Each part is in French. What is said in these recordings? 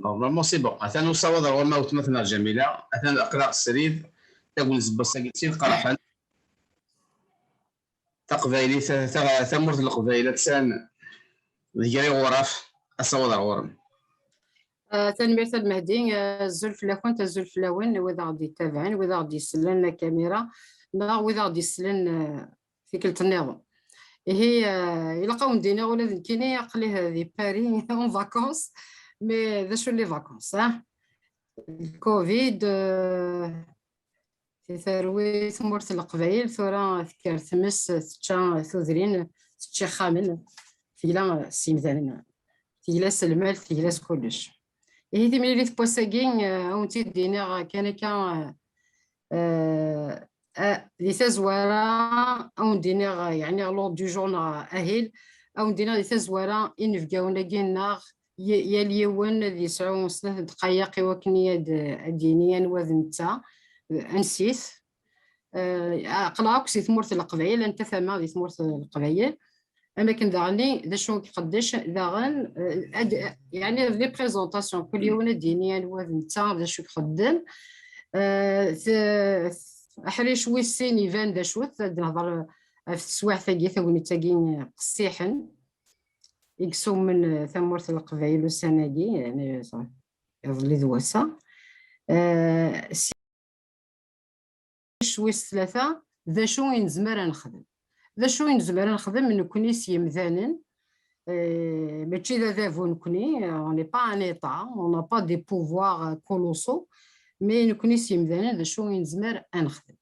نورمالمون سي بون مثلا نصور الغرمه وتمثلنا جميله مثلا الاقراء السرير تقول زبساكيتين قرحان تقبايلي ثمرت القبايله تسان ديالي غرف اصور الغرم. تنمير المهدي الزلفلاكون الزلفلاون وإذا غادي يتابعن وإذا غادي يسلن كاميرا وإذا غادي يسلن في كل النظام هي إلا قاو ندينا ولا كيني عقلي هذه باري اون فاكونس مي ذا شو لي فاكونس الكوفيد في ثروي ثمرت القبايل ثورة ذكر ثمس تشا ثوذرين تشي خامن ثيلا سيمثالنا ثيلا المال ثيلا كلش هي دي ملي تبوساكين اونتي دينا كان لي تزوارا او دينا يعني لور دو جورنا اهيل او دينا لي تزوارا ينفقاونا كينا يا اليوان اللي يسعون 3 دقائق وكنيا دينيا وذنتا انسيت قلاوك سي ثمورت القبايل انت ثما دي ثمورت القبايل اما كان داغني ذا شو كيقداش داغن يعني لي بريزونطاسيون كل يوم دينيا وذنتا ذا شو كيخدم احري شوي السين يفان ذا شو نهضر في السواع ثاقي ثوني تاقين قصيحن يقسو من ثمورت القبايل والسناقي يعني يظلي ذواسا شوي الثلاثة ذا شو ينزمر نخدم ذا شو ينزمر نخدم من كوني سيمذانن ماشي ذا فو نكوني اوني با ان ايطا اون با دي بوفوار كولوسو مي نكوني سيمذانن ذا شو ينزمر نخدم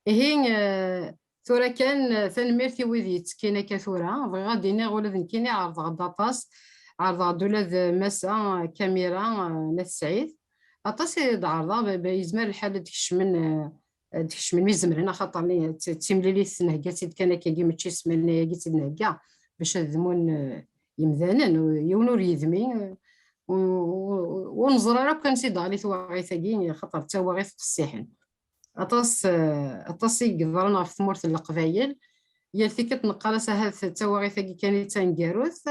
هي ثورة كان ثنميرتي ويدي تكينا كثورة غادي نغول ذنكيني عرض غداطاس عرض غدولة مسا كاميرا ناس سعيد أطاسي عرضا يزمر الحالة ديكش من ميزمرنا خاطرني تيملي لي سنهكا كان كي ماشي سملنا يا نهكا باش هذمون يمذانن يونور يذمي ونزرى راه كان سي دالي ثواغي ثاقي خاطر تواغي في السيحن أطاسي قدرنا في ثمورت القبايل يالتي كتنقرس هاد التواغي ثاقي كانت تنقاروث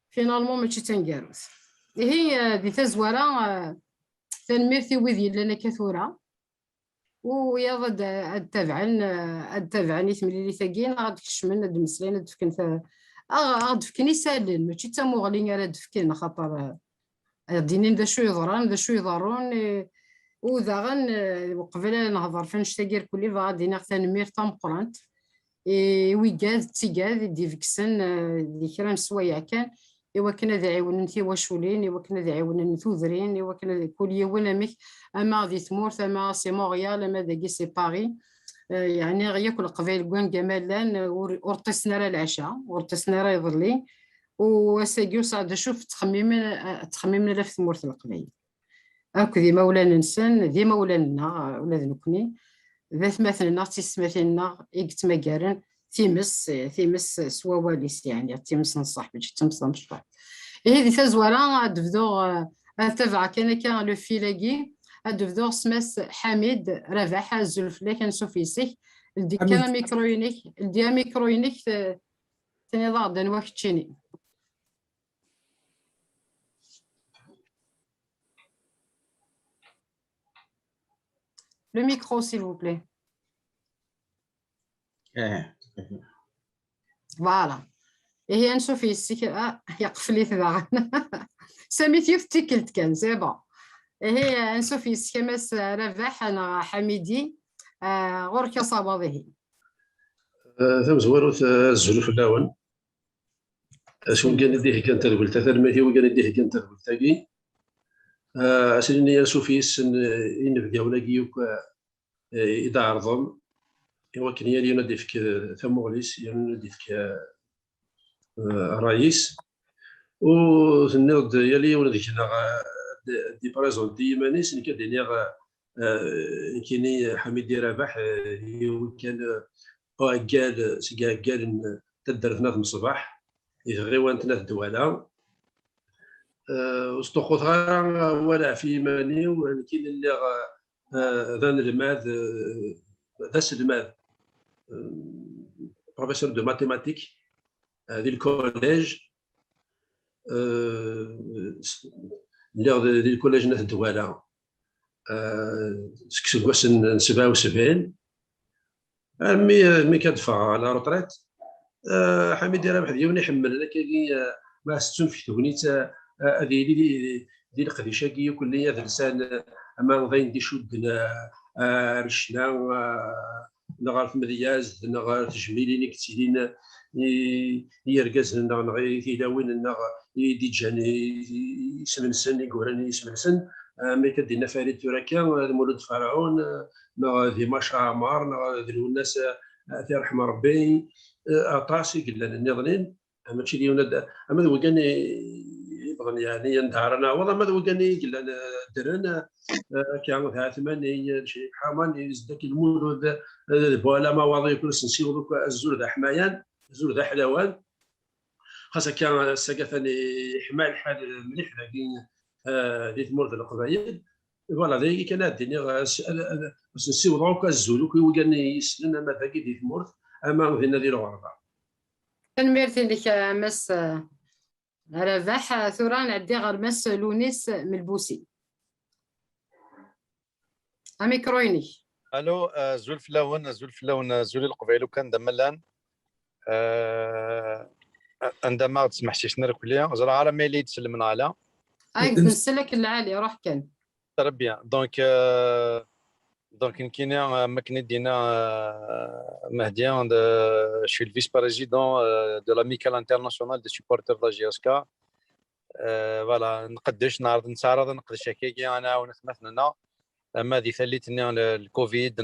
فينالمون ماشي تنقاروث هي دي تزوارا تنميرتي وذي لنا كثورة ويا غد التابعن ثملي ثاقين غاد كشمن دمسلين دفكن غاد فكني سالن ماشي تموغلين على دفكن خاطر دينين ذا شو يضران ذا شو يضرون وذاغن وقبل نهضر فنش تاقير كلي غادي ناخذ مير تمقرانت ويقاد تيقاد دي فيكسن دي كران سوايع كان إوا كنا ذا عيون نتي واشولين إوا كنا ذا عيون نثوذرين إوا كنا كل يوم أمك أما ذي ثمورث أما سي مونريال أما ذاكي سي باري يعني غيا كل قبيل كوان جمالان ورطسنا راه العشاء ورطسنا راه يظلي وساقيو صعد شوف تخممنا لا في ثمورث القبيل هاك ذي مولانا نسن ذي مولانا ولا ذنكني ذات مثلنا تسمثلنا إيكت مقارن ثيمس سوا واليس يعني تيمس نصح باش تمس نصح هذه تزوارا دفدو تبع كان لو فيلاكي دفدو سماس حميد رباح الزلفلا كان سوفيسيك دي كان ميكروينيك دي ميكروينيك ثاني ضاع دنوا كتشيني لو ميكرو s'il vous plaît. فوالا هي نشوفي السكر يقفلي ثباغ سميتي في تيكلت كان سي بون هي نشوفي السكماس رباح انا حميدي غورك صابضه ثم زوارو الزلوف اللاون شو كان يديه كان تقول تثلمتي وكان يديه كان تقول تاقي اسني يا سوفي سن ينفقا ولا كيوك اذا عرضهم إوا كان يالي ينادي فيك ثموليس ينادي فيك رايس وثنيض يالي ينادي كنا دي بريزون دي مانيس كديني كيني حميد رباح كان قال سكا قال تدر ثلاث الصباح غيوان ثلاث دواله وستوخوت ولا في ماني ولكن اللي ذان الماذ ذاس الماذ بروفيسور دو ماتيماتيك هذه الكوليج اللي ديال الكولاج نات الدواله سكواس 77 مي كدفع على روتريت حميد راه واحد يوم يحمل انا كاين ما ستون في ثونيت هذه ديال قديشاكي كليه درسان اما غادي ندي شدنا رشنا نغار مدياز نغار تجميلين كتيرين يركز لنا نغي تيلاوين لنا يدي جاني يسمنسن يقوراني يسمنسن ملي كدينا فريد تراكا مولود فرعون ذي ماشا عمار ذو الناس تيرحم ربي اطاسي قلنا النظرين ماشي ديالنا اما ذو كان يبغى يعني ندارنا والله ما ذو كان قلنا درنا كان ذا ثمانية شي حامان يزدك المولود بولا مواضيع كل سنسيو دوك الزور ذا حمايان الزور ذا حلوان خاصة كان ساقثني حماي الحال مليح لكن ديت مورد القبائل فوالا ذي كان الدنيا سنسيو دوك الزور كي كان يسلنا ما ذاك ديت مورد اما فينا ديال الغربه. تنميرتي لك مس رباح ثوران عدي غير مس لونيس من البوسي اميكرويني الو زول فلاون زول القبيل وكان دملان عندما تسمحتي شنو ركليا زرا على ميلي تسلمنا على نسلك العالي روح كان ترى بيان دونك كاين مكني دينا مهديان شي الفيس بريزيدون دو لاميكال انترناسيونال دي سوبورتور دا جي اس كا فوالا نقدش نعرض نتعرض نقدش هكاكي انا ونخمثنا اما ذي ثليتني الكوفيد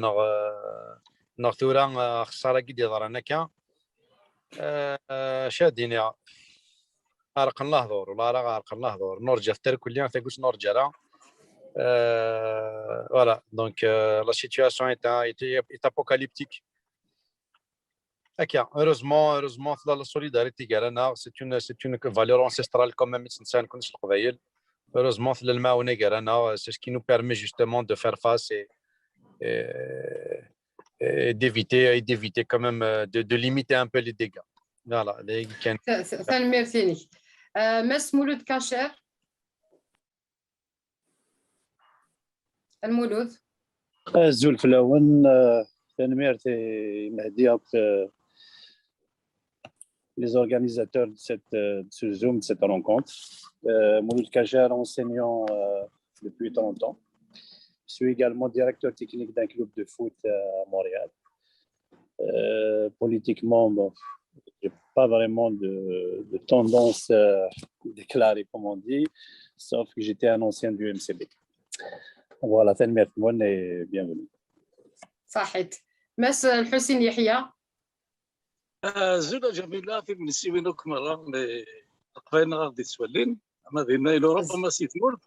نغ ثورا خساره كي ضرنا كان شاديني ارق الله دور ولا راه ارق الله دور نرجع في كل تاكوش نرجع راه voilà donc la situation est apocalyptique. Heureusement la solidarité c'est une valeur ancestrale quand même heureusement c'est ce qui nous permet justement de faire face et d'éviter quand même de limiter un peu les dégâts. Voilà. merci. مس مولود كاشير المولود زول فلاون تنميرتي مهدي les organisateurs de ce Zoom, de cette rencontre. Mouloud Kajar, enseignant depuis 30 ans. Je suis également directeur technique d'un club de foot à Montréal. Politiquement, bon, je n'ai pas vraiment de tendance déclarée, comme on dit, sauf que j'étais un ancien du MCB. Voilà, تنميرت مون et bienvenue. صحيت. مس الحسين يحيى. زولا جميلة في منسيبينوك مرة قبينا غادي تسولين أما ذينا إلى ربما سيتمرد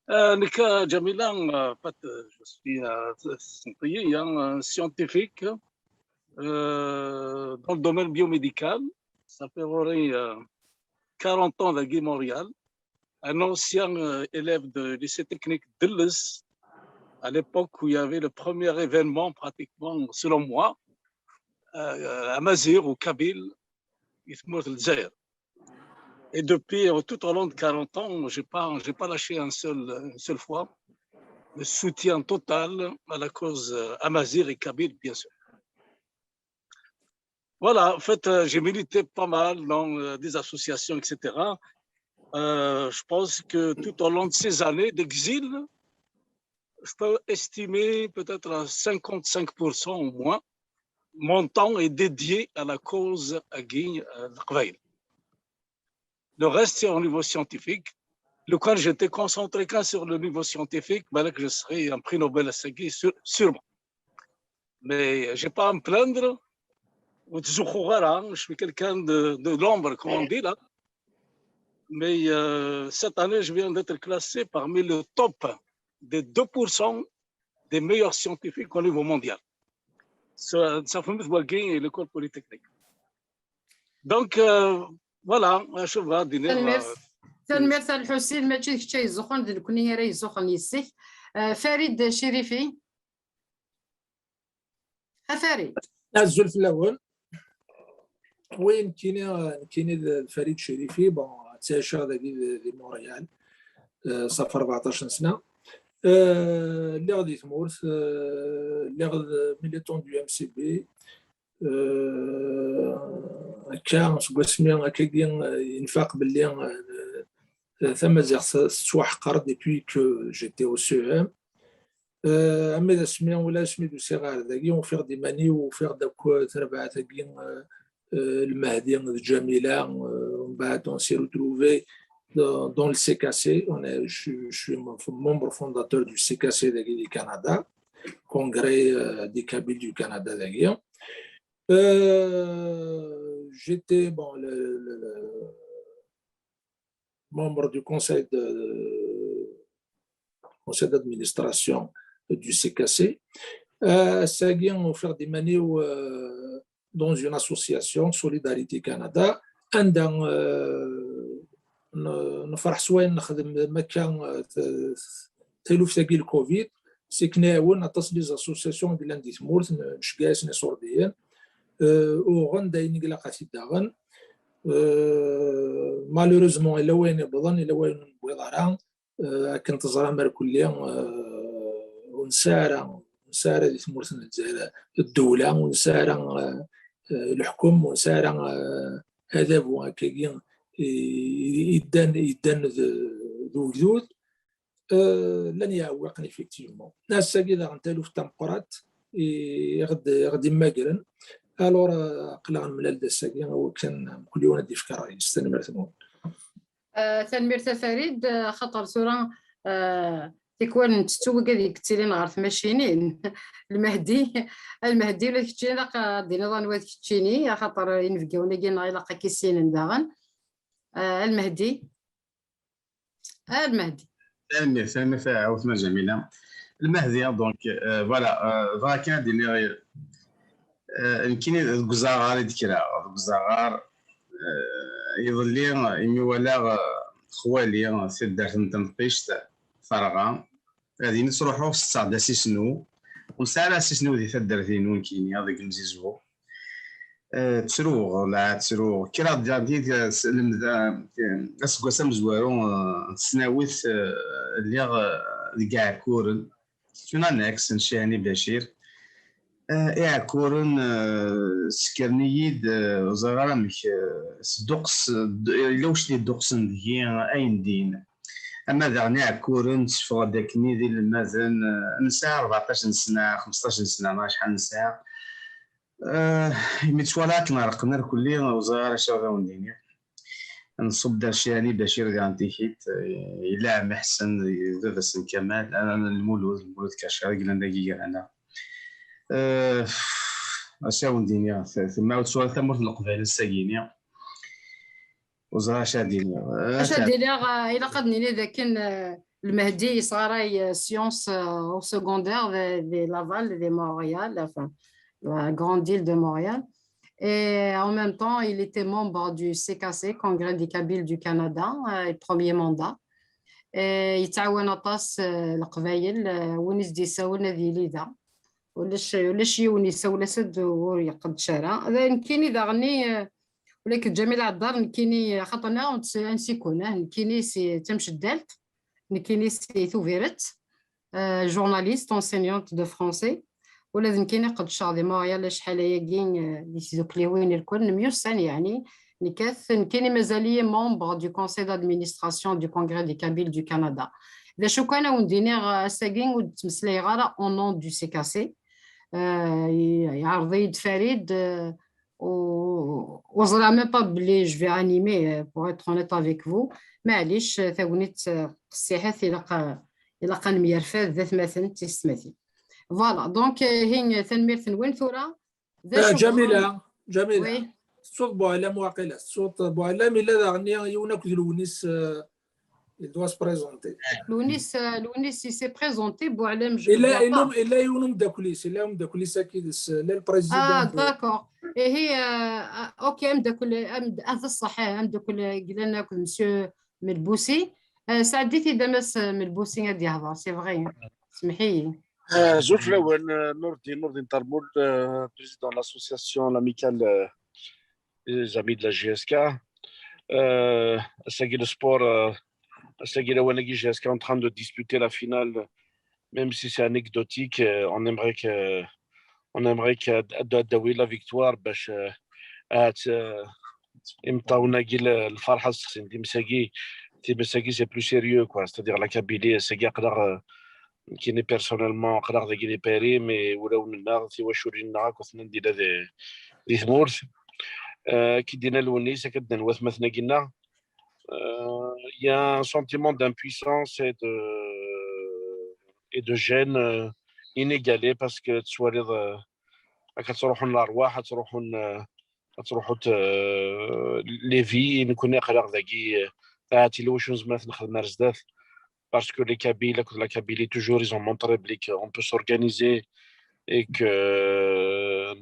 نكا جميلة فات جو سوي سنطيي scientifique dans le domaine biomédical. Ça fait 40 ans à Montréal. Un ancien élève de lycée technique d'Illes, à l'époque où il y avait le premier événement pratiquement, selon moi, à Mazir ou Kabyle, et depuis tout au long de 40 ans, je n'ai pas lâché une seule fois le soutien total à la cause Amazigh et Kabyle, bien sûr. Voilà, en fait, j'ai milité pas mal dans des associations, etc. Je pense que tout au long de ces années d'exil, je peux estimer peut-être à 55% au moins, mon temps est dédié à la cause Agui Qbaïl. Le reste, c'est au niveau scientifique. Quand j'étais concentré sur le niveau scientifique, que je serais un prix Nobel à Sagui, sûrement. Mais je n'ai pas à me plaindre. Je suis quelqu'un de l'ombre, comme on dit là. Mais cette année, je viens d'être classé parmi le top des 2% des meilleurs scientifiques au niveau mondial. Ça fait et l'école polytechnique. Donc, voilà, je vais dîner. تنميرت الحسين ما تشي شي زخون ديال كوني راه يزخون يسيح فريد شريفي فريد الزول في الاول وين كاين فريد شريفي بون تاشا ديال مونريال صافي 14 سنه. اللي غادي تمورت اللي غادي ميليتون دو ام سي بي هكا سميتو هكا ينفاق باللي ثم زيغ وحقر ديبوي كو جيتي او سي ام. اما اذا سميتو ولا سميتو صغار داكي ونفيق ديماني وفيق داك تربعه تاكي المهدي الجميله ومن بعد on s'est retrouvé dans le CKC. Je suis membre fondateur du CKC du Canada, Congrès des Kabyles du Canada d'ailleurs. J'étais membre du conseil d'administration du CKC. Ça a au faire des manières dans une association, Solidarité Canada, نفرح سواء نخدم مكان تلوف تاكي الكوفيد سي كناون اتصل لي زاسوسياسيون ديال لاندي تمورت نشكاس نصورديين وغن داين قلاقاتي داغن مالوريزمون الا وين بضن الا وين بويضارا كنت زرا مار كليا ونسارا دي تمورت الدوله ونسارا الحكم ونسارا هذا هو هكاكي يدان ذو جدود لن يعوقني فيكتيفمون ناس كذا غنتالو في تمقرات غادي ماكرن الور قلا من الدساكي هو كان كل يوم ندي فكره يستنمر ثمون تنمير فريد خطر صورة تكون تستوى كذي كتيرين غارث ماشينين المهدي ولا كتيرين لاقا دينا ظنوات كتيني خاطر ينفقاونا كينا غيلاقا كيسين داغن المهدي سلمي فيها عاوتنا جميله المهدي دونك فوالا كان ديني يمكن الكزاغار يذكرها الكزاغار يظلي يمي ولا خوالي سدات نتنقيش فرغا غادي نروحو 6 سنو ونسال سنو دي تدرتين كاين هذاك المزيزو تسروغ لا تسروغ كرا ديال اسكو مزوارو تسناويت اللي كاع كورن شنو ناكس نشاني بشير كورن سكرنيد زغرا مش صدقس الا واش لي دقسن دي اين دين اما دغني كورن تفغ داك نيدي مازال نسى 14 سنه 15 سنه ما شحال نسى متولات نرقنا كلي وزاره شغل ديني نصب داشاني بشير غانتيكيت الا محسن دابا كمال انا المولود كاشر قلنا دقيقه انا اشاون دينيا ثم عاود سؤال تمر القبائل الساكينيه وزاره شادينيا الى قدني ذاك المهدي صار سيونس او سكوندير دي لافال دي مونريال la grande île de Montréal. Et en même temps, il était membre du CKC, Congrès des Kabyles du Canada, le premier mandat. Et il تعاون atas القبائل ونس دي ساونا ذي ليدا ولاش يونس ولا سد ويقد شارع هذا كاين اذا غني ولكن جميل عدار كايني خاطرنا نسيكون كايني سي تمشي دالت كايني سي ثوفيرت جورناليست انسينيونت دو فرونسي ولازم كاين قد شاضي مونريال شحال هي كاين لي سيزو كليوين الكل 100 سنه يعني نكاث كاين مازاليه ممبر دو كونساي دادمينستراسيون دو كونغري دي كابيل دو كندا اذا شو كان وندينير ساكين وتمسلي غالا اون نون دو سي كاسي يعرضي فريد وزرا ميم با بلي جو في انيمي بور اتر اونيت افيك فو معليش ثاونيت الصحه الى نمير فاد ذات مثلا تسمثي فوالا دونك هين تنمير وين ثورة جميلة الصوت بوعلام واقيلا الصوت بوعلام إلا ذا غني يوناك لونيس il doit se présenter لونيس il s'est présenté بوعلام إلا يونم داكوليس إلا يوم داكوليس أكيد لا البريزيدون داكور هي اوكي هذا الصحيح داكل قلنا مسيو ملبوسي سعديتي دامس ملبوسي غادي يهضر سي فغي سمحي زوج الاول نور الدين طربول بريزيدون لاسوسياسيون لاميكال زامي de la GSK ساقي السبور GSK en train de disputer la finale, même si c'est anecdotique. On aimerait que la victoire باش يمطاونا كي الفرحه السخسين دي مساكي سي بلو سيريو كوا c'est-à-dire la Kabylie ساكي قدر كيني بيرسونيلمون قدر ذاك لي بيري مي ولاو لنا في واش ورينا كنا ندير دي ثمورث كي دينا الونيسه كدنوث مثلا قلنا il y a un sentiment d'impuissance et de gêne inégalé parce que تسواليض كتروحوا للارواح تروحوا لي في نكون قلق ذاكي عاتي واش نزمات نخدم رزدات parce que les Kabyles, la Kabylie toujours ils ont montré qu'on peut s'organiser et que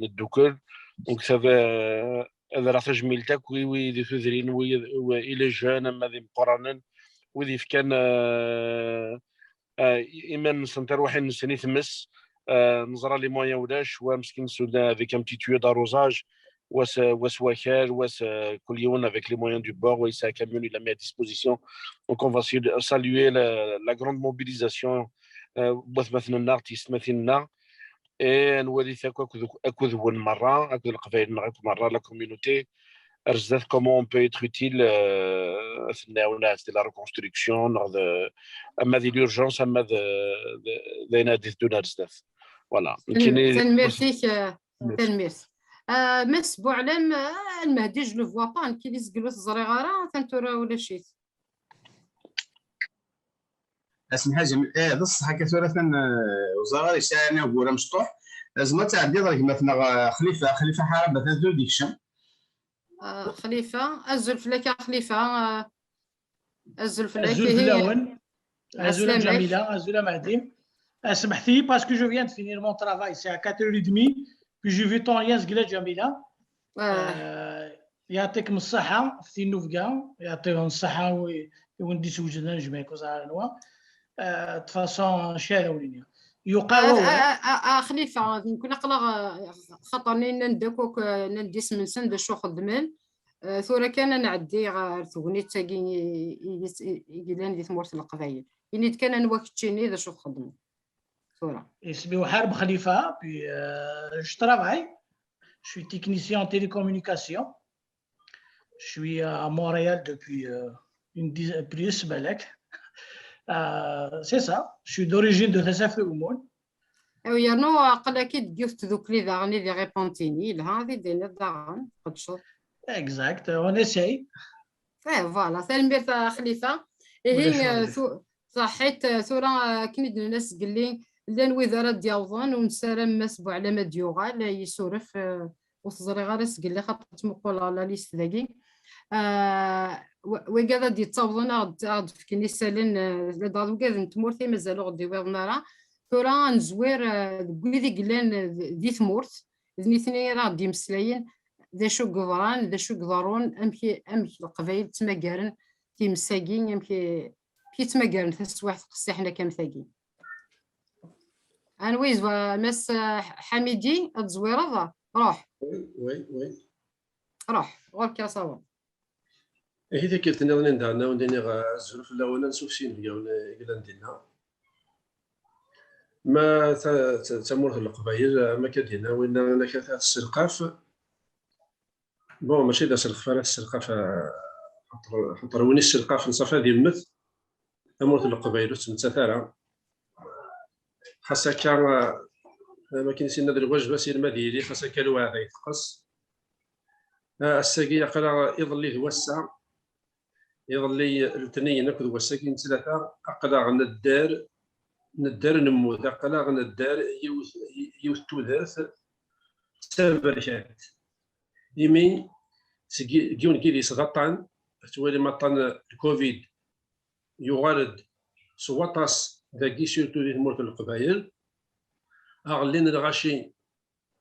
donc ça va هذا راه تجميلتك وي دي ثذرين وي الى جان اما ذي مقرانا وذي كان ايمان سنتر واحد نسني تمس نزرى لي مويا ولاش ومسكين سودا avec un petit tuyau d'arrosage واس وكال واس كل يوم avec les moyens du bord et sa camion il a mis à disposition donc on va saluer la grande mobilisation مثلا الارتيست مثلنا نوري اكو ذون مره اكو القبائل نعرف مره لا كوميونيتي رزات كومون بو ايتر اوتيل اثناء وناس لا ريكونستركسيون اما ذي لورجونس اما ذي نادي دون رزات فوالا تنميرتيك تنميرت مس بوعلم المهدي جو لو فوا با كي لي زقلوس الزريغاره تنتورا ولا شيت اسم حاجه هذا الصح كثرة وزاره يسالنا وقوله مشطوح لازم تعدي ضرك مثلا خليفه حاربه تزول ديك الشم خليفه الزلفلك خليفه الزلفلك Azula Jamila, Azula Mahdim. سمحتي parce que je viens de finir mon travail, c'est à 4h30 puis j'ai vu ton lien زقله جميله. يعطيكم الصحه في النوفكا يعطيهم الصحه وندي سوجنا نجمع كوزارنوا تفاصون شاله ولينيا يقاوم خليفه نكون قلق خطرني ندكوك ندي سمنسن باش خدمن ثورة كان نعدي غير ثوني تاكي يقولان دي ثمورت القبايل يعني كان نوكتشيني ذا شو خدموا ثورة اسمي حرب خليفه puis je travaille je suis technicien en télécommunication je suis à Montréal depuis une dizaine plus بالك c'est ça je suis d'origine de Tessafri Oumoun ويا نو قال كي ديوت ذوك لي داغني دي ريبونتيني لهذه دينا داغن قد شوف exact on essaye فوالا تنمير خليفه هي صحيت ثورة كنيد الناس قال لي لان وزاره ديالظن ونسالم مسبوع على ما ديوغا لا يسورف وصزري غارس قال لي خاطر مقول لا ليست ذاكي وكذا دي تصاوضنا غاد في كنيسالن دادو كذا نتمورتي مازالو غدي ويضنا راه ثورة نزوير كويدي قلان دي ثمورت ذنيثني راه دي مسلاين ذا شو قضران ذا شو قضرون امكي القبايل تماكارن تي مساكين امكي تماكارن تسواح تقصي حنا كمثاكين انويز مس حميدي الزويره روح وي روح غير صواب هذا كيرتنا ندارنا وندير الزلف الاول نشوف شي قال نديرنا ما تمر القبايل ما كدينا وين انا كانت السرقاف بون ماشي دا سرقاف راه السرقاف حطروني السرقاف نصافى ديال المث تمر القبايل تمثالها خاصها كان ما كاينش لنا الواجبه سير ما ديالي خاصها كان الواحد يتقص الساقي يقرا يظل يوسع يظل الثنين ناكل وساكين ثلاثه اقرا ندار نموت اقرا ندار يوث توداث سبرشات يمين كيون كيدي سغطان توالي مطان الكوفيد يغرد سواطاس ذاكي سيرتو دي تمورت القبايل اغلين الغاشي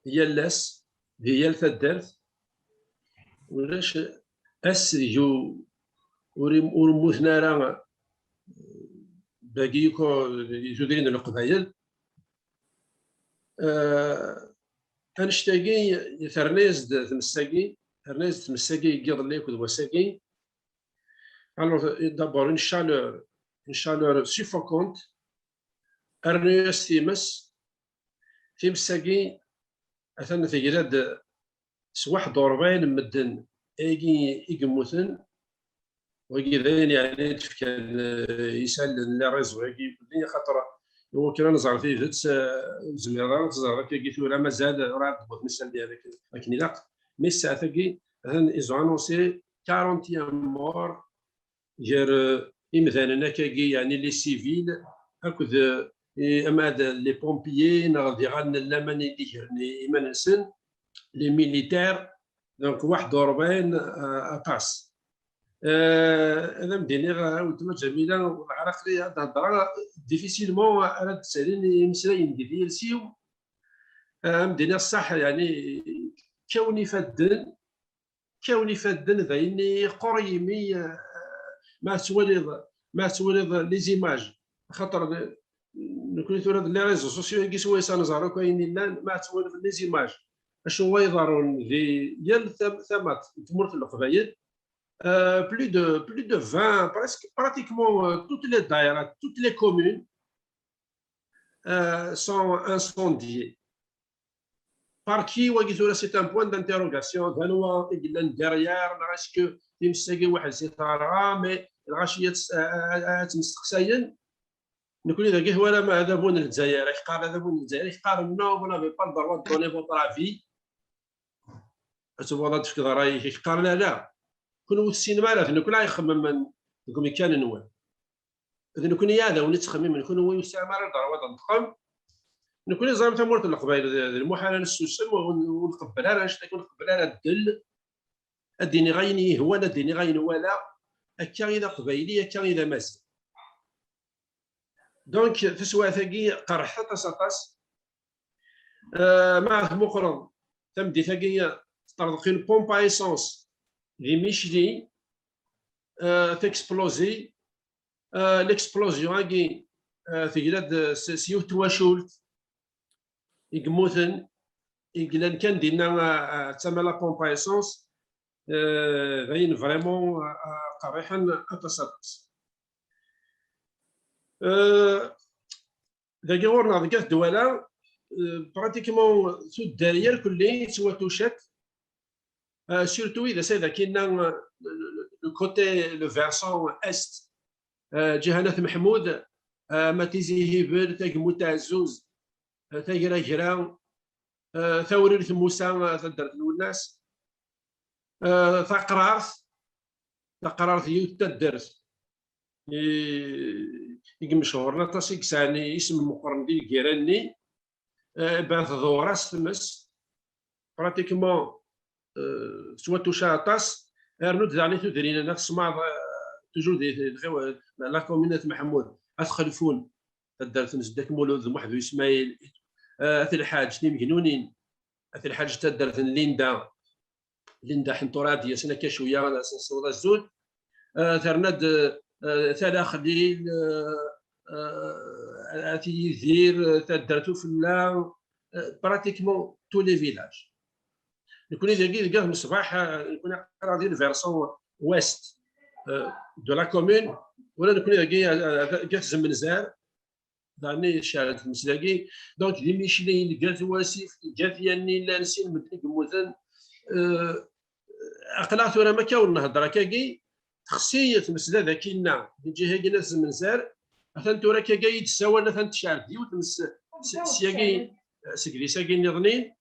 يالاس ديال ثدارت ولاش اسجو ورموثنا راه باقيكو جودين القبايل انشتاقي ثرنيز تمساقي ثرنيز تمساقي يقض ليك وساقي alors d'abord une chaleur une chaleur suffocante. أرني استيمس في مساقي أثنى تجرد سواحد وربعين مدن إيجي يقموثن وكذا يعني كان يسال لا ريزو الدنيا خاطر هو كان نزعر فيه جات زميران تزعر كي ثورة مازال راه ضبط نسال هذاك لكن لا مي الساعه ثقي ils ont annoncé 41 morts جير مثلا كي يعني لي سيفيل هكذ اما لي بومبيي نغادي غادي لمن يديرني ايمان نسن لي ميليتير دونك 41 اطاس انا مديني ولتما جميله والعراق لي هاد الهضره ديفيسيلمون انا تساليني مسلاين ديال سيو مديني الصح يعني كوني فدن ذايني قريمي ما تولد لي زيماج خاطر نكون ثورة لي ريزو سوسيو كي سوا سنزارو كاين ما تولد لي زيماج اشنو يضرون ديال ثمات تمرت القبايل. Plus de 20, presque, pratiquement toutes les daïras, toutes les communes sont incendiées. Par qui, c'est un point d'interrogation. Derrière, est-ce que mais نقول إذا هو ما هذا بون الجزائر يقال هذا بون الجزائر يقال نو ولا بي با الدروات دوني فوتر افي تبغى تفكر رايك يقال لا كون السينما لا نكون يخمم من نكون كان نوال اذا نكون هذا ونتخمم نكون هو يستعمل الدروات نضخم نكون زعما تمرت القبائل المحال السوسم ونقبلها انا شتا يكون قبلها الدل الديني غيني هو الديني غين ولا هكا اذا قبايلي هكا اذا مازال دونك في سواثاكي قرح تصاطاس مع مقرن تمدي ثاكي تطرق البومبا ايسونس دي ميشلي تكسبلوزي ليكسبلوزيون هاكي تجلد سيو تواشولت يقموثن يقلان كان دينا تسمى لا بومبا ايسونس غاين فريمون قريحا تصاطاس ذاك غورنا ذاك الدوله براتيكمون سو الدرير كلي سوا توشات سورتو اذا سيدا كاين لو كوتي لو فيرسون است جهنة محمود ما تيزي هبل تاكمو تاع الزوز تاكرا كرا ثورير موسى تدرت الناس تقرارث يوتا درت مشهورنا تاسيك ساني اسم مقرن ديال كيراني بعث ظوراس تمس براتيكمون سوا توشا طاس ارنود زعني تدرينا نفس ما توجور دي لا كومينات محمود اتخلفون تدرت نزدك مولود محمد اسماعيل اث الحاج ني مجنونين اث الحاج تدرت ليندا حنطورات سنه كشويه صودا الزود ترند ثلاث خليل يدير تدرتو في لا براتيكمون تو لي فيلاج نكون اذا كاع من الصباح نكون قرا ديال فيرسون ويست دو لا كومون ولا نكون اذا كاع زمنزار داني شارت مسلاكي دونك دي ميشلين كاع واسيف كاع يعني لانسين مدني كموزن اقلعت ولا ما كاون نهضر كاكي خصيه مسلا ذاكينا جهه كنا زمنزار مثلا تورا كاكي تساوى مثلا تشعل ديوت سياكي سكري ساكي نظنين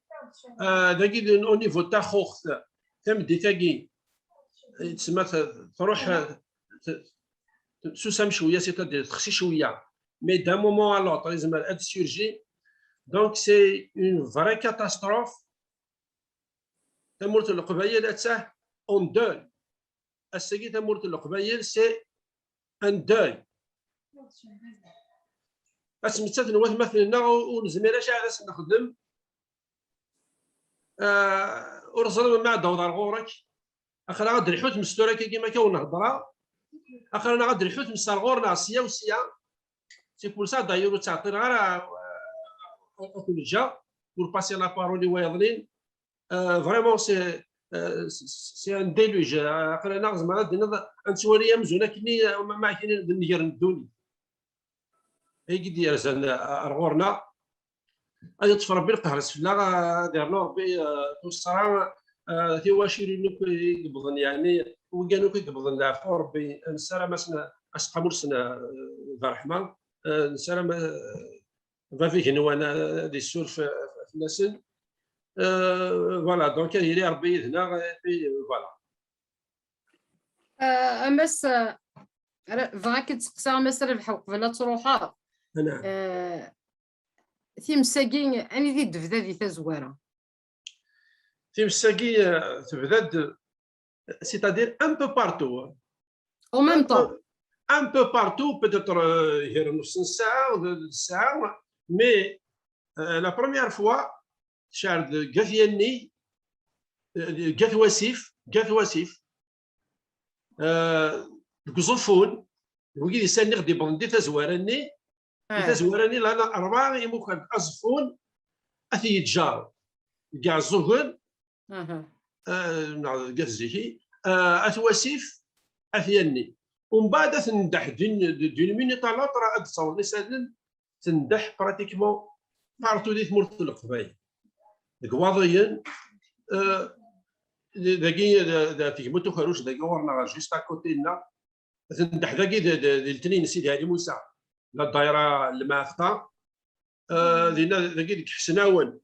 ذاكي او نيفو تاع خوخ تمدي تاكي تسمى تروح تسوسم شويه سيتادير تخسي شويه مي دان مومون ا لوطر لازم هاد سيرجي دونك سي اون فري كاتاستروف تمرت القبايل تاع اون دوي السيد تمرت القبايل سي ان دوي اسمتات نواث مثلنا ونزمير اش عاد نخدم ورزل مع دور غورك اخر غاد الحوت مستوره كيما كون نهضرا اخر انا غاد الحوت مسال غورنا سيا وسيا سي بور سا دايرو تعطي غير كل جا بور باسي لا بارول ويضلين فريمون سي ان ديلوج اخر انا زعما دينا نتوريا مزونه كني ما كاين ندير ندوني اي قد يرزن رغورنا غادي تفرج ربي القهر سفلا دارنا ربي توصرا في واشيري نوك يقبضن يعني وكانوا كيقبضن العفو ربي نسالم اسقى مرسنا ذا الرحمه نسالم فافي هنوانا دي السور في الناس فوالا دونك يلي ربي هنا فوالا امس فغاك تسقسا مثلا بحال قبل تروحها نعم تيمساكين اني دي دفدا دي تزواره تيمساكي تبدا سيتادير ان بو بارتو او ميم طون un peu partout, peut-être mais la première fois, Charles Gathiani, Gathwasif, القزفون ويجي يسنغ دي بوندي تزوارني لأن أربعة يمكن أزفون أثي يتجار كاع الزهر قزيكي أثواسيف أثياني ومن بعد تندح دون مينيت على لوطر راه تصور لسان تندح براتيكمون بارتو دي ثمرت القبايل ديك واضيين داكي تيكمتو خروج داكي ورنا جوست اكوتينا تندح داكي الاثنين سيدي علي موسى لا الدايره المعفقه دينا داكي ديك حسناون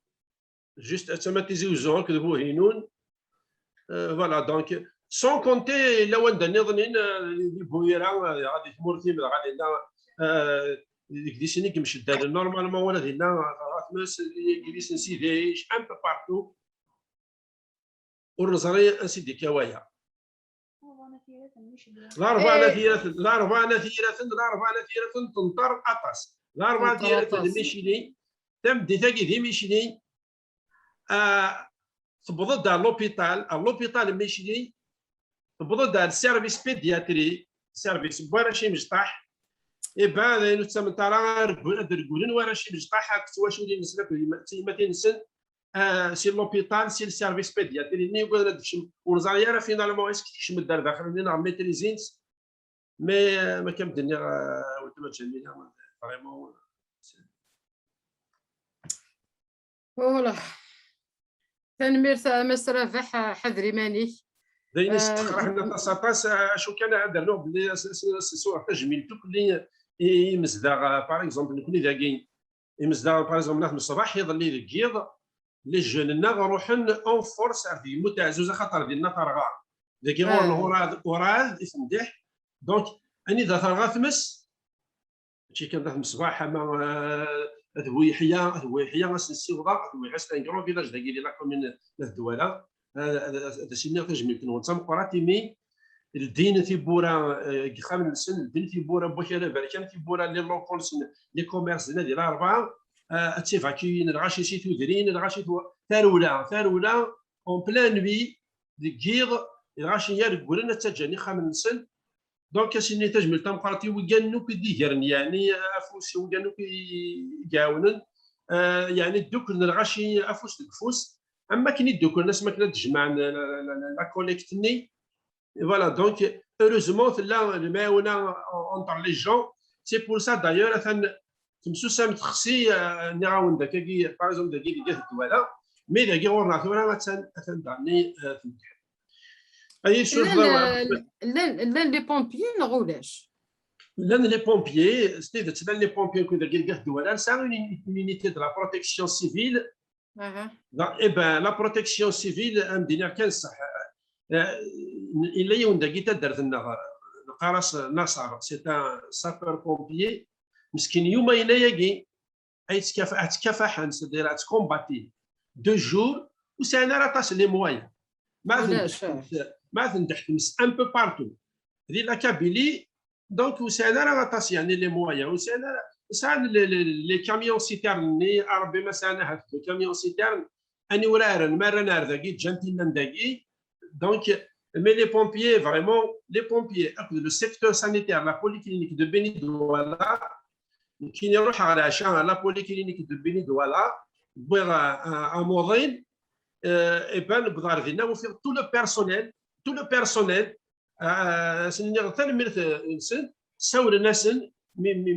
جوست تما تيزيوزو كذبو هينون فوالا دونك سون كونتي لو ان نظنين البويره غادي تمرتي غادي لنا ديك دي سيني كمشداد نورمالمون ولا دينا راتمس جليس نسيديش ان بو بارتو ورزري انسيدي كوايا لا ربع نثيرة تنطر اطاس لا ربع نثيرة ميشيلي تم دي تاكي دي ميشيلي تبضد على لوبيتال ميشيلي تبضد على السيرفيس بيدياتري سيرفيس بوانا شي مجطاح إبان نتسمى ترى رجولين ورا شي مجطاح كتواش ولي نسلك ما تنسن سي لوبيتال سي السيرفيس بيدياتري ني يقول لك ونزاريا راه فينالمون اسكي كيشمد دار داخل لينا ميتريزينس مي ما كنبدني وتما تجمينا فريمون فوالا تنمير مسرا فح حذري مانيك دايما استخرج حنا تصاطاس شو كان درنوه بلي سوء تجميلتو اللي يمزدا باغ اكزومبل نكون داكين يمزدا باغ اكزومبل ناس من الصباح يظل لي الكيض لي جوننا غنروحن اون فورس عرفتي متعزوز خاطر ديالنا طرغا داكي وراد يفندح دونك اني ذا طرغا تمس شي كان ذا الصباح ما ذوي يحيى غاسنسي وضع ذوي غاس ان كرون فيلاج داكي لا كومين الدواله هذا شي اللي تجميل كنو تمقراتي مي الدين في بورا خامن السن الدين في بورا بوكاله بركان في بورا لي لوكولز لي كوميرس ديال الاربعه تيفاكيين الغاشي شي تودرين الغاشي ثارولا اون بلان نوي دي كيغ الغاشي يقولنا تجاني خامن السن دونك سيني تجميل تمقراتي وكانو كيديرن يعني افوس وكانو كيعاونن يعني دوك الغاشي افوس الكفوس اما كاين يدوك الناس ما كنا تجمع لا كوليكتني فوالا دونك هeureusement لا المعاونه اونتر لي جون سي بور سا دايور تمسو سام تخصي نعاون داك كي باغ اكزومبل داكي اللي قالت الدواله مي داكي ورنا ثورا ما تندعني تمدح اي سور لان لي بومبيي نغولاش لان لي بومبيي ستي تبان لي بومبيي كو داكي قالت الدواله سا اون يونيتي دو لا بروتيكسيون سيفيل Eh ben, la protection civile مدينة كان صح إلا يوم دقيقة درت لنا قراص نصر سي ان سابور بومبيي مسكين يومين يجي أي تكافح سدير تكومباتي دو جور وسانا راه طاس لي موايا ما تندح تمس ان بو بارتو هذه لا كابيلي دونك وسانا راه طاس يعني لي موايا وسانا سان لي كاميون سيتيرن ني ربي ما سانا هاد لي كاميون سيتيرن اني ورارن مره نار داكي جانتينا داكي دونك مي لي بومبيي فريمون لي بومبيي لو سيكتور سانيتير لا بوليكلينيك دو بيني دوالا كي يروح على عشان لا بوليكلينيك دو بيني دوالا بغى اموضين ايبان بغار دينا وفي تو لو بيرسونيل سنين غتال ميرث انسان ساور الناس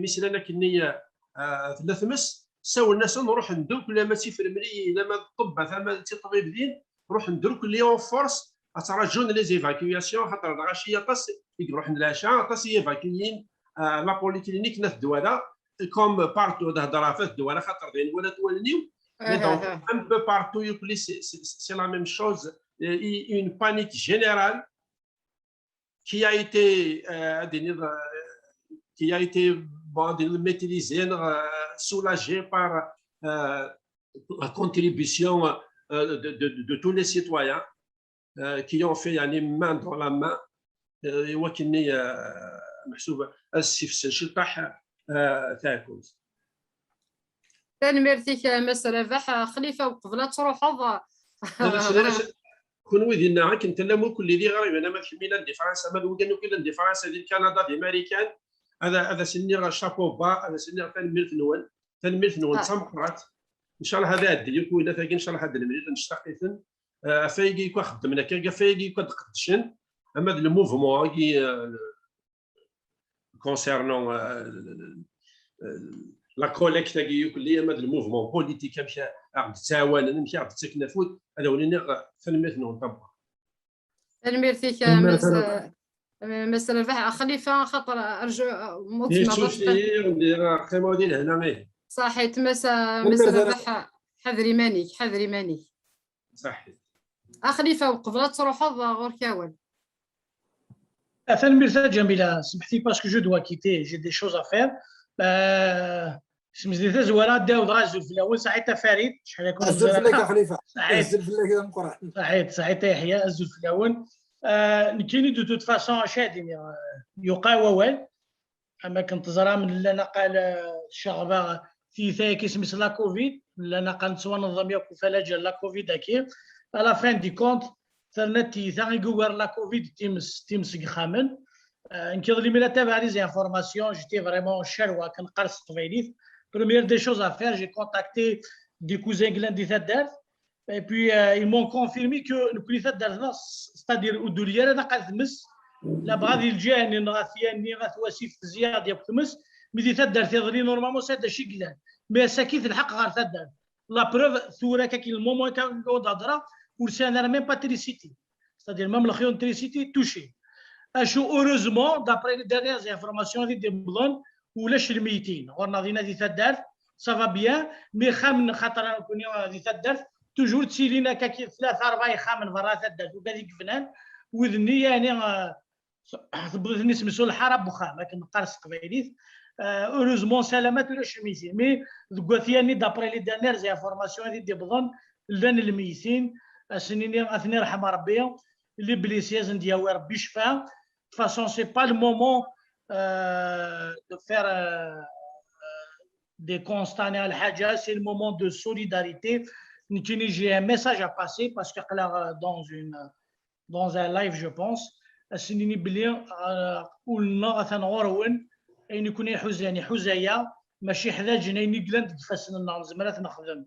مثلنا كني ثلاث مس ساو الناس نروح ندوك لا ما تيفرمري لا ما الطب ثما طبيب دين نروح ندرك اللي اون فورس اتراجون لي زيفاكياسيون خاطر الغاشيه طاس يروح العشاء طاس يفاكيين لا بوليكلينيك ناس الدواله كوم بارتو هضره في الدواله خاطر دين ولا تولنيو مي دونك ان بو بارتو يقولي سي لا ميم شوز اون بانيك جينيرال qui a été maîtrisé, soulagé par la contribution de tous les citoyens qui ont fait main dans la main. وكني محسوب السفسل تاع تاعكم. تنمرتك مس رباح خليفه وقبل تروح كون ويدنا عاك انت لا مو كل اللي غريب انا ما كمينا دي فرنسا ما وكانوا كل دي فرنسا دي كندا دي امريكان هذا سني شابو با هذا سني تنمير نون سمقرات ان شاء الله هذا الدليل يكون ثاقي ان شاء الله هذا المريض نشتاقيثن فايقي كو خدمنا كا فايقي كو قدشن اما لو موفمون كي كونسيرنون لا كوليكت كي يكون اما لو موفمون بوليتيك مشى عقد تعاون نمشي عقد تكنفوت هذا ولينا تنمير نون طبعا تنميرتك مس رباح خليفه خاطر ارجو ندير قيمه ديال هنا صحيت مس رباح حذري مانيك صحيت خليفه وقبل تروح غور كاول تنميرتك جميله سمحتي باسكو جو دوا كيتي جي دي شوز ا فير سميتها زواره داود غازل في الاول صحيت فريد شحال يكون الزل في الليل خليفه الزل في الليل كذا مقرع صحيت يحيى الزل في الاول كاين دو توت فاسون شادين يقاوى وال اما كنتظرها من لنا قال الشغبه في ثاكي سميت لا كوفيد لنا قال نتسوى نظام ياكو فلاجه لا كوفيد اكي على فان دي كونت ثرنتي ثاني غوار لا كوفيد تيمس خامن نكيض لي ملا تابع لي زانفورماسيون جيتي فريمون شروه كنقرص قبيليت première des choses à faire j'ai contacté des cousins glindis d'Adar et puis ils m'ont confirmé que le plus d'Adar c'est-à-dire ودوليا انا قاعد تمس لا بغادي الجاني نغاثياني غاثواسيف زياد يا تمس ملي تدار تيضري نورمالمون سادا شي كلان مي ساكيت الحق غير تدار لا بروف ثورا كاين المومون كان هضره ورسانا ميم با تريسيتي c'est-à-dire même الخيون تريسيتي توشي اشو اوروزمون دابري لي ديرنيير انفورماسيون دي بلون ولاش الميتين غورنا دينا دي تدار سافا بيان مي خامن خاطر كوني دي تدار توجور تسيلينا كاكي ثلاثه اربعه خامن برا تدار وكذيك فنان وذني يعني بغيت نسمسو الحرب بوخا ما كنقارس قبيليت اوروزمون سلامات ولاش الميتين مي ذكواتياني دابري لي ديرنيير انفورماسيون دي بلون لان الميتين السنين اثني رحم ربي اللي بليسياز ندياو ربي شفاه de toute façon, ce n'est pas le moment de faire des constats à l'Hadja, c'est le moment de solidarité. J'ai un message à passer parce que dans un live, je pense, سنيني بلي قلنا غنغورون اين يكون حزاني حزايا ماشي حدا جنيني كلاند تفاسن النار زمرات نخدم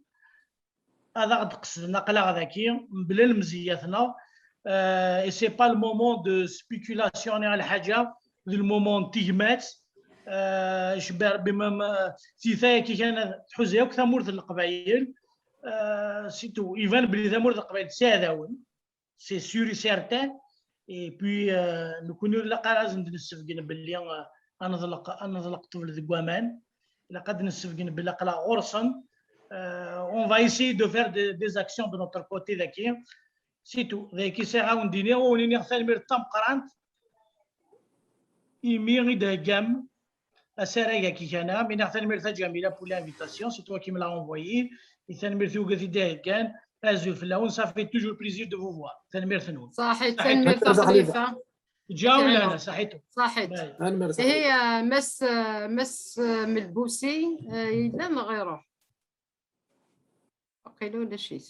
هذا غد قصدنا قلا غداكي بلا المزياتنا et c'est pas le moment de spéculation على الحاجه le moment تيمات شبار بما سيثايا كي كان حزايا وكثمورث القبائل سيتو يبان بلي ثمورث القبائل ساداون سي سوري سيرتان et puis نكونوا لا لازم نستفقن باللي انظلق طفل ذكوامان لقد نستفقن باللي قلا غرسن on va essayer de faire des actions de notre côté ذاكي سيتو ذاكي ساعه ونديني ونيني غثال مير تام قرانت يمي دا جام اسرايا كي كان من غثال مير جميله pour l'invitation c'est toi qui me l'a envoyé et ثاني مير ثوغا دا كان ازول في اللون صافي توجور بليزير دو فو فوار تنمير ثنون صحيت تنمير خليفه جاو ولا انا صحيتو صحيت هي مس ملبوسي لا ما غيره اوكي لو شيء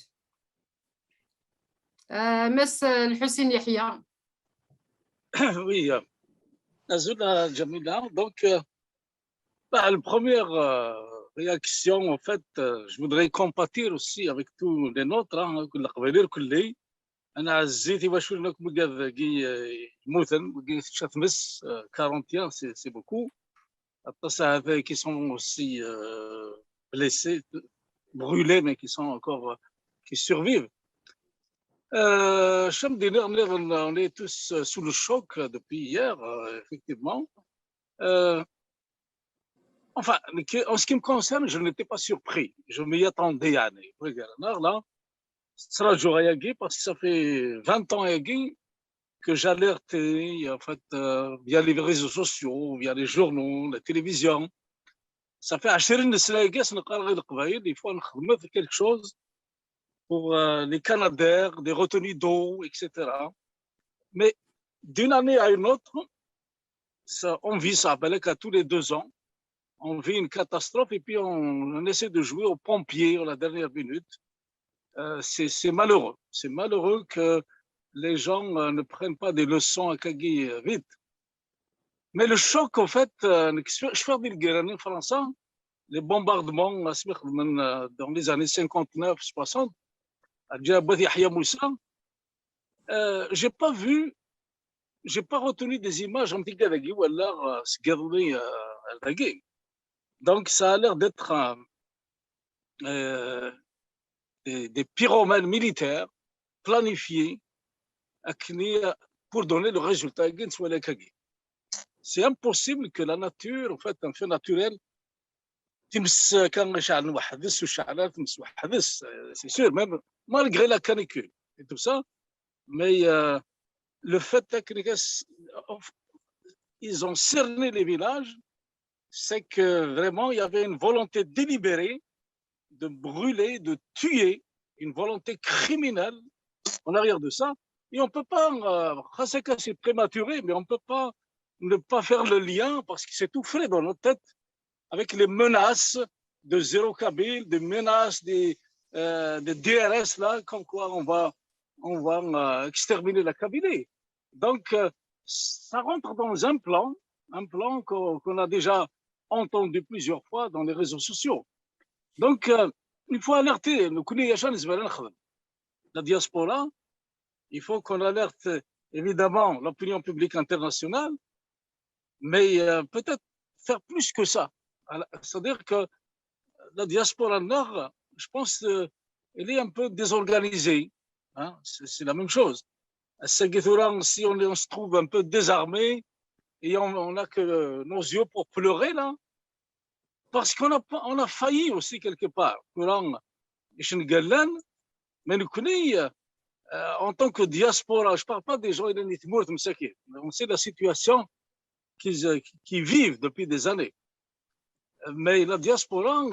مس الحسين يحيى oui Azula Jamila donc la première réaction, en fait, je voudrais compatir aussi avec tous les nôtres, كل القبائل كلي أنا عزيتي باش نقول لكم كي موثن كي تشمس 41 سي بوكو qui sont aussi blessés, brûlés, mais qui sont encore, qui survivent. On est tous sous le choc depuis hier, effectivement. Enfin, en ce qui me concerne, je n'étais pas surpris. Je m'y attendais. Là, ce sera le jour à Yagui, parce que ça fait 20 ans à Yagui que j'alerte en fait, via les réseaux sociaux, via les journaux, la télévision. Ça fait 20 سنة il faut faire quelque chose pour les canadaires, des retenues d'eau, etc. Mais d'une année à une autre, on vit ça, à tous les 2 ans, on vit une catastrophe et puis on essaie de jouer aux pompiers à la dernière minute. C'est malheureux. C'est malheureux que les gens ne prennent pas des leçons à Kagui vite. Mais le choc, en fait, je fais français, les bombardements dans les années 59-60, j'ai pas retenu des images en Kagui ou alors donc ça a l'air d'être des pyromanes militaires planifiés pour donner le résultat. C'est impossible que la nature, en fait, un fait naturel, c'est sûr, même malgré la canicule et tout ça, mais le fait qu'ils ont cerné les villages, c'est que vraiment il y avait une volonté délibérée de brûler, de tuer, une volonté criminelle en arrière de ça. Et on ne peut pas, c'est prématuré, mais on ne peut pas ne pas faire le lien parce que c'est tout frais dans notre tête avec les menaces de zéro Kabyle, des menaces des DRS, là, comme quoi on va exterminer la Kabylie. Donc, ça rentre dans un plan qu'on a déjà entendu plusieurs fois dans les réseaux sociaux. Donc, il faut alerter. La diaspora, il faut qu'on alerte évidemment l'opinion publique internationale, mais peut-être faire plus que ça. C'est-à-dire que la diaspora nord, je pense, elle est un peu désorganisée. Hein? C'est la même chose. Si on se trouve un peu désarmé et on n'a que nos yeux pour pleurer, là, parce qu'on a failli aussi quelque part. Mais nous connaissons, en tant que diaspora, je ne parle pas des gens qui sont morts, on sait la situation qu'ils vivent depuis des années. Mais la diaspora,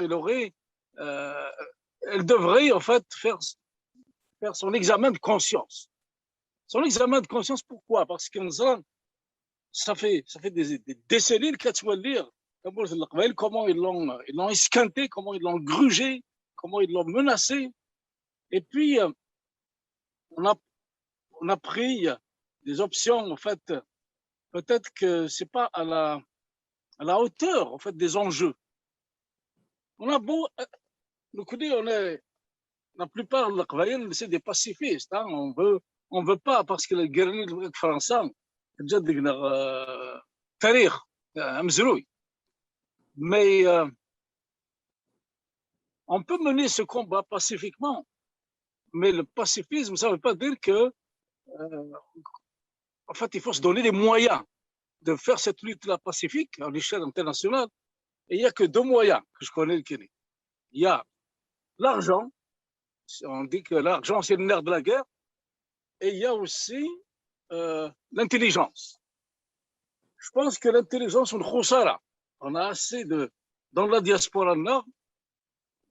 elle devrait en fait faire son examen de conscience. Son examen de conscience, pourquoi? Parce que ça fait des décennies que lire comment ils l'ont esquinté, comment ils l'ont grugé, comment ils l'ont menacé. Et puis, on a pris des options, en fait, peut-être que ce n'est pas à la hauteur, en fait, des enjeux. On a beau, nous connaissons, la plupart de l'Aqbaïl, c'est des pacifistes. Hein, on veut pas, parce que le guerrier français, c'est déjà tarikh, amzroui. Mais on peut mener ce combat pacifiquement. Mais le pacifisme, ça ne veut pas dire que, en fait, il faut se donner les moyens de faire cette lutte-là pacifique à l'échelle internationale. Et il n'y a que 2 moyens que je connais le Kenya. Il y a l'argent, on dit que l'argent c'est le nerf de la guerre, et il y a aussi l'intelligence. Je pense que l'intelligence, on khoussara. On a assez dans la diaspora nord,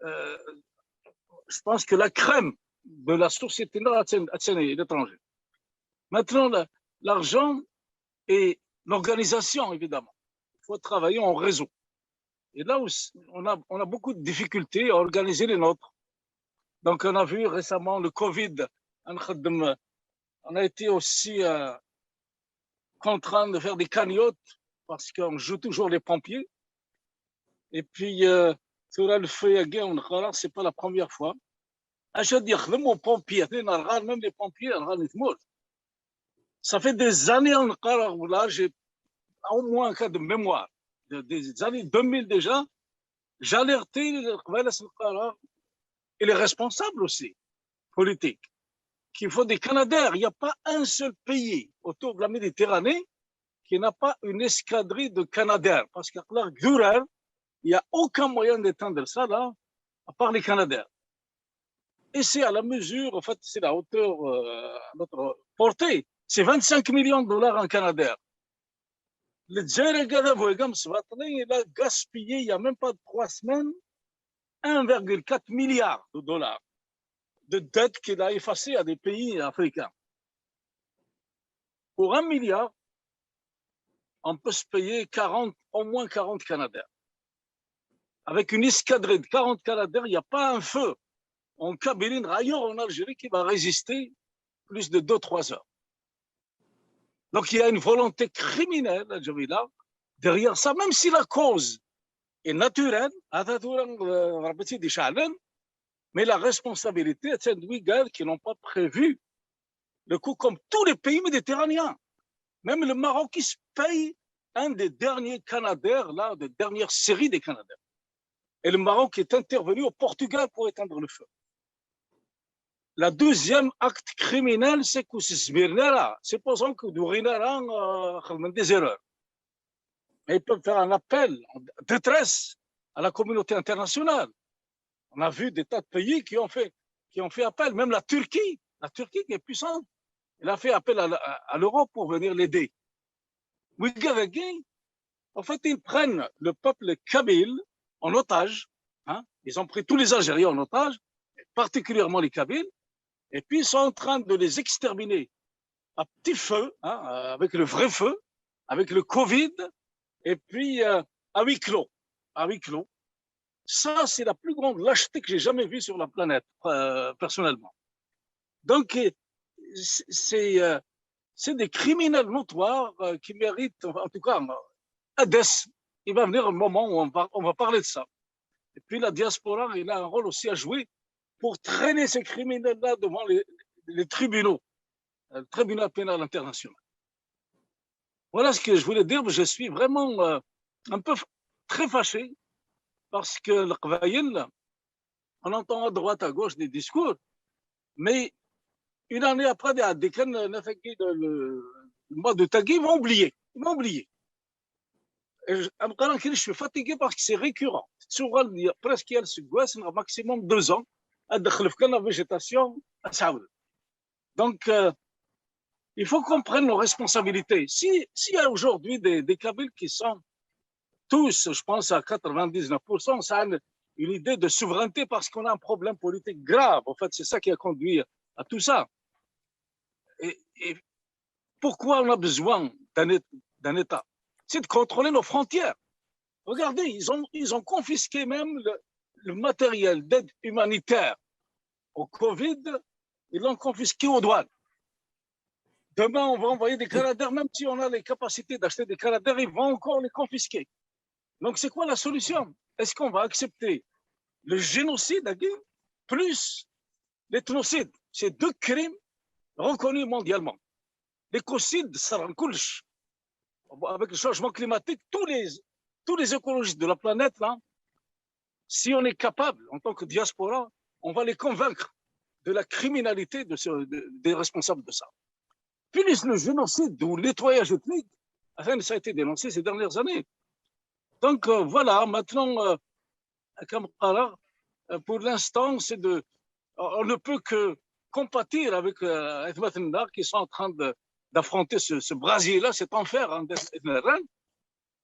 je pense que la crème de la société nord est l'étranger. Maintenant, l'argent et l'organisation, évidemment. Il faut travailler en réseau. Et là où on a beaucoup de difficultés à organiser les nôtres. Donc, on a vu récemment le Covid. On a été aussi contraint de faire des cagnottes parce qu'on joue toujours les pompiers. Et puis, sur le feu, c'est pas la première fois. Même les pompiers, ça fait des années où là, j'ai au moins un cas de mémoire. des années 2000 déjà, j'alertais et les responsables aussi, politiques, qu'il faut des Canadaires. Il n'y a pas un seul pays autour de la Méditerranée qui n'a pas une escadrille de Canadaires. Parce qu'à il n'y a aucun moyen d'éteindre ça là, à part les Canadaires. Et c'est à la mesure, en fait, c'est la hauteur, notre portée. C'est 25 millions de dollars en Canadair. Le Djaïra Gadavoegam Svatane, il a gaspillé, il n'y a même pas 3 semaines, 1,4 milliard de dollars de dettes qu'il a effacées à des pays africains. Pour 1 milliard, on peut se payer au moins 40 Canadaires. Avec une escadrille de 40 Canadaires, il n'y a pas un feu en Kabylie, ailleurs en Algérie, qui va résister plus de 2-3 heures. Donc il y a une volonté criminelle, Jamila, derrière ça, même si la cause est naturelle, mais la responsabilité est celle de qui n'ont pas prévu le coup comme tous les pays méditerranéens. Même le Maroc qui se paye un des derniers Canadaires, là, de dernière série des Canadaires. Et le Maroc est intervenu au Portugal pour éteindre le feu. La deuxième acte criminel, c'est que supposons que nous des erreurs. Mais ils peuvent faire un appel en détresse à la communauté internationale. On a vu des tas de pays qui ont fait appel, même la Turquie qui est puissante, elle a fait appel à l'Europe pour venir l'aider. En fait, ils prennent le peuple kabyle en otage, hein? Ils ont pris tous les Algériens en otage, particulièrement les Kabyles, et puis ils sont en train de les exterminer à petit feu, hein, avec le vrai feu, avec le Covid, et puis à huis clos. Ça, c'est la plus grande lâcheté que j'ai jamais vue sur la planète, personnellement. Donc, c'est des criminels notoires qui méritent, en tout cas, Hadès. Il va venir un moment où on va parler de ça. Et puis la diaspora, il a un rôle aussi à jouer pour traîner ces criminels-là devant les tribunaux, le tribunal pénal international. Voilà ce que je voulais dire. Je suis vraiment un peu très fâché parce que le Qbaïl, on entend à droite, à gauche des discours, mais une année après, le mois de Tagui, ils vont oublier. Je suis fatigué parce que c'est récurrent. Presque il y a maximum 2 ans à la végétation à Saoud. Donc, il faut qu'on prenne nos responsabilités. S'il y a aujourd'hui des Kabyles qui sont tous, je pense à 99%, ça a une idée de souveraineté parce qu'on a un problème politique grave. En fait, c'est ça qui a conduit à tout ça. Et pourquoi on a besoin d'un État? C'est de contrôler nos frontières. Regardez, ils ont confisqué même le matériel d'aide humanitaire au Covid, ils l'ont confisqué aux douanes. Demain, on va envoyer des Canadaires, même si on a les capacités d'acheter des Canadaires, ils vont encore les confisquer. Donc, c'est quoi la solution? Est-ce qu'on va accepter le génocide plus l'ethnocide? C'est 2 crimes reconnus mondialement. L'écocide, ça rend couche. Avec le changement climatique, tous les écologistes de la planète, là, si on est capable, en tant que diaspora, on va les convaincre de la criminalité des responsables de ça. Puis le génocide ou le nettoyage ethnique, ça a été dénoncé ces dernières années. Donc voilà, maintenant, pour l'instant, on ne peut que compatir avec les qui sont en train d'affronter ce brasier-là, cet enfer en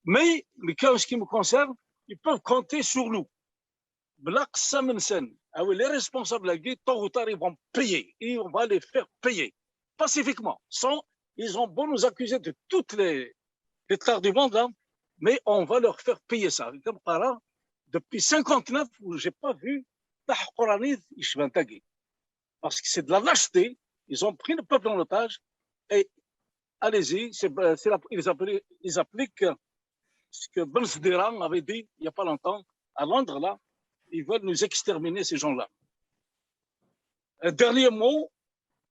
mais en ce qui me concerne, ils peuvent compter sur nous. Les responsables, tôt ou tard, ils vont payer. Et on va les faire payer pacifiquement. Ils ont beau nous accuser de toutes les tares du monde, là, mais on va leur faire payer ça. Depuis 59, je n'ai pas vu parce que c'est de la lâcheté. Ils ont pris le peuple en otage et allez-y, ils appliquent ce que Ben Sderan avait dit il n'y a pas longtemps à Londres, là. Ils veulent nous exterminer, ces gens-là. Un dernier mot,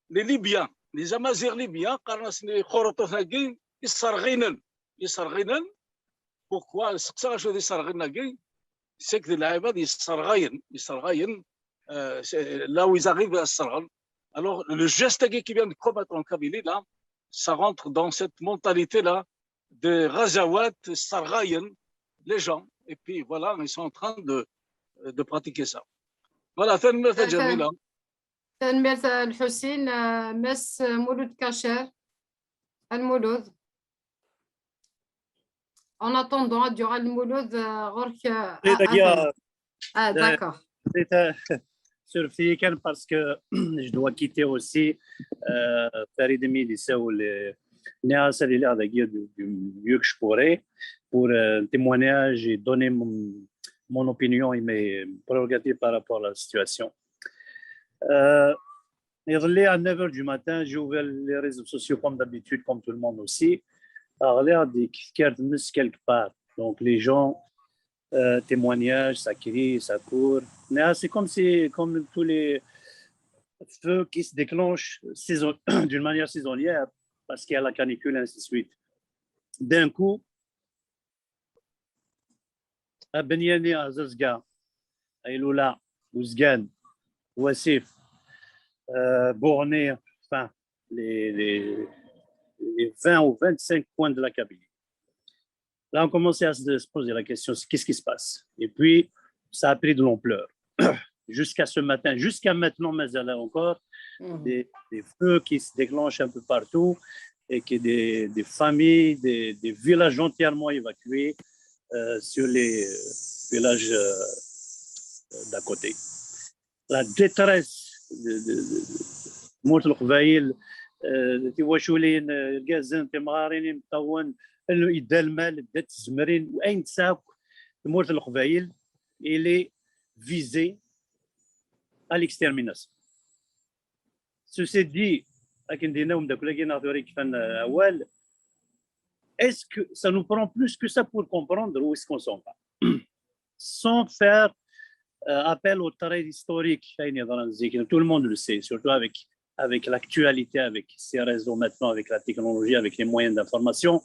les Libyens, les Amazirs libyens, ils pourquoi ça je dis Sarghayen, c'est que les Aïbad Sarghayen, là où ils arrivent à Sarghan. Alors le geste qui vient de commettre en Kabylie là, ça rentre dans cette mentalité là de Razawat Sarghayen, les gens, et puis voilà, ils sont en train de pratiquer ça. Voilà, تنمية جميلة. تنمية الحسين مس مولود كاشير المولود. En attendant, durant le Mouloud, d'accord. Sur Fiken parce que je dois quitter aussi Farid Milissa ou les Néa Salila du mieux que je pourrais pour témoignage et donner mon opinion et mes prérogatives par rapport à la situation. À 9h du matin, j'ai ouvert les réseaux sociaux comme d'habitude, comme tout le monde aussi. Alors, quelque part. Donc, les gens, témoignages, ça crie, ça court. C'est comme tous les feux qui se déclenchent d'une manière saisonnière parce qu'il y a la canicule et ainsi de suite. D'un coup, à Benyani, à Zazga, à Iloula, Ouzgan, Ouassif, Bourné, enfin, les 20 ou 25 coins de la Kabylie. Là, on commençait à se poser la question, qu'est-ce qui se passe? Et puis, ça a pris de l'ampleur. Jusqu'à ce matin, jusqu'à maintenant, mais là encore, des feux qui se déclenchent un peu partout et que des familles, des villages entièrement évacués sur les villages d'à côté. La détresse de موت القبائل تيواشولين الغازين تمغارين مطون انه يدى المال دات الزمرين واين تساك موت القبائل الي فيزي à l'extermination. Ceci dit, est-ce que ça nous prend plus que ça pour comprendre où est-ce qu'on s'en va? Sans faire appel au trait historique, tout le monde le sait, surtout avec l'actualité, avec ces réseaux maintenant, avec la technologie, avec les moyens d'information.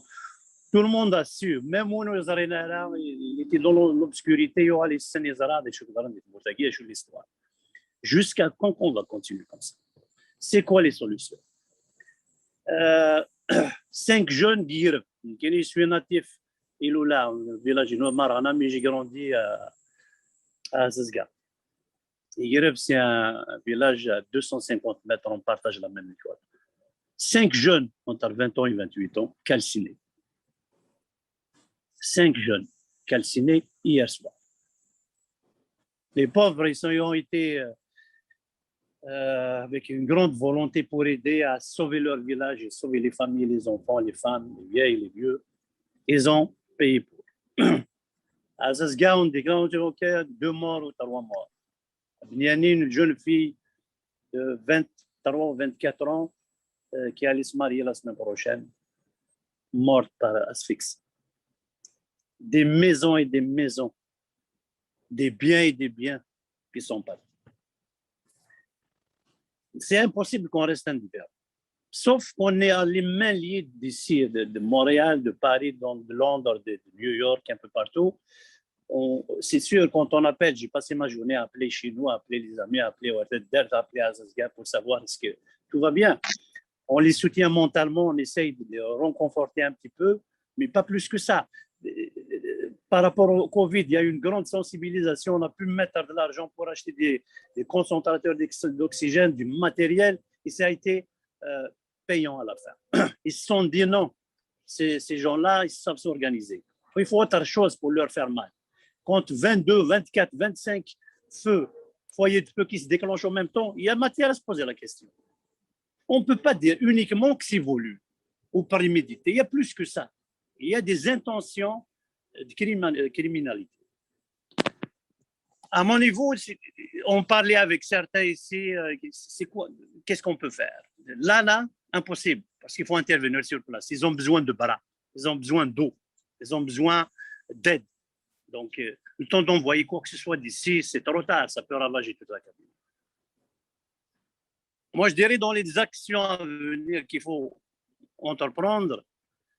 Tout le monde a su, même où nous il était dans l'obscurité, il y aura les scènes, l'histoire. Jusqu'à quand on va continuer comme ça? C'est quoi les solutions? 5 jeunes d'Irv, je suis natif, Iloula, le village de Marana, mais j'ai grandi à Zazga. Irv, c'est un village à 250 mètres, on partage la même école. 5 jeunes entre 20 ans et 28 ans, calcinés. 5 jeunes calcinés hier soir. Les pauvres, ils ont été avec une grande volonté pour aider à sauver leur village et sauver les familles, les enfants, les femmes, les vieilles, les vieux. Ils ont payé pour. À Zazga, on déclare 2 morts ou 3 morts. À Binyani, une jeune fille de 23 ou 24 ans qui allait se marier la semaine prochaine, morte par asphyxie. Des maisons et des maisons, des biens et des biens qui sont partis. C'est impossible qu'on reste indifférent. Sauf qu'on est à les mains liées d'ici, de Montréal, de Paris, de Londres, de New York, un peu partout. C'est sûr, quand on appelle, j'ai passé ma journée à appeler chez nous, à appeler les amis, à appeler Ouattara, à appeler Azazga pour savoir est-ce que tout va bien. On les soutient mentalement, on essaye de les reconforter un petit peu, mais pas plus que ça. Par rapport au Covid, il y a eu une grande sensibilisation. On a pu mettre de l'argent pour acheter des concentrateurs d'oxygène, du matériel, et ça a été payant à la fin. Ils se sont dit non, ces gens-là, ils savent s'organiser. Il faut autre chose pour leur faire mal. Quand 22, 24, 25 feux, foyers de feu qui se déclenchent en même temps, il y a matière à se poser la question. On ne peut pas dire uniquement que c'est voulu ou prémédité. Il y a plus que ça. Il y a des intentions de criminalité. À mon niveau, on parlait avec certains ici, c'est quoi, qu'est-ce qu'on peut faire? Là, impossible, parce qu'il faut intervenir sur place. Ils ont besoin de bras, ils ont besoin d'eau, ils ont besoin d'aide. Donc, le temps d'envoyer quoi que ce soit d'ici, c'est trop tard, ça peut ravager toute la Kabylie. Moi, je dirais dans les actions à venir qu'il faut entreprendre,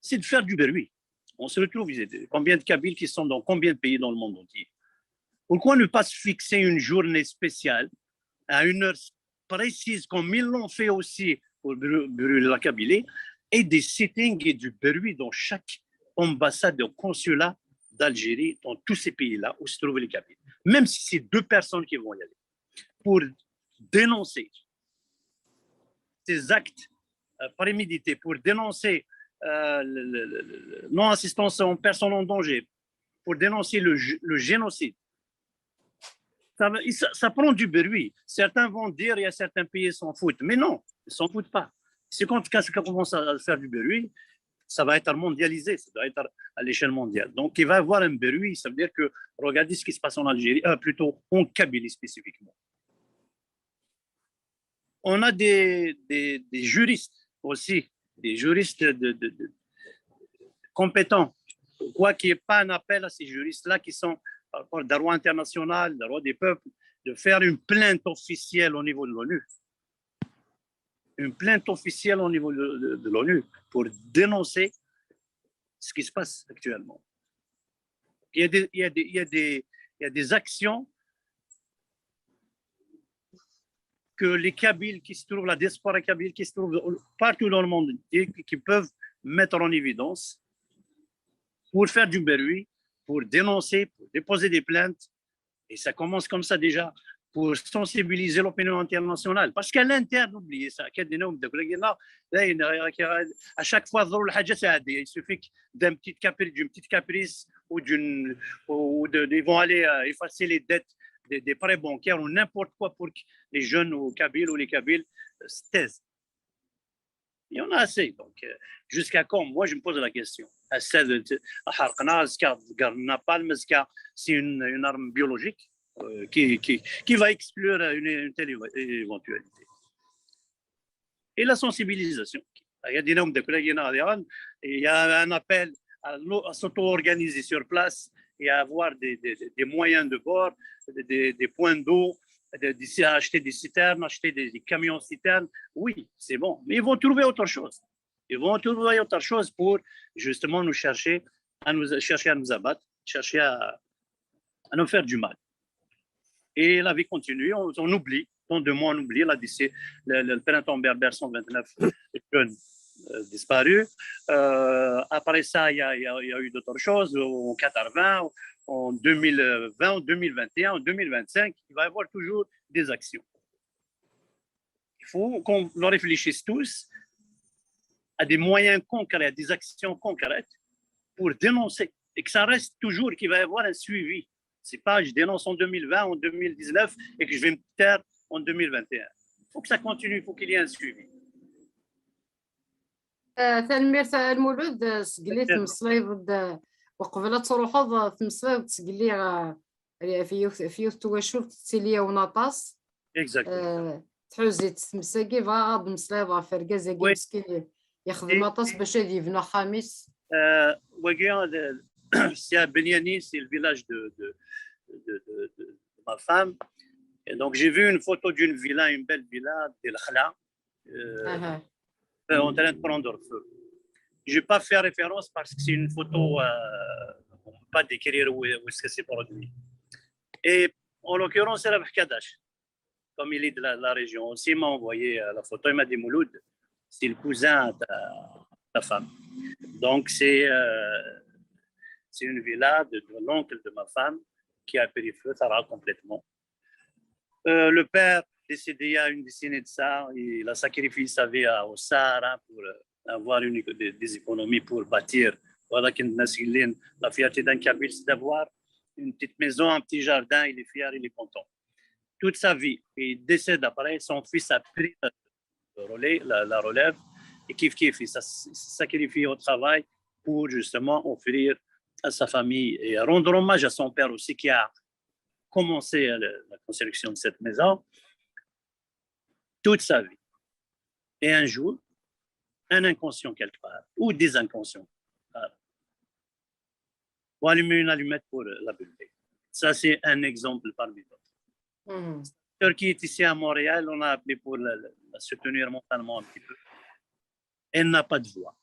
c'est de faire du bruit. On se retrouve, combien de Kabyles qui sont dans combien de pays dans le monde entier? Pourquoi ne pas se fixer une journée spéciale à une heure précise, comme ils l'ont fait aussi pour brûler la Kabylie, et des sittings et du bruit dans chaque ambassade ou consulat d'Algérie, dans tous ces pays-là où se trouvent les Kabyles. Même si c'est 2 personnes qui vont y aller, pour dénoncer ces actes prémédités, pour dénoncer non-assistance aux personnes en danger, pour dénoncer le génocide. Ça prend du bruit. Certains vont dire, il y a certains pays qui s'en foutent. Mais non, ils ne s'en foutent pas. C'est quand ça commence à faire du bruit, ça va être mondialisé, ça doit être à l'échelle mondiale. Donc, il va y avoir un bruit, ça veut dire que, regardez ce qui se passe en Algérie, plutôt en Kabylie spécifiquement. On a des juristes aussi, des juristes compétents. Quoi qu'il n'y ait pas un appel à ces juristes-là qui sont par rapport au droit international, le droit des peuples, de faire une plainte officielle au niveau de l'ONU. Une plainte officielle au niveau de l'ONU pour dénoncer ce qui se passe actuellement. Il y a des actions que les Kabyles qui se trouvent, la diaspora kabyle qui se trouve partout dans le monde et qui peuvent mettre en évidence pour faire du bruit, pour dénoncer, pour déposer des plaintes. Et ça commence comme ça déjà, pour sensibiliser l'opinion internationale. Parce qu'à l'interne, n'oubliez ça, à chaque fois, il suffit d'une petite caprice ou ils vont aller effacer les dettes des prêts bancaires ou n'importe quoi pour que les jeunes ou les Kabyles se taisent. Il y en a assez. Donc, jusqu'à quand? Moi, je me pose la question. C'est une arme biologique qui va exclure une telle éventualité. Et la sensibilisation. Il y a un appel à s'auto-organiser sur place et à avoir des moyens de bord, des points d'eau, acheter des citernes, acheter des camions citernes. Oui, c'est bon. Mais ils vont trouver autre chose. Ils vont trouver autre chose pour justement nous chercher à nous abattre, chercher à nous faire du mal. Et la vie continue, on oublie, dans 2 mois on oublie, là d'ici le printemps berbère, 129 jeunes disparus. Après ça, il y a eu d'autres choses, en 80, en 2020, en 2021, en 2025, il va y avoir toujours des actions. Il faut qu'on réfléchisse tous à des moyens concrets, à des actions concrètes pour dénoncer et que ça reste toujours qu'il va y avoir un suivi. C'est pas je dénonce en 2020, en 2019 et que je vais me taire en 2021. Il faut que ça continue, il faut qu'il y ait un suivi. تنمير تاع المولود سقليت مصليب وقبل تروحوا تمصليب تسقلي في يوث تواشور تسيليا ونطاس تحوزي تمساقي غاد مصليب فرقا زاكي مسكين يخدم نطاس باش يبنى خامس. C'est à Beniani, c'est le village de ma femme. Et donc, j'ai vu une photo d'une villa, une belle villa, d'El Khla, en train de prendre feu. Je n'ai pas fait référence parce que c'est une photo, on ne peut pas décrire où est-ce que c'est produit. Et en l'occurrence, c'est la Kadash, comme il est de la région. Aussi, il m'a envoyé la photo, il m'a dit Mouloud, c'est le cousin de ta femme. Donc, c'est une villa de l'oncle de ma femme qui a pris feu, ça va complètement. Le père, décédé il y a une décennie de ça, il a sacrifié sa vie au Sahara pour avoir des économies pour bâtir. Voilà, la fierté d'un Kabyle, c'est d'avoir une petite maison, un petit jardin, il est fier, il est content. Toute sa vie, il décède après, son fils a pris la relève, et kiff, il s'est sacrifié au travail pour justement offrir à sa famille et rendre hommage à son père aussi qui a commencé la construction de cette maison toute sa vie. Et un jour, un inconscient quelque part, ou des inconscients, vont allumer une allumette pour la brûler. Ça, c'est un exemple parmi d'autres. Turquie est ici à Montréal, on a appelé pour la soutenir mentalement un petit peu. Elle n'a pas de voix.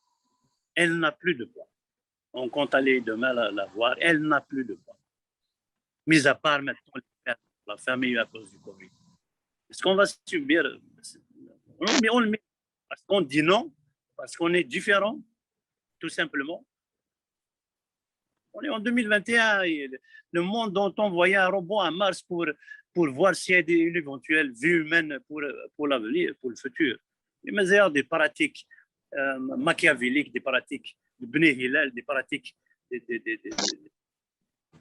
Elle n'a plus de voix. On compte aller demain la voir. Elle n'a plus de voix. Mis à part maintenant la famille à cause du Covid. Est-ce qu'on va subir? On le met parce qu'on dit non, parce qu'on est différent, tout simplement. On est en 2021 et le monde dont on voyait un robot à Mars pour voir s'il y a une éventuelle vie humaine pour l'avenir, pour le futur. Mais il y a des pratiques machiavéliques, des pratiques de Bnei Hillel, des pratiques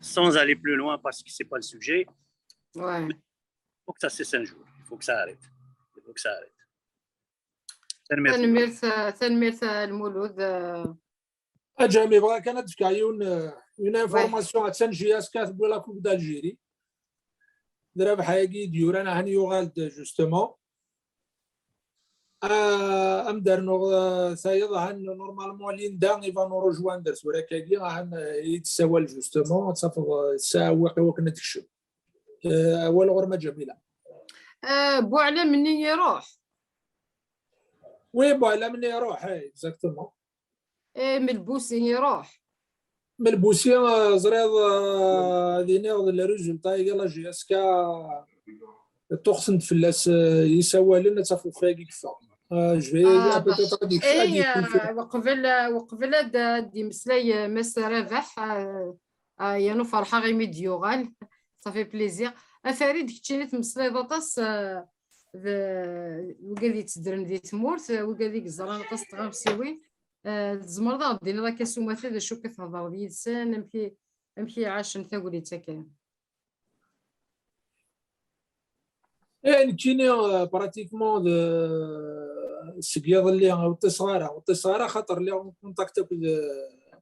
sans aller plus loin parce que ce n'est pas le sujet. Ouais. Il faut que ça cesse un jour. Il faut que ça arrête. Il faut que ça arrête. تنمير المولود اجامي بغا كانت تكايون اون انفورماسيون تنجياس كاتب لا كوب دالجيري درا بحاجي ديورانا هاني يوغالد جوستومون ام دارنو سايض هان نورمالمون لين دان ايفا نو روجواندر سورا كاكي هان يتساوى جوستومون تصافق الساعه وكنا تكشف اول غرمه جميله بو على مني يروح وي بو على مني يروح اكزاكتومون من البوسين يروح من البوسين زريض دينيغ الريزولتا يلا جي اسكا توخسن فلاس يساوى لنا تافو فاكي كفا جو بيتيتر ديك وقبل دي مسلاي مس ربح يانو فرحه غي ميديوغال صافي بليزير فريد كنتي تمسلاي داطاس وقال تدرن دي تمورت وقال زران طاس تغامسيوي زمر دا دينا داك السومات دا شو كتهضر ديال السان امشي عاش نتا وليتا كان يعني كاينين براتيكمون السكياض اللي والتصغيره خاطر اللي كونتاكتا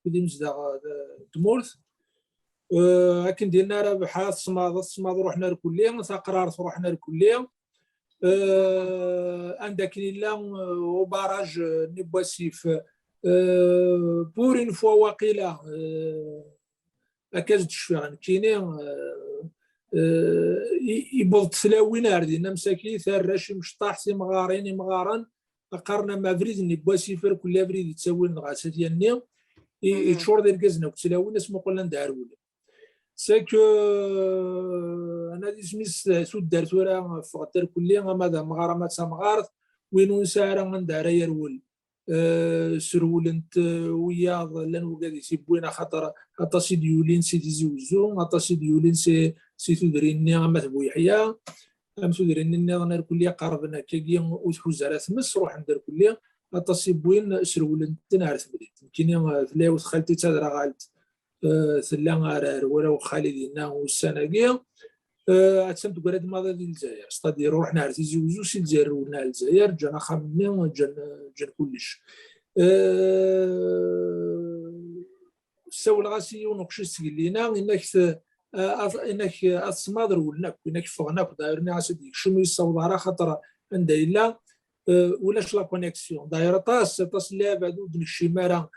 بدي مزدا تمورت لكن ديالنا راه بحال الصماد روحنا لكليه قرار روحنا لكليه عندك لا وباراج نبواسيف بور اون فوا واقيلا هكاز تشفيغان كاينين يبغض تلاوين اردينا مساكين ثراش مشطاح سي مغارن قارنا مع فريد نبواسيفر كل فريد يتساوي الغاسه ديالنا يتشور ديال كازنا وتلاوين اسمو قلنا ندارول ساك انا دي سميس سود دارت ورا فغتر كليا ماذا مغارمات سمغارت وين نسارا ندار يرول سرولنت وياض لان وقادي سيبوينا خاطر عطاسي ديولين سي تيزوزو عطاسي ديولين سي تدريني ما تبو يحيى ام تدريني غنر كليا قربنا كيا وتحوز على ثمس روح ندير كليا عطاسي بوين سرولنت نعرف بديت كاين ثلاث خالتي تهضر غالت ثلا غارار ولا خالدينا والسناقيه اتسمت قراد ماضي ديال الجزائر ستادي روحنا عرفتي زوزو سي الجزائر ولنا الجزائر جانا خمنا جان كلش ساول غاسي ونقش سكلينا انك الصمادر ولناك انك فغناك دايرني عسدي شنو يصوض على خاطر عندها الا ولاش لا كونيكسيون دايره طاس لا بعدو ديك الشماره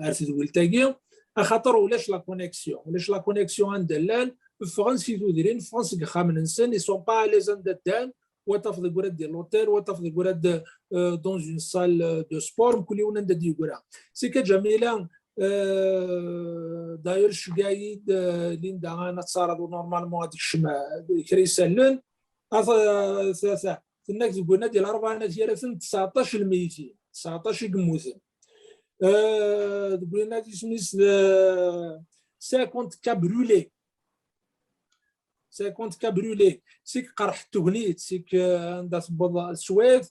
عرفتي ولتاكي خاطر ولاش لا كونيكسيون عند دلال فرنسي تديرين فرنسا خامن انسان يسون با لي زاندان وتفضل قراد ديال لوتيل وتفضل قراد دون اون سال دو سبور كل يوم ندي قرا سي كجميله داير شقايد لين دا انا تصارض نورمالمون هذيك الشمع كريسالون ثلاثه الناس قلنا ديال 4 ديال 19 الميتين 19 قموثن قلنا دي سميس 50 كابرولي 50 كابرولي سيك قرح التغنيت سيك عندها تبض السويد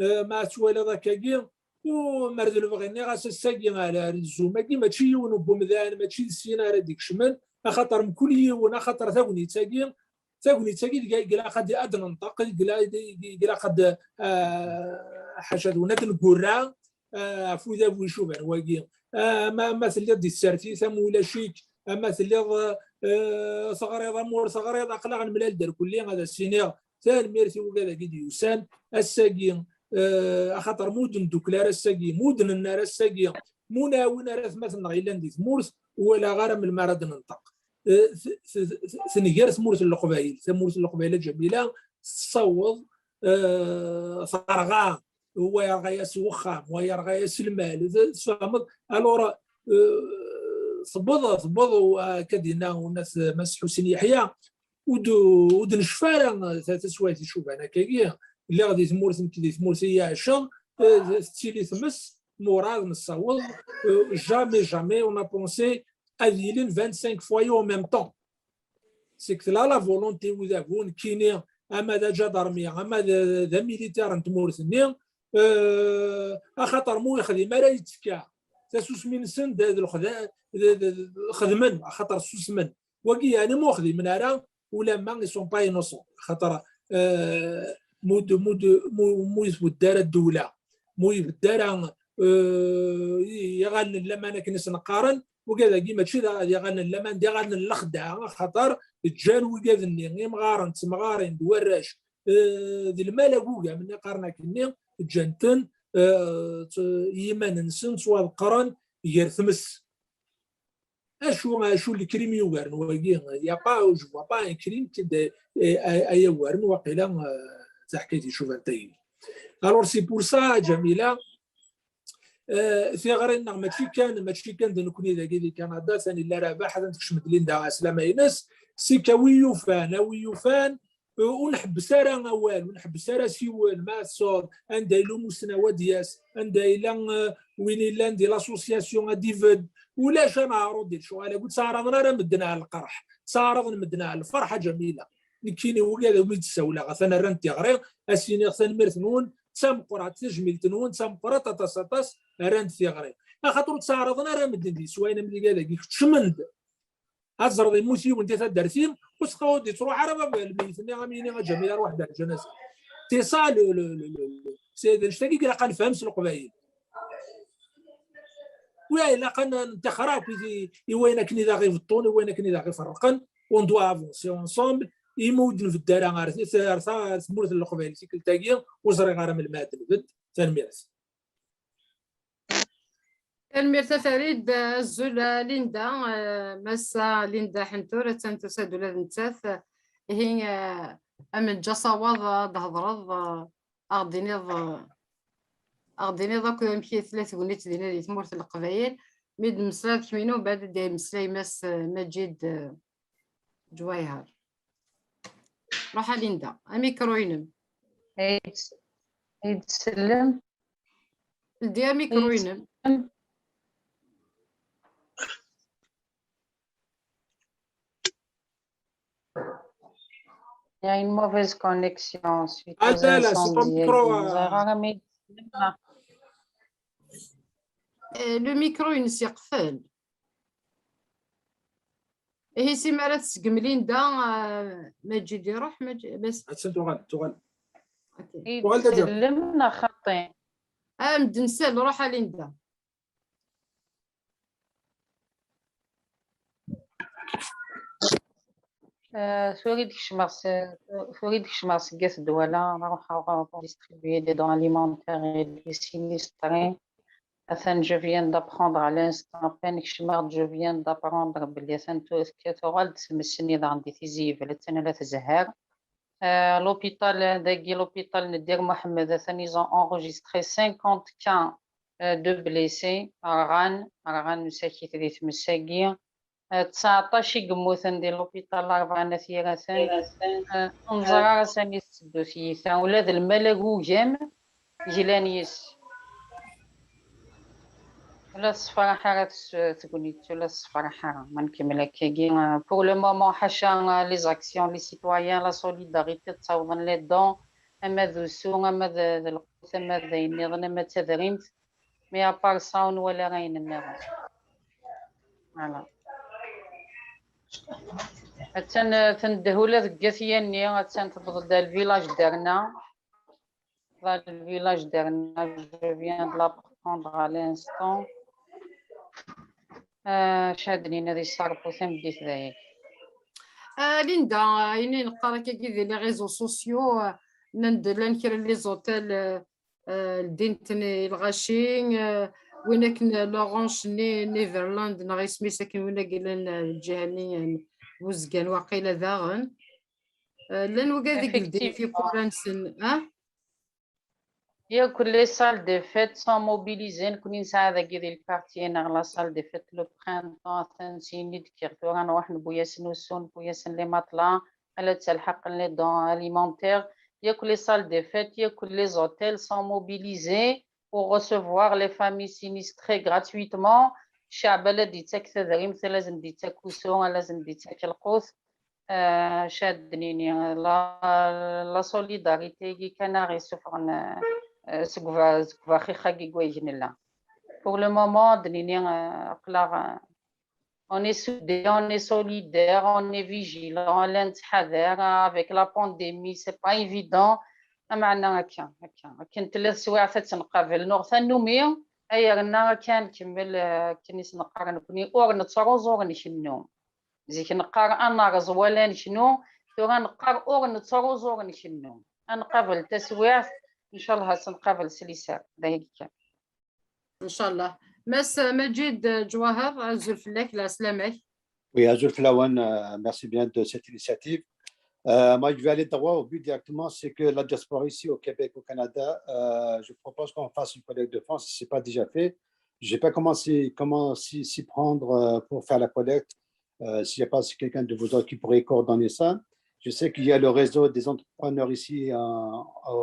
مع سويله ذاك ومرد الفغيني غاس الساقي على الزوما كي ماشي يونو بومدان ماشي السينار هذيك شمال خاطر من كل يوم خاطر ثاغني تاقي قال قد ادنى نطق قال قد حشد ونات القرا فوذا ويشوف واقي ما مثل دي السارتي ثم ولا شيك مثل صغريضه مور صغريضه اقلع من الدار كلي هذا السينير ثاني ميرتي وكذا كيدي يوسان الساقي خاطر مودن دوكلار الساقي مودن النار الساقي مناون راس مثلا غيلاندي ثمورث ولا غير من المرض ننطق ثنيغير ثمورث القبائل ثمورث القبائل جميله تصوض فرغا هو يرغى يسوخام ويرغى يسلمال تفهمت الور ثبض كدينا وناس مس حسين يحيى ود نشفارا تسويت شوف انا كايا اللي غادي تمورث كي تمورث هي عشا تيلي تمس مراد نصوض jamais on a pensé à vivre 25 foyers en même temps. C'est que là la volonté vous avons كاينين اما دا جدرمي اما دا ميليتير نتمورثني خاطر مو يخدم راه يتكا تسوس من سن خدمن خاطر سوس من وكي انا مو خدم من راه ولا ما سون با انوسون خاطر مو يدار الدوله مو يدار يغن لما انا كنس نقارن وكذا كيما تشي يغن لما ندير غن الخدع خاطر الجان وكذني مغارن تمغارين دوراش ذي المالاكوكا من قارنا كني جانتن يمان نسن سوا القرن غير ثمس اشو اللي كريم يوغرن واقي يا با جو با ان كريم كده اي ورن وقيلا تحكيتي شوف انت الور سي بور سا جميله في غيرنا ماشي كان نكوني ذاكي دي كندا ثاني لا رابح هذا تكشمت ليندا سلامه ينس سي كويوفان ونحب سارة أول ونحب سارة سيوال ما صور عندها مسنوات دياس عندها إلا وين إلا ندير لاسوسياسيون ديفيد ولا شان عروض ديال شو أنا قلت صارنا راه مدنا على القرح صارنا مدنا على الفرحة جميلة نكيني وكذا ويد السولة غثنا رانتي غرير أسيني غثنا ميرثنون تسام قرات تجميل تنون تسام قرات تتصاطس رانتي غرير خاطر تصارضنا راه مدنا سواينا ملي كذا كيف تشمند أزرد الموسي وأنت تدرسين وسقوا دي تروح عربة الميتني غاميني جميلة روح دار الجنازة اتصال سيد نشتاقي كي لقى نفهم سلق باين ويا لقى نتخرا وين كني ذا غير في الطون وين كني ذا غير فرقن اون دوا افونسي اونسومبل يمودن في الدار غير ثمورث القبائل سيكل تاقيه وزري غير من المعدن بد تنميرث الميرتا فريد الزولة ليندا مسا ليندا حنتورة تنتساد ولا نتاث هي أمن جصاوض دهضرض أغديني ضاك مشي 3 ونيت دينا اللي تمورت القبايل ميد مسلات كمينو بعد داي مسلاي ماس مجيد جوايهر روح ليندا ميكروينم يتسلم ديال ميكروينم Il y a une mauvaise connexion suite Ah aux là, c'est ton incendies. micro. لو ميكرو ينسيقفل هي سي مرات تسقملين دا ما تجي دي روح ما تجي بس تغل يتسلمنا خطين مدنسال روح ليندا سوري ديك الشماس كاس الدولة نروح distribuer des dons alimentaires et des sinistrés. Je viens d'apprendre à l'instant je viens d'apprendre بلي تغال تمسني عندي تيزيف لا تزهر l'hôpital داكي l'hôpital ندير محمد ثاني ils ont enregistré 50 cas de blessés أرغان مساكي تريت مساكي 19 يقموثن ديال لوبيتال 4 ثيراسان انزرار ثاني السدوسيثا ولاد الملاكو جام جيلانيس ولا الصفراحة راه تقوليت ولا الصفراحة ما نكمل هكاكي بور لو مومون حاشا لي زاكسيون لي سيتويان لا سوليداريتي تصاوبن لي دون اما ذو سو اما ذا القوس اما ذا ينظن اما تذريمت مي ابار صاون ولا غاين النار فوالا تندهولا ذكاثياني تنتبض دا الفيلاج دارنا الفيلاج دارنا جو فيان دو لابخوندغ ا لانستون شادني نادي صاربو ثم بديت ذاك ليندا يعني نقرا كي ديال لي ريزو سوسيو ننكر لي زوتيل الدينتني الغاشين وين كان لورانش نيفرلاند نغي سميتها كان وين قال الجهني وزقان واقيلا داغن لان وكاديك الدين في بورانسن Il y a que les salles de fête sont mobilisées. Nous connaissons les quartiers dans la salle de fête le printemps. تنسيني ذكرتو غنروح نبوياسن والسون نبوياسن لي مطلع على تلحق لي دون alimentaire. Il y a que les salles de fête, il y a que les hôtels sont mobilisés pour recevoir les familles sinistrées gratuitement. الشعب الذي تكثر مثل لازم ديتك كوسون لازم ديتك القوس شادنيني لا سوليداريتي كي كان غير سفرن سكفا خيخا كي كويجن لا pour le moment دنيني قلا on est soudés, on est solidaires, on est vigilants, on est avec la pandémie, c'est pas évident. معنا هكا كاين 3 سوايع تنقابل نوغ ثانومي اي غنا كان كمل كنيس نقرا نكوني اور نتروز اور نشنو زيك نقرا انا غزولا نشنو تو غنقرا اور نتروز اور نشنو نقابل تسويع ان شاء الله سنقابل سليسار هذا كان ان شاء الله. مس مجيد جواهر زلف لك لا سلامك. Oui, Azul Flawan, merci bien de cette initiative. Moi, je vais aller droit au but directement, c'est que la diaspora ici au Québec, au Canada, je propose qu'on fasse une collecte de fonds, si ce n'est pas déjà fait. Je n'ai pas commencé comment s'y prendre pour faire la collecte. S'il n'y a pas quelqu'un de vous autres qui pourrait coordonner ça. Je sais qu'il y a le réseau des entrepreneurs ici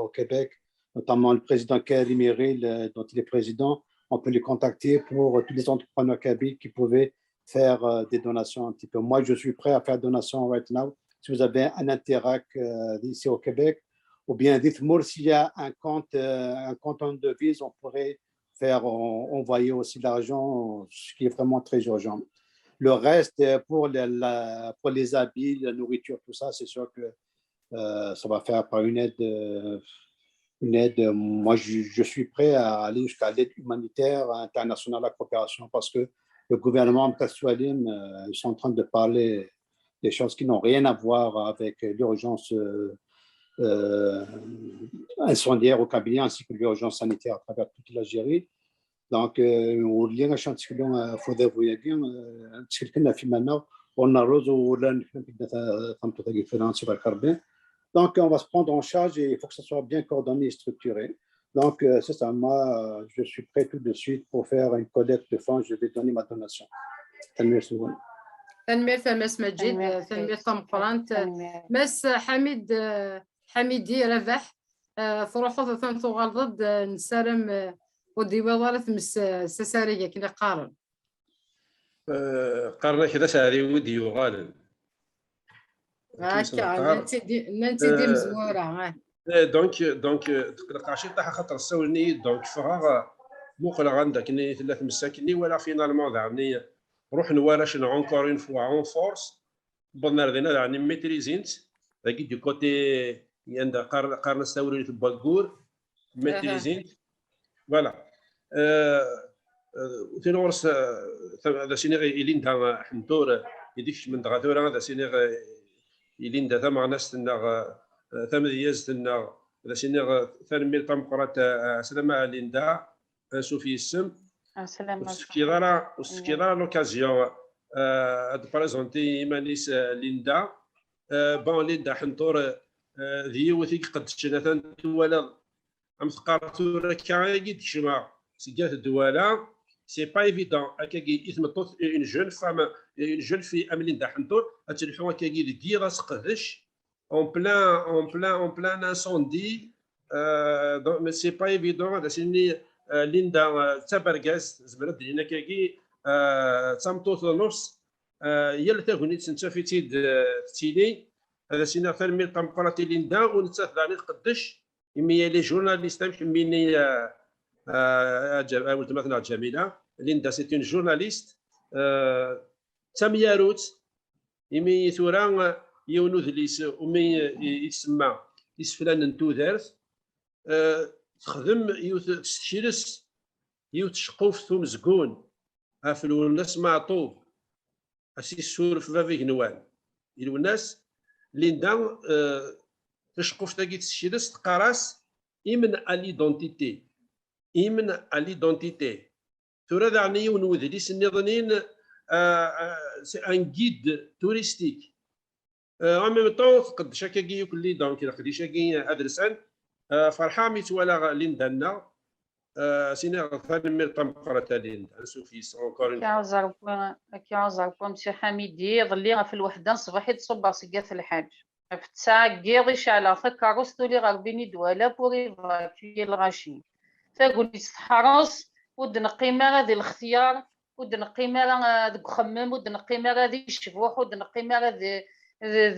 au Québec, notamment le président Kelly Merrill, dont il est président. On peut les contacter pour tous les entrepreneurs qui pouvaient faire des donations un petit peu. Moi, je suis prêt à faire donation right now. Si vous avez un interac ici au Québec, ou bien dites-moi s'il y a un compte en devise, on pourrait faire envoyer aussi l'argent, ce qui est vraiment très urgent. Le reste, pour les habits, la nourriture, tout ça, c'est sûr que ça va faire par une aide. Moi, je suis prêt à aller jusqu'à l'aide humanitaire internationale, la coopération, parce que le gouvernement de Kassualim, ils sont en train de parler des choses qui n'ont rien à voir avec l'urgence incendiaire au Kabylie, ainsi que l'urgence sanitaire à travers toute l'Algérie. Donc, on lien à chantier faudrait vous dire un petit peu de film on a rose ou donc on va se prendre en charge et il faut que ça soit bien coordonné et structuré. Donc, c'est ça. Moi, je suis prêt tout de suite pour faire une collecte de fonds. Je vais donner ma donation. تنمير مس مجيد تنمير طمقرانت مس حميدي ربح فروحو ثانتو غلط نسالم ودي وضارت مس سسارية كنا قارن قارنا كذا ساري ودي وغالن هكا ننتي دي مزورة دونك تقلقاشي طاح خاطر السولني دونك فراغ مقلق عندك ني ثلاث مساكني ولا فينالمون يعني روح نوالاش اونكور اون فوا اون فورس بنا ردينا يعني ميتريزينت هاكي دو كوتي عند قارن السوري الباكور ميتريزينت فوالا تنورس هذا سينيغ إلين دا حنتور يديكش من دغاتورا هذا سينيغ إلين دا ثم ناس تنغ ثم دياز تنغ هذا سينيغ ثاني ميل طمقرات سلامة ليندا سوفي السم وسكيرا لوكازيون de présenter Imanis Linda bon Linda حنتور ذي وثيق قد شنثان ولا أم ثقارتور كاعي تشمع سجات الدوالة c'est pas évident أكاكي إثم طوث une jeune fille أم Linda حنتور أتلحوا أكاكي ديرا سقدش en plein incendie donc mais c'est pas évident هذا سني ليندا تبرقاس زبرت هنا كاكي تمطوط نص يلا تاغني تنتفي تيلي هذا سينا فرمي طمقراتي ليندا ونتاث داني قدش يمي لي جورناليست ميني ولد مثلا جميله ليندا سي اون جورناليست تامياروت يمي ثورا يونوذ ليس ومي يسمى يسفلان نتودارت تخدم يوث تشيرس يوث شقوف ثم زقون افلو الناس معطوب اسي السور في فافيك نوال يلو الناس ليندا تشقوف تاكي تشيرس تقراس يمن اليدونتيتي ثورا دعني ونوذ ليس النظنين سي ان جيد توريستيك en même temps قد شاكاكي يكلي دونك قد شاكي ادرسان فرحة ميتوالا ليندا لنا سينا ثاني تمقرة ليندا سوفيس اونكور كيعزر مسي حميدي ظلي في الوحدة صباحي تصب سقاث الحاج في تسعة كيضيش على فكاروس تولي غربيني دوالا بوري فاكي الغاشي تقول لي تحرص ودنا قيمة هذه الاختيار ودنا قيمة هذا خمم ودنا قيمة هذه الشبوح ودنا قيمة هذه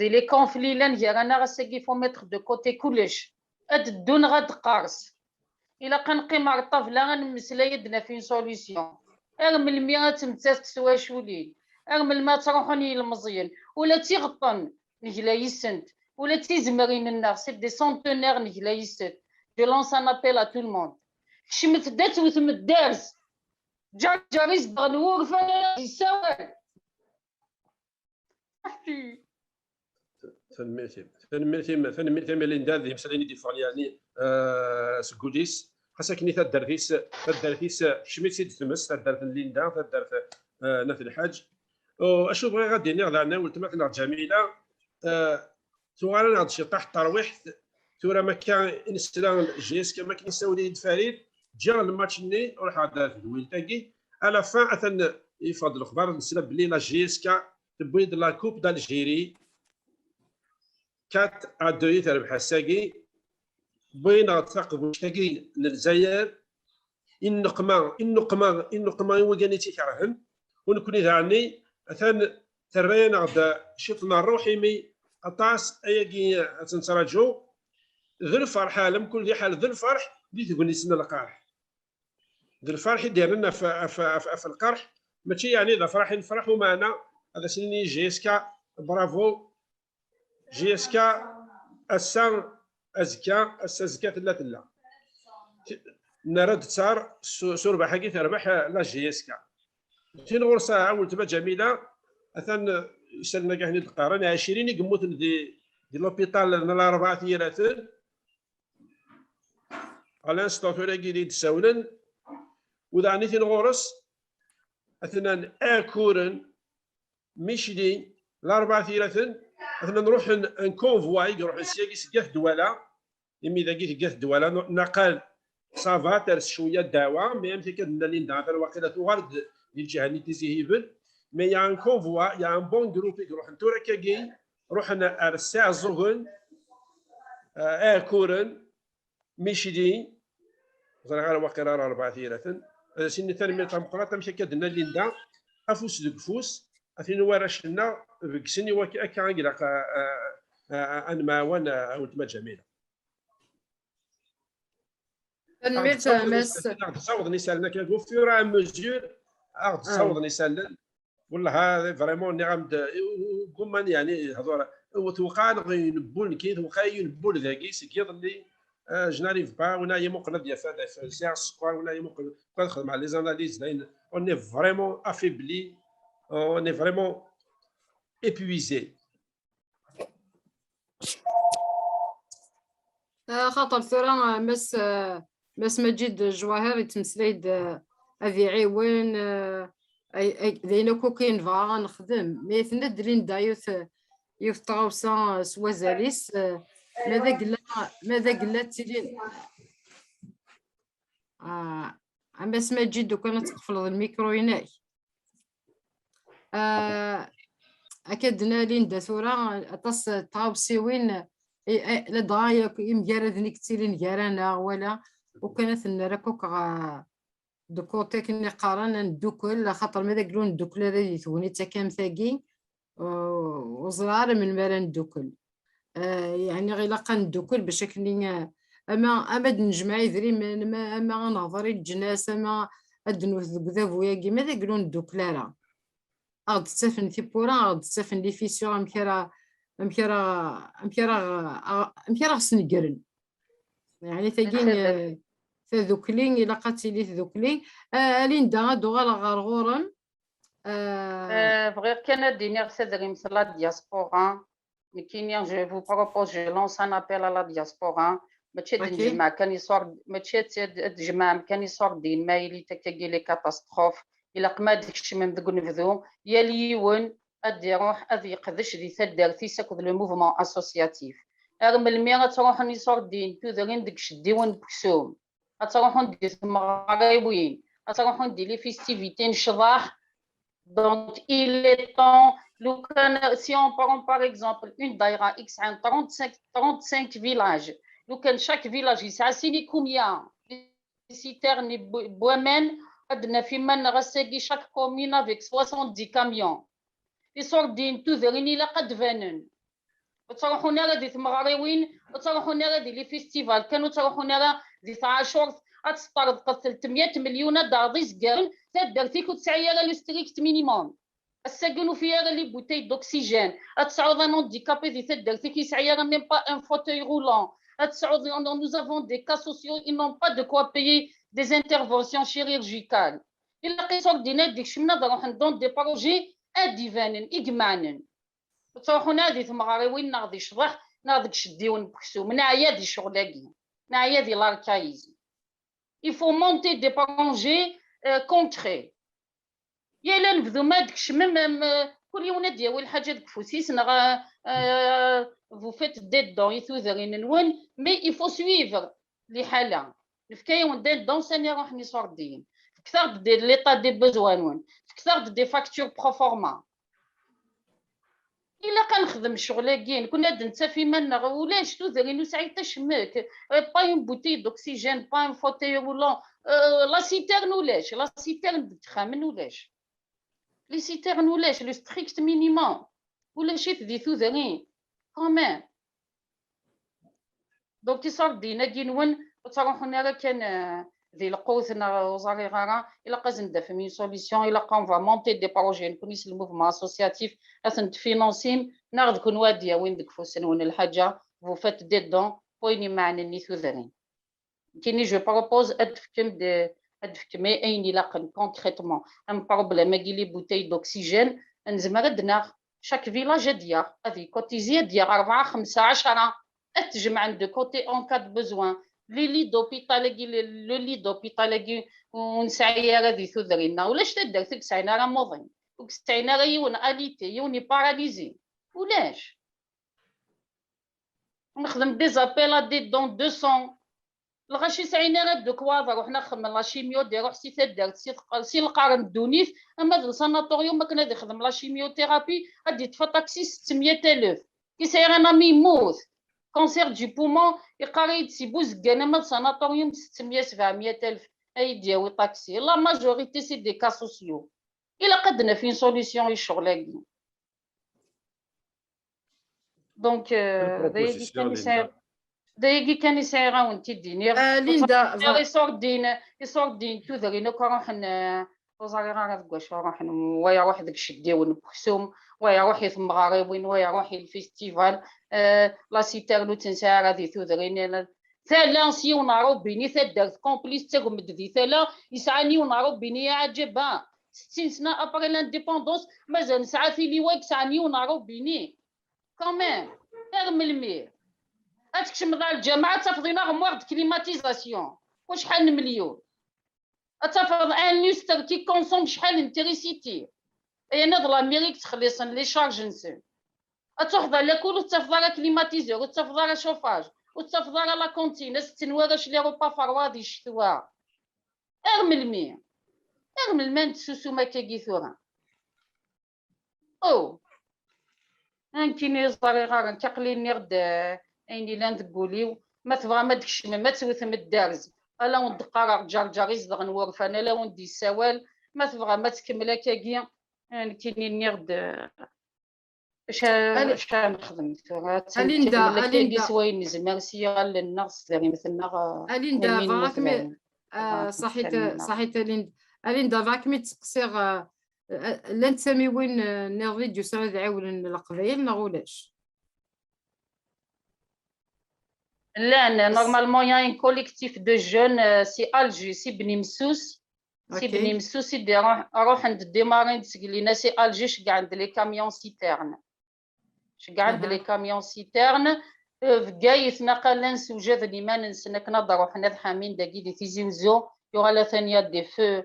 لي كونفلي لان جارانا غاساكي فو ميتر دو كوتي كلش الدون غاد قارس الا كنقيم على الطفله غنمسلا يدنا فين سوليسيون ارمي المية تمتاس سواشولين ارمي ما تروحوني للمزيان ولا تيغطن نجلايسنت ولا تيزمرين النار سي دي سونتونير نجلايسنت جو لونس ان ابيل ا تو الموند شمت دات وثم الدارس جاريس بغنور فانا يساوي ثنميتي ليندا ذي مساليني دي فالياني سكوديس خاصك ني تدرتيس شميت سيد تمس تدرت ليندا تدرت ناف الحاج اشوف غير غادي نغدا انا ولت مثلا جميله ثوالنا هذا الشيء طاح الترويح ثورة ما كان انستلام جيس كما كان يساوي فريد جا الماتش ني روح هذا الويل تاكي على فان اثن يفضل الاخبار نسلب بلي لا جيسكا تبويد لا كوب دالجيري 4-2 تربح الساقي بين تثقب تاقي للجزائر النقمه هو كان تيكرهن ونكون ذعني اثن ترينا غدا شفنا الروحي مي اطاس اياكي تنتراجو ذو الفرح عالم كل ذي حال ذو الفرح اللي تقول لي سنه القرح ذو الفرح يدير لنا في القرح ماشي يعني اذا فرحين نفرحوا معنا هذا سني جيسكا برافو جيسكا السان ازكا السازكا ثلاثه نرد تسار سربح حقي تربح لا جيسكا فين غرسه عاود تبا جميله اثن يسالنا كاع هنا القرن 20 يقموت دي لوبيتال لا 4 ايامات على ستوفيرا كي تساولن وذاني فين غرس اثنان اكورن مشدي لا 4 ايامات اثنا نروح نكونفواي يروح السياقي سقاف دواله يمي اذا قيت قاف دواله نقل صافا ترس شويه دواء مي امتى كدنا لين دافع الواقيله تورد للجهه اللي تزيهبل مي يا ان كونفوا يا ان بون جروب يروح نتورا كاكي روحنا الساعه الزغن كورن مشدي زرع الواقيله 4 ايامات سن ثاني تمقرات تمشي كدنا لين دا افوس دكفوس اثنين ورشنا بكسني وكا كاع ان ما وانا ولد ما جميله الميت مس تصاوض نسالنا كنقول في راه مزيور تصاوض نسال والله هذا فريمون نعم كمان يعني هذول توقع غينبول كي توقع ينبول ذاكي سكيض اللي جناريف با ونا يمقنا ديال في ساعه السكوار ونا يمقنا كنخدم مع لي زاناليز لان اون فريمون افيبلي on est vraiment épuisé. خاطر ثورة مس مجيد الجواهر يتمسليد هذي عيوين ذينا كوكين فا نخدم مي ثنا درين دا يوث طاوسا سوازاليس ماذا قلا تيلين مس مجيد وكانت تقفل الميكرو هناي أكيد ليندا ثورة أتص طاوسي وين لدغايا يمجاردني كتير نجارانا ولا وكانت نراكوك دوكوتي كني قارنا ندوكل خاطر ماذا قالوا ندوكل هذا يثوني تاكام ثاقي وزرار من مالا ندوكل يعني غير لاقا ندوكل باش كني اما نجمع يدري اما نهضري الجناس اما ادنوث ذا فوياكي ماذا قالوا ندوكل راه غاد تسافن في بورا غاد تسافن لي فيسيور امكرا سنقرن يعني ثقين ذوكلين الى قاتلي ذوكلين ليندا دوغا غارغورن بغيت كان دينيغ سيدري مثل لا دياسبورا مكينيا جو فو بروبوز جو لونس ان ابيل على لا دياسبورا ماشي تجمع كان يصور ماشي تجمع كان يصور دين ما يلي تكاكي لي كاتاستروف إلا قما داكشي من ذوك نبذو يا ليون أدي يروح أذي يقدش ذي ثدر تيساكو لو موفمون أسوسياتيف رغم المية تروحون يصردين تودرين ديك شديون بكسوم تروحون دي ثمغريوين تروحون دي لي فيستيفيتي نشضاح. Donc, il est temps, si on prend par exemple une daïra X, 35 villages, chaque village, il s'assigne combien de citernes bohèmes, chaque commune avec 70 camions. Ils sortent d'une touverine, il a pas de venin. وتروحوا نرى دي ثمغاريوين وتروحوا نرى دي لي فيستيفال كانوا تروحوا نرى دي تعاشور تسترد 300 مليون دار زكان تدرتيك وتسعير لو ستريكت مينيموم الساكنوا فيها لي بوتي دوكسيجين تسعود ان ديكابي دي تدرتيك يسعير ميم با ان فوتوي رولون تسعود nous avons des cas sociaux ils n'ont pas de quoi payer des interventions chirurgicales الا قيسوا دينا ديك شمنا نروح ندون دي بروجي اديفانن اجمعنا تروحوا نادي ثمغاريوين ناضي شضح ناضي شديون بكسو من عيادي شغلاكي من عيادي لاركايزي. Il faut monter des projets concrets. يلا نبذو ما داكشي كل يوم نديروا الحاجه ديك فوسيس vous faites des dons يثوذرين نون mais il faut suivre les حاله الفكايه des dons ساني راح نصردين كثر دير ليطا دي بوزوان كثر دي فاكتور بروفورما إلا كنخدم الشغل كاين كنا نتا في مالنا ولاش توذرين وسعيت تشمك با اون بوتي دوكسيجين با اون فوتي ولا لا سيتيرن ولاش لا سيتيرن تخامن ولاش لي سيتيرن ولاش لو ستريكت مينيموم ولا شي تدي توذرين كومين دونك تصار دينا كينون وتروحوا راه كان ذي القوثنا وزاري غارة إلا قازن دافع من سوليسيون إلا قام فا مونتي دي بروجي نكونيس الموفمون اسوسياتيف أثن تفينونسيم ناخذ كون وادية وين ديك فوسن الحاجة فو فات دي دون بويني معنا نيثو ذرين كيني جو بروبوز أدفكم أين لاقن كونكريتمون أم بروبليم كي لي بوتي دوكسيجين نزمر دنا شاك فيلاج ديال هذه كوتيزيه ديال 4 5 10 تجمع عند كوتي اون كاد بوزوان لي لي دوبيتال لو لي دوبيتال ونسعي غادي ثذرينا ولاش تدار تكسعينا راه موضين وكسعينا راه يون اليتي يوني باراليزي ولاش نخدم دي زابيل دي دون 200 لغاشي سعينا راه دو كواضر وحنا خدمنا لا شيميو دي روح سي تدار سي القرن الدونيف اما ذا الساناتوريوم ما كنا نخدم لا شيميو ثيرابي غادي تدفع طاكسي 600000 كي ساير انا ميموت كونسير دي بومون يقاري تسيبوز كان ما ساناتوريوم 600 700000 اي دياوي طاكسي لا ماجوريتي سي دي كا سوسيو الا قدنا فين سوليسيون الشغل دونك دايقي كان يسير وانت ديني ليندا يصور دين تذرينا كروح وزاري غير كواش روح ويا روح داك الشدي ونبخسوم ويا روحي ثم غاريوين ويا روحي الفيستيفال لا سيتيرنو تنسى غادي تذرينا ثلا سي ونارو بيني ثدارت كومبليس تغمد ذي ثلا يسعاني ونارو بيني عجبها 60 سنه ابري لانديبوندونس مازال نسعى في لي واك سعني ونارو بيني كومين ارمي المير اتكشم دار الجامعه تفضينا غموارد كليماتيزاسيون وشحال مليون اتفرض ان نيستر كي كونسوم شحال انتريسيتي اي نض لاميريك تخلصن لي شارج نسون اتحضر لكل تفضل كليماتيزور وتفضل شوفاج وتفضل لا كونتين استنوارش لي روبا فروادي الشتوا ارمي المير ارمي المان تسوسو ما كيثورا او انكيني صاري غار تقليني غد ايني لا تقوليو ما تبغى ما دكش ما توثم الدارز الا وندقار جار يزدغ نورف انا لا وندي السوال ما تبغى ما تكمل كاكيا كيني نغد اش نخدم ليندا سواين زمارسيه للناس داري مثلنا ليندا فراكمي صحيت ليندا فراكمي تقصير لا نسمي وين نيرفي دو سعود عاون القبائل نغولاش لا نورمالمون يا ان كوليكتيف دو جون سي الجي سي بني مسوس سي بني مسوس يدي روح عند ديمارين تسقلينا سي الجي شكا عند لي كاميون سيتيرن شكا عند لي كاميون سيتيرن فكاي يتناقل سوجاد لي ما ننسنك نضرو حنا حامين داكي دي تيزيوزو يوغا لا ثانيه دي فو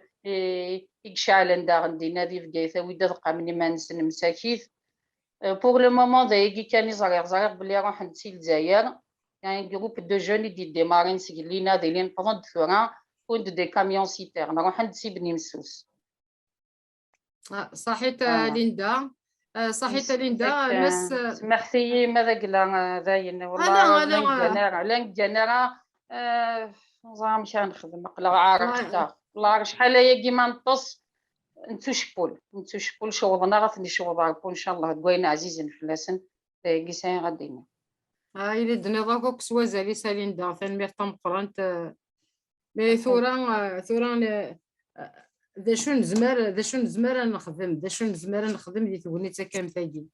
يكشعل عندها غندي نادي فكاي ثاوي دقا مني ما نسن مساكيث Pour le moment, il y a un groupe de jeunes qui démarrent des camions citernes. صحيت ليندا صحيت ليندا المس سمحتي ماذا قلا ذاين انا والله لان جنرا نظام مشان نخدم نقلا عارفتا والله شحال هي كيما نطص نتوشبول شوضنا غاتني شوضا ان شاء الله كوينا عزيزين فلاسن كيساين غادينا إلى دنا ضاكوك سوازالي ساليندا تنمير تمقرنت مي ثوران ذا شو نزمر نخدم دي تونيتا كامتاكي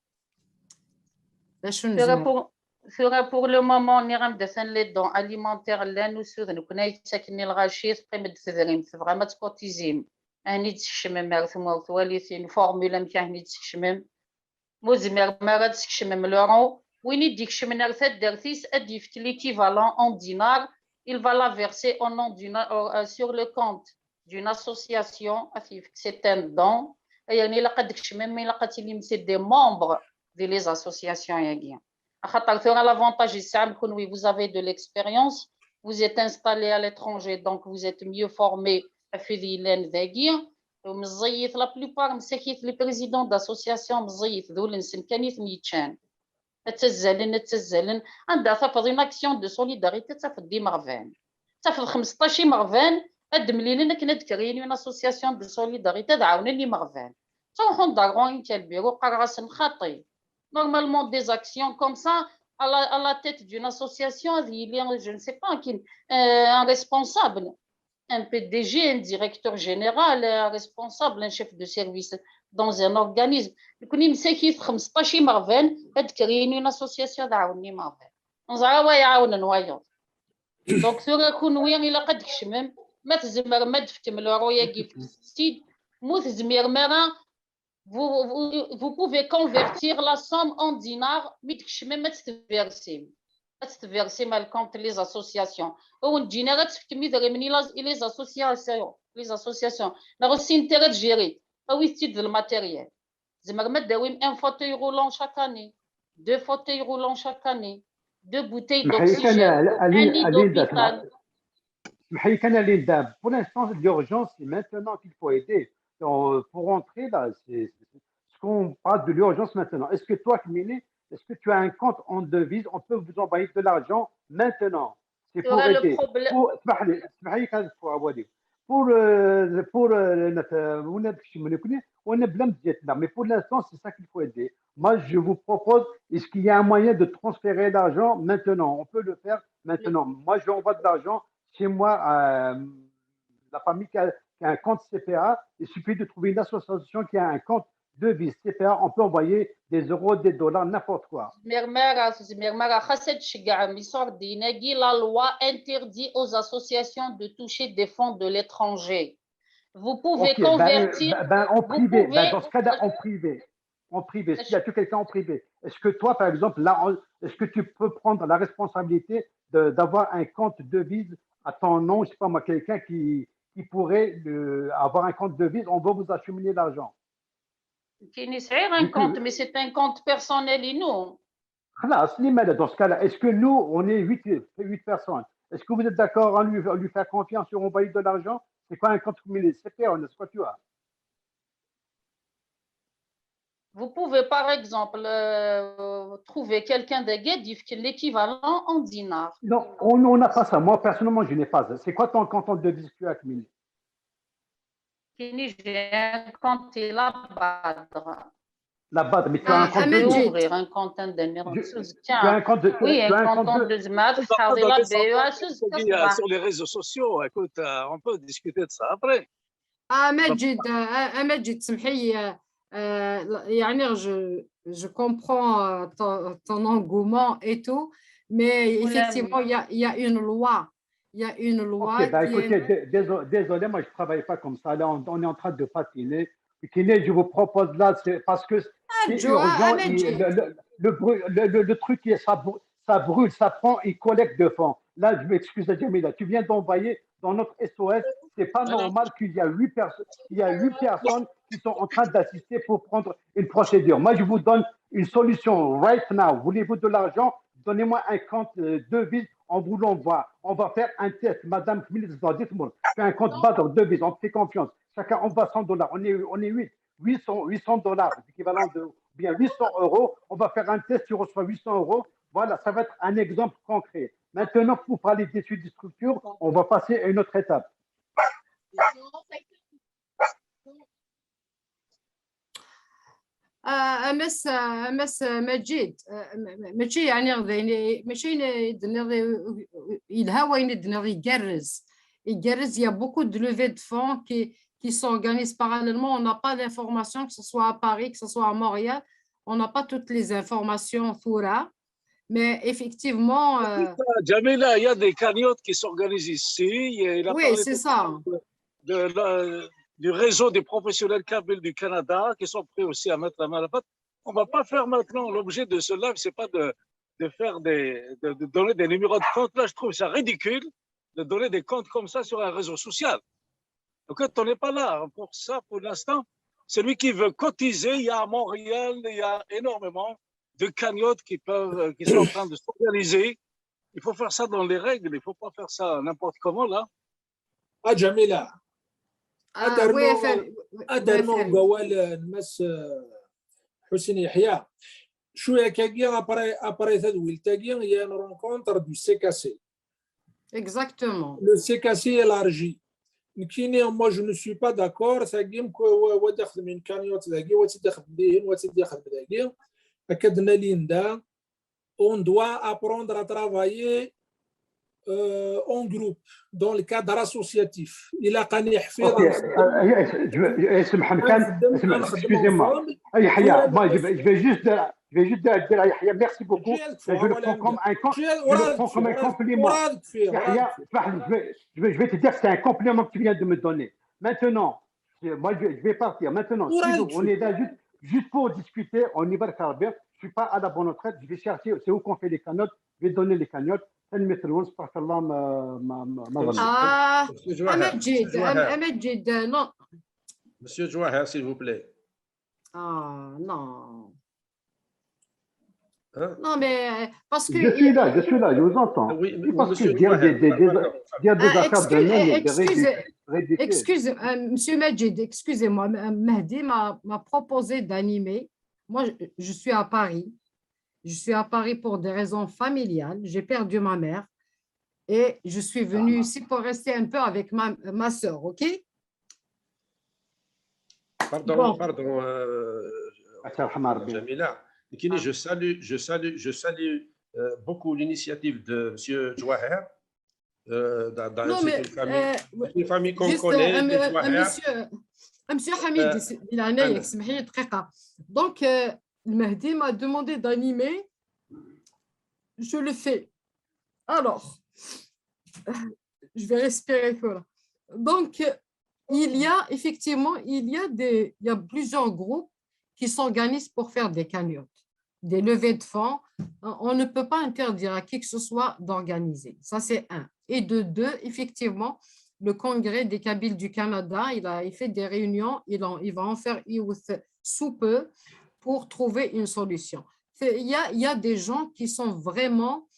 ذا شو نزمر pour le moment نغم دسن لي دون alimentaire لا نسود كنا يتسكني الغاشيت قيمة تدريم فغاما تكوتيزيم هني تشمم مرثمو ثوالثين فورمولا مكا هني تشمم مزمر مرات تشمم لورو وين يديك شمنا رثاد درتيس اديفت l'équivalent en dinars il va la verser au nom sur le compte d'une association, c'est un don. يعني إلا قد كشمم إلا قد تلمسي des membres de les associations ياكيا. خاطر ثورة l'avantage يسعى كون oui vous avez de l'expérience, vous êtes installé à l'étranger donc vous êtes mieux formé في ذيلان ذاكيا. ومزيت la plupart مساكيت les présidents d'associations مزيت ذول نسن كانيت ميتشان. تزالن عندها تفضل une action de solidarité تفضل دي مرفان. تفضل 15 مرفان أدملينا كنا دكرين une association de solidarité دعونا اللي مغفان تروحون دارون كال بيرو قرص نخطي normalement des actions comme ça à la tête d'une association il y a je ne sais pas un responsable un PDG un directeur général un responsable un chef de service dans un organisme يكون مساكي 15 مغفان دكرين une association دعوني مغفان نزعوا يعاون نوايا دونك ثورة كون وين إلا قد كشمم ما تزمر ما دفتم الرويا كيف ستيد مو تزمر مرا vous pouvez convertir la somme en dinars mais تكشمم ما تتفيرسي مع الكونت لي اسوسياسيون او الدينار تفتمي دريمني لي اسوسياسيون لا غسين تيرا جيري او يستيد الماتيريال زمر ما داويم ان فوتوي رولون شاك اني دو فوتوي رولون شاك اني دو بوتي دوكسيجين Pour l'instant, l'urgence, c'est maintenant qu'il faut aider. Pour rentrer là, ce qu'on parle de l'urgence maintenant. Est-ce que toi, Kmini, est-ce que tu as un compte en devise? On peut vous envoyer de l'argent maintenant. C'est pour aider. Mais pour l'instant, c'est ça qu'il faut aider. Moi, je vous propose, est-ce qu'il y a un moyen de transférer l'argent maintenant? On peut le faire maintenant. Moi, je lui envoie de l'argent chez moi, la famille qui a un compte CPA. Il suffit de trouver une association qui a un compte devise CPA. On peut envoyer des euros, des dollars, n'importe quoi. La loi interdit aux associations de toucher des fonds de l'étranger. Vous pouvez convertir. En privé. Dans ce cas-là, en privé. En privé. S'il y a quelqu'un en privé. Est-ce que toi, par exemple, là, est-ce que tu peux prendre la responsabilité d'avoir un compte devise à ton nom? Je ne sais pas moi, quelqu'un qui pourrait avoir un compte devise, on va vous acheminer l'argent. Qui n'est un compte, mais c'est un compte personnel et nous. Dans ce cas-là, est-ce que nous, on est 8 personnes? Est-ce que vous êtes d'accord à lui faire confiance sur envoyer de l'argent? C'est quoi un compte communal? CPA, c'est quoi tu as? Vous pouvez par exemple trouver quelqu'un de Guédif qui est l'équivalent en dinars. Non, on n'a pas ça. Moi, personnellement, je n'ai pas ça. C'est quoi ton compte en devise que tu as, Kmini? J'ai un compte la Badre. La Badre, mais tu as un compte de ouvrir un compte oui, un compte de Zmad, sur les réseaux sociaux. Écoute, on peut discuter de ça après. مجد سمحي يعني je comprends ton engouement et tout, mais effectivement, il y a une loi. Il y a une loi. Okay, écoutez, désolé, moi je ne travaille pas comme ça. Là, on est en train de patiner. Je vous propose là, c'est parce que c'est urgent. Le truc, ça brûle, ça prend, il collecte de fonds. Là, je m'excuse, Jamila, tu viens d'envoyer dans notre SOS. C'est pas normal qu'il y a 8 personnes qui sont en train d'assister pour prendre une procédure. Moi, je vous donne une solution right now. Voulez-vous de l'argent? Donnez-moi un compte devise, on vous l'envoie. On va faire un test. Madame, fait un compte Badr devise, on fait confiance. Chacun envoie $100. On est 800 dollars, l'équivalent de bien 800 euros. On va faire un test, tu reçois 800 euros. Voilà, ça va être un exemple concret. Maintenant, pour parler d'études de structure, on va passer à une autre étape. امس مجيد ماشي يعني ماشي الهوا يجرز. Il y a beaucoup de levées de fonds qui s'organisent parallèlement. On n'a pas d'informations, que ce soit à Paris, que ce soit à Montréal. On n'a pas toutes les informations Foura. Mais effectivement. Jamila, il y a des cagnottes qui s'organisent ici. Oui, c'est ça. Du réseau des professionnels kabyles du Canada qui sont prêts aussi à mettre la main à la pâte. On ne va pas faire maintenant l'objet de ce live, ce n'est pas de donner des numéros de compte. Là, je trouve ça ridicule de donner des comptes comme ça sur un réseau social. Donc, on n'est pas là pour ça pour l'instant. Celui qui veut cotiser, il y a à Montréal, il y a énormément de cagnottes qui sont en train de s'organiser. Il faut faire ça dans les règles, il ne faut pas faire ça n'importe comment là. Ah, Jamila. ادرنا قوال المس حسين يحيى شويه كاكي ابري تدويل تاكي هي رونكونتر دو سي كاسي exactement le CKC élargi كيني moi je ne suis pas d'accord تاكي ودخل من كانيوت تاكي وتدخل بدين وتدخل بداكي اكدنا ليندا on doit apprendre à travailler en groupe dans le cadre associatif. Il a gagné excusez-moi. Moi, je vais juste dire Yahya, merci beaucoup. Je le prends comme un compliment. Yahya, je vais te dire que c'est un compliment que tu viens de me donner. Maintenant, moi, je vais partir. Maintenant, on est là juste pour discuter. On y va le faire bien. Je ne suis pas à la bonne retraite. Je vais chercher. C'est où qu'on fait les cagnottes. Je vais donner les cagnottes. أمجد non. Monsieur Jouaher, s'il vous plaît. Ah non. Hein? Non mais parce que je suis là, je vous entends. Oui, parce que dire des affaires de excusez, Monsieur Majid, excusez-moi, Mehdi m'a proposé d'animer. Moi, je suis à Paris. Je suis à Paris pour des raisons familiales. J'ai perdu ma mère et je suis venue ici pour rester un peu avec ma soeur, ok? Pardon, Jamila. Je salue beaucoup l'initiative de M. Jouaher. Une famille qu'on connaît. Monsieur Hamid, il a un donc, Mehdi m'a demandé d'animer, je le fais. Alors, je vais respirer. Donc, il y a effectivement, il y a plusieurs groupes qui s'organisent pour faire des cagnottes, des levées de fonds. On ne peut pas interdire à qui que ce soit d'organiser. Ça, c'est un. Et de deux, effectivement, le Congrès des Kabyles du Canada, il fait des réunions, il va en faire sous peu pour trouver une solution. Il y a des gens qui sont vraiment,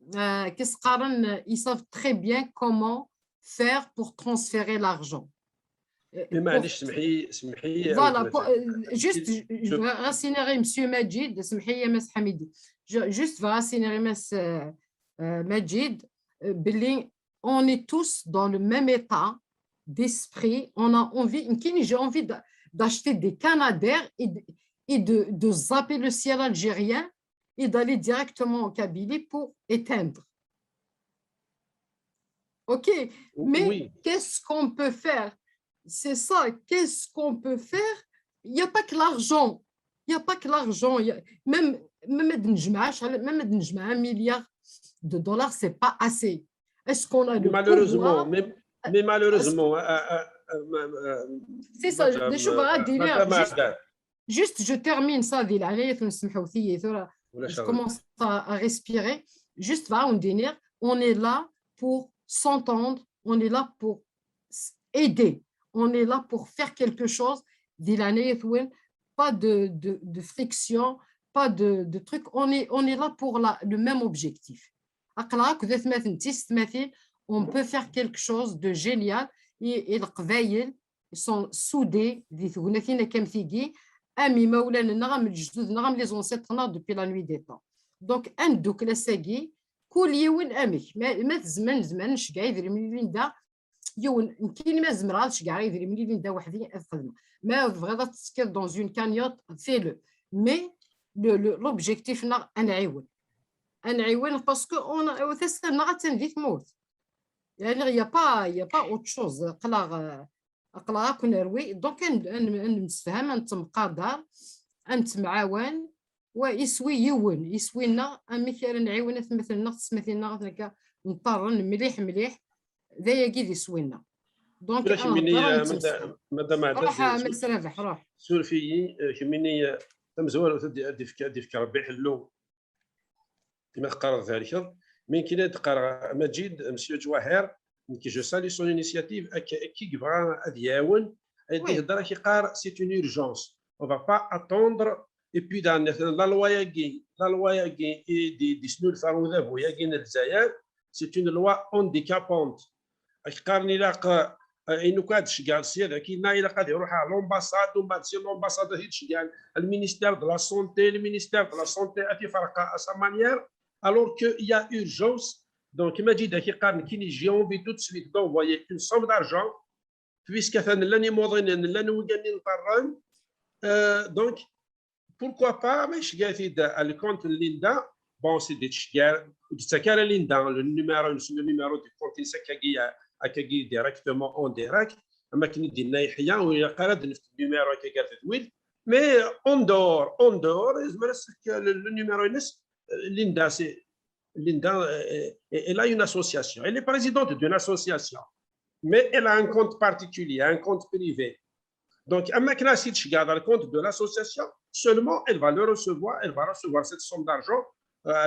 ils savent très bien comment faire pour transférer l'argent. Voilà, juste, je vais rassurer M. Majid, juste rassurer M. Majid, on est tous dans le même état d'esprit, on a envie, j'ai envie d'acheter des Canadaires et de zapper le ciel algérien et d'aller directement au Kabylie pour éteindre. OK, mais oui. Qu'est-ce qu'on peut faire? C'est ça, qu'est-ce qu'on peut faire? Il n'y a pas que l'argent. Il n'y a pas que l'argent. Même $1 milliard, ce n'est pas assez. Est-ce qu'on a le malheureusement, pouvoir? Mais malheureusement, c'est ça, juste je termine ça, je commence à respirer. Juste, on est là pour s'entendre, on est là pour aider, on est là pour faire quelque chose. pas de friction, pas de truc. On est là pour le même objectif. On peut faire quelque chose de génial. Et les sont soudés les ancêtres depuis la nuit des temps. Donc, un دوك لساقي كل يوم أمك ما زمان شقا يدري من لين يوم يمكن ما زمراتش كاع يدري من لين دا وحدي الخدمة ما بغيت تسكر dans une cagnotte fais-le mais l'objectif نا نعيون باسكو on تسنى غتنفي تموت يعني y a pas autre chose قلا كنا روي دونك نتفهم انت مقادر انت معاون ويسوي يسوينا امي كان نعاون مثلنا مثلنا نطرن مليح ذا كي يسوينا دونك مادام عدد روح سورفي كميني تمزوال ديفك ربي حلو كما قرر ذلك من كي تقرا مجيد مسيو جواهر كي جو سالي سون انيشياتيف كي بغا ادياون يهضر كيقار سي اون اورجونس on va pas attendre et puis dans la loi Yagui دي شنو الفاروذا هو ياغي الجزائر c'est une loi handicapante قارني لاق انه كادش كاع السياده كاينه الا قاد يروح على لومباساد ومن بعد سير لومباساد هيتش كاع المينيستير دو لا سونتي اتي فرقه اسا مانيير alors que il y a urgence donc Majid qui قارن كي نجي اون tout de suite d'envoyer une somme d'argent puisque ثاني لاني موظنين لاني وقالني نقرن donc pourquoi pas باش قاعد الكونت ليندا bon c'est des chiens تسكر ليندا le numéro du compte سكاكي directement en direct اما كي ندير لنا يحيى ولا قراد نفس النيميرو كي قالت دويل mais en dehors le numéro ينس Linda, elle a une association. Elle est présidente d'une association, mais elle a un compte particulier, un compte privé. Donc, à le compte de l'association, seulement elle va recevoir cette somme d'argent,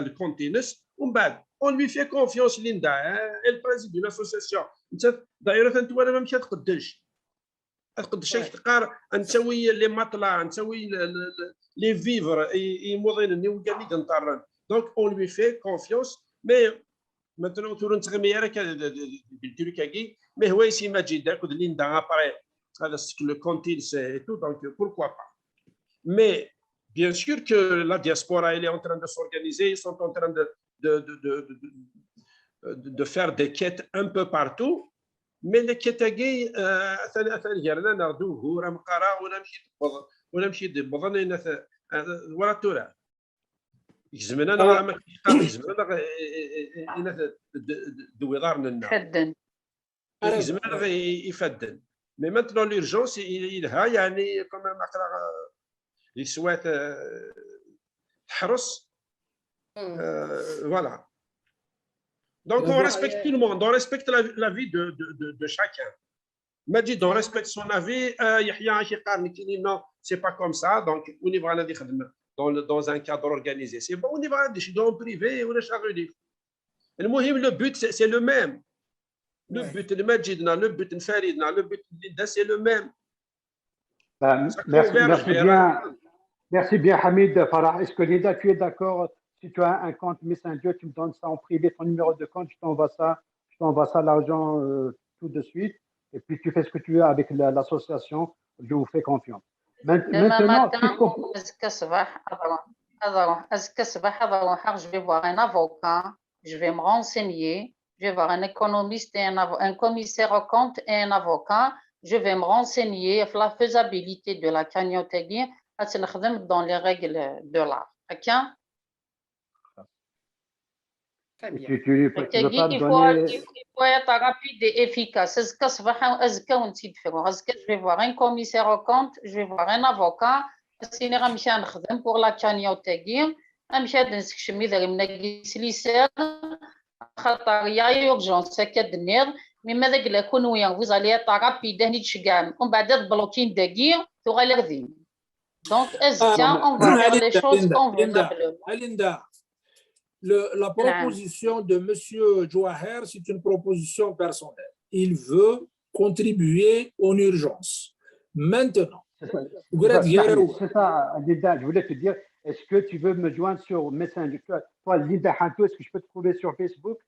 le compte Inès. On lui fait confiance, Linda. Elle préside une association. D'ailleurs, les matelas, les vivres, donc on lui fait confiance mais maintenant tout le monde mais هو يسي ماجد داك ليندا ابري هذا le compte c'est tout donc pourquoi pas mais bien sûr que la diaspora elle est en train de s'organiser ils sont en train de faire des quêtes un peu partout mais les كتاكي ثاني غيرنا نردوه راه مقرا ولا مشي بظن ولا ترى يزمنا انا ما يزمنا دويضار لنا فدن يزمنا يفدن مي مانتنون لورجونس يلها يعني كما نقرا لي سوات تحرس voilà donc on respecte tout le monde on respecte la vie de chacun Majid on respecte son avis يحيى كي قال لي non c'est pas comme ça donc on y va ندي خدمه dans un cadre organisé. C'est bon, on y va dans le privé, on est chargé. Le but, c'est le même. Le but de Majidna, le but de Faridna, le but de Linda, c'est le même. Merci bien, Hamid Farah. Est-ce que Linda, tu es d'accord? Si tu as un compte Messenger, tu me donnes ça en privé, ton numéro de compte, je t'envoie ça l'argent tout de suite. Et puis tu fais ce que tu veux avec l'association. Je vous fais confiance. Maintenant, je vais voir un avocat, je vais me renseigner, je vais voir un économiste et un commissaire au compte et un avocat. Je vais me renseigner sur la faisabilité de la cagnotte dans les règles de l'art. Ok? Il faut être rapide et efficace. Je vais voir un commissaire au compte, je vais voir un avocat. Pour la cagnotte, il y a urgence, mais vous allez être rapide. On va être bloqué de donc, on va faire les choses convenablement. La proposition de M. Jwaher, c'est une proposition personnelle. Il veut contribuer en urgence. Maintenant, وقرات ياراو C'est ça, Linda, je voulais te dire, est-ce que tu veux me joindre sur Messenger? Toi, Linda Hanto, est-ce que je peux te trouver sur Facebook?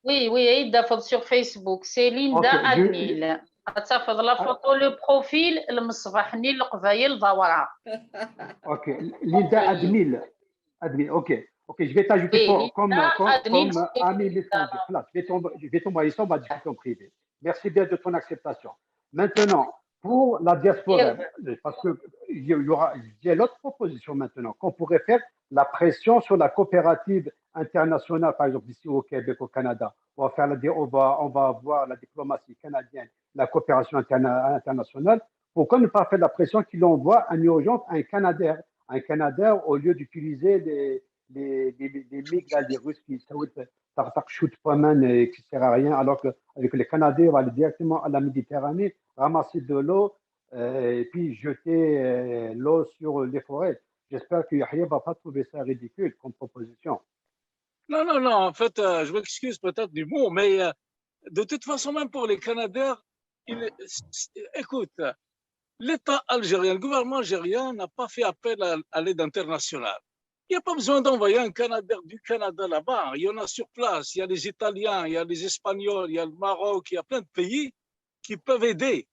Oui, oui, Aïda sur Facebook. C'est Linda Ok, Admil. تاخذ لا فوتو لو بروفيل المصباحني القبايل ضوعها. Ok, Linda Admil. Admil, ok. Ok, je vais t'ajouter Oui, comme Linda Admil, ami Messenger. Voilà, je vais t'envoyer ça, on va discuter en privé. Merci bien de ton acceptation. Maintenant, pour la diaspora, parce que il y a l'autre proposition maintenant, qu'on pourrait faire la pression sur la coopérative internationale, par exemple ici au Québec, au Canada. On va avoir la diplomatie canadienne, la coopération internationale. Pourquoi ne pas faire la pression qu'il envoie en urgence un Canadair au lieu d'utiliser des MiG, là, des Russes qui shootent pas mal et qui ne sert à rien, alors qu'avec les Canadiens, on va aller directement à la Méditerranée, ramasser de l'eau et puis jeter l'eau sur les forêts. J'espère que Yahya ne va pas trouver ça ridicule comme proposition. Non, non, non, en fait, je m'excuse peut-être du mot, mais de toute façon, même pour les Canadiens, écoute, l'État algérien, le gouvernement algérien n'a pas fait appel à l'aide internationale. Il n'y a pas besoin d'envoyer un Canadair du Canada là-bas. Il y en a sur place. Il y a les Italiens, il y a les Espagnols, il y a le Maroc, il y a plein de pays qui peuvent aider.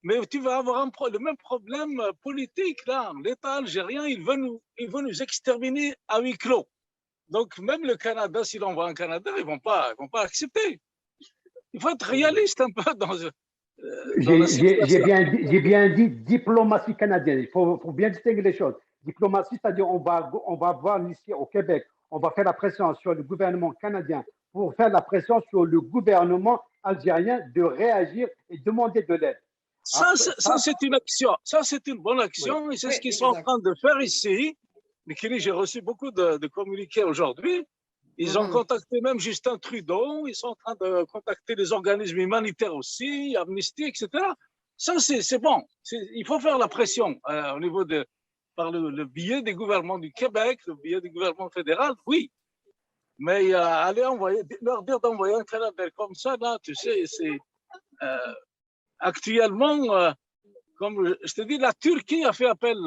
Mais tu vas avoir le même problème politique là. L'État algérien, il veut nous exterminer à huis clos. Donc même le Canada, s'il envoie un Canadair, ils vont pas accepter. Il faut être réaliste un peu dans J'ai bien dit diplomatie canadienne. Il faut bien distinguer les choses. Diplomatie, c'est-à-dire on va voir ici au Québec, on va faire la pression sur le gouvernement canadien pour faire la pression sur le gouvernement algérien de réagir et demander de l'aide. Ça, c'est une action. Ça, c'est une bonne action. Oui. Et c'est ce qu'ils sont en train de faire ici. Mais j'ai reçu beaucoup de communiqués aujourd'hui. Ils ont contacté même Justin Trudeau. Ils sont en train de contacter les organismes humanitaires aussi, Amnesty, etc. Ça, c'est bon. Il faut faire la pression au niveau par le biais des gouvernements du Québec, le biais du gouvernement fédéral, oui. Mais aller leur dire d'envoyer un Canadair comme ça, là, tu sais, c'est actuellement, comme je te dis, la Turquie a fait appel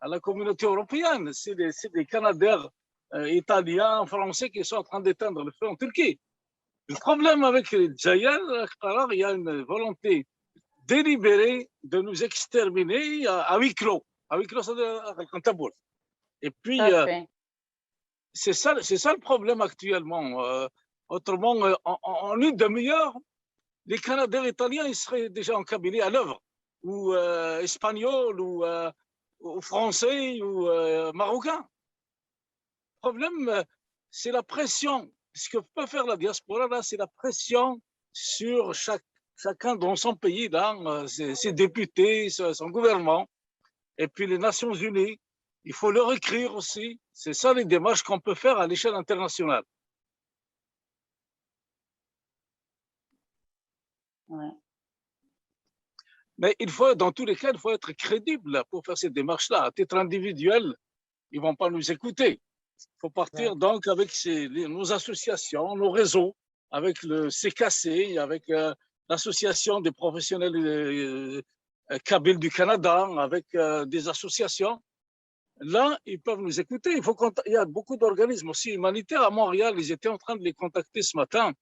à la communauté européenne. C'est des Canadaires italiens, français qui sont en train d'éteindre le feu en Turquie. Le problème avec les Djaïel, il y a une volonté délibérée de nous exterminer à huis clos. À huis clos, c'est-à-dire avec un taboul. Et puis, c'est ça le problème actuellement. Autrement, en une demi-heure, les Canadiens italiens, ils seraient déjà en cabinet à l'œuvre, ou espagnols, ou français, ou marocains. Le problème, c'est la pression. Ce que peut faire la diaspora, là, c'est la pression sur chacun dans son pays, là, ses députés, son gouvernement, et puis les Nations Unies. Il faut leur écrire aussi. C'est ça les démarches qu'on peut faire à l'échelle internationale. Ouais. Mais dans tous les cas, il faut être crédible pour faire ces démarches-là. À titre individuel, ils ne vont pas nous écouter. Il faut partir donc avec nos associations, nos réseaux, avec le CKC, avec l'association des professionnels kabyles du Canada, avec des associations. Là, ils peuvent nous écouter. Il y a beaucoup d'organismes aussi humanitaires à Montréal. Ils étaient en train de les contacter ce matin.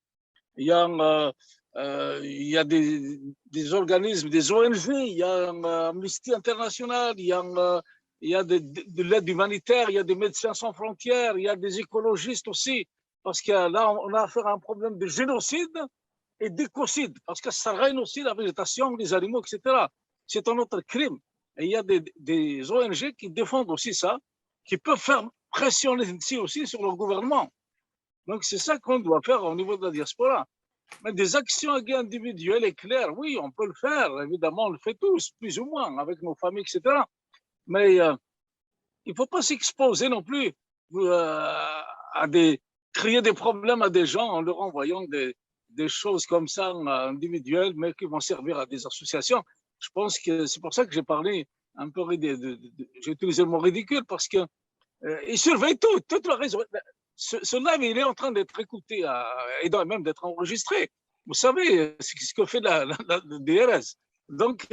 Il y a des organismes, des ONG, il y a Amnesty International, il y a de l'aide humanitaire, il y a des médecins sans frontières, il y a des écologistes aussi, parce que là, on a affaire à un problème de génocide et d'écocide, parce que ça règne aussi la végétation, les animaux, etc. C'est un autre crime. Et il y a des ONG qui défendent aussi ça, qui peuvent faire pression ici aussi sur le gouvernement. Donc, c'est ça qu'on doit faire au niveau de la diaspora. Mais des actions individuelles et claires, oui, on peut le faire. Évidemment, on le fait tous, plus ou moins, avec nos familles, etc. Mais il ne faut pas s'exposer non plus créer des problèmes à des gens en leur envoyant des choses comme ça individuelles, mais qui vont servir à des associations. Je pense que c'est pour ça que j'ai parlé un peu, j'ai utilisé le mot ridicule, parce que ils surveillent toute la raison. Ce live, il est en train d'être écouté et même d'être enregistré. Vous savez ce que fait le DRS. Donc,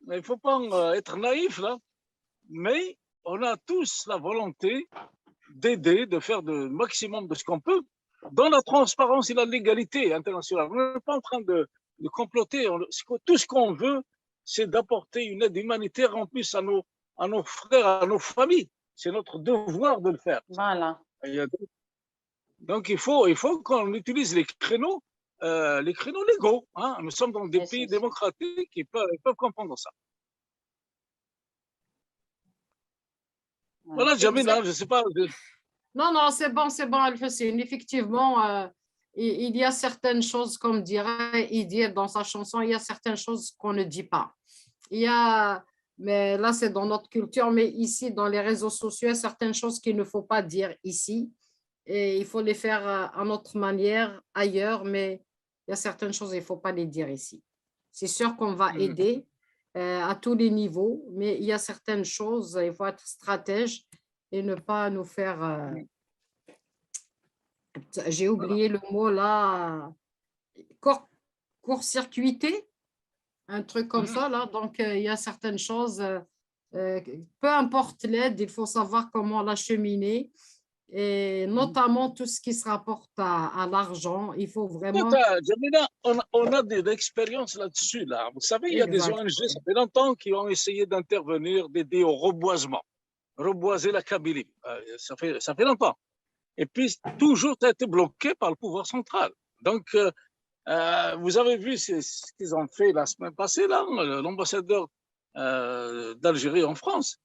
il ne faut pas être naïf là, mais on a tous la volonté d'aider, de faire le maximum de ce qu'on peut dans la transparence et la légalité internationale. On n'est pas en train de comploter. Tout ce qu'on veut, c'est d'apporter une aide humanitaire en plus à nos frères, à nos familles. C'est notre devoir de le faire. Voilà. Donc, il faut qu'on utilise les créneaux légaux. Hein. Nous sommes dans des pays démocratiques qui peuvent comprendre ça. Voilà, Jamila, je ne sais pas. Non, non, c'est bon, Al-Hussein. Effectivement, il y a certaines choses, comme dirait Idir dans sa chanson, il y a certaines choses qu'on ne dit pas. Mais là, c'est dans notre culture, mais ici, dans les réseaux sociaux, il y a certaines choses qu'il ne faut pas dire ici. Et il faut les faire à notre manière ailleurs, mais il y a certaines choses, il ne faut pas les dire ici. C'est sûr qu'on va aider à tous les niveaux, mais il y a certaines choses, il faut être stratège et ne pas nous faire... j'ai oublié le mot là, court-circuiter, un truc comme ça là. Donc, il y a certaines choses, peu importe l'aide, il faut savoir comment l'acheminer. Et notamment tout ce qui se rapporte à l'argent, il faut vraiment... Jamila, on a de l'expérience là-dessus. Là. Vous savez, il y a des ONG, ça fait longtemps, qui ont essayé d'intervenir, d'aider au reboisement, reboiser la Kabylie. Ça fait longtemps. Et puis, toujours, ça a été bloqué par le pouvoir central. Donc, vous avez vu ce qu'ils ont fait la semaine passée, là, l'ambassadeur d'Algérie en France.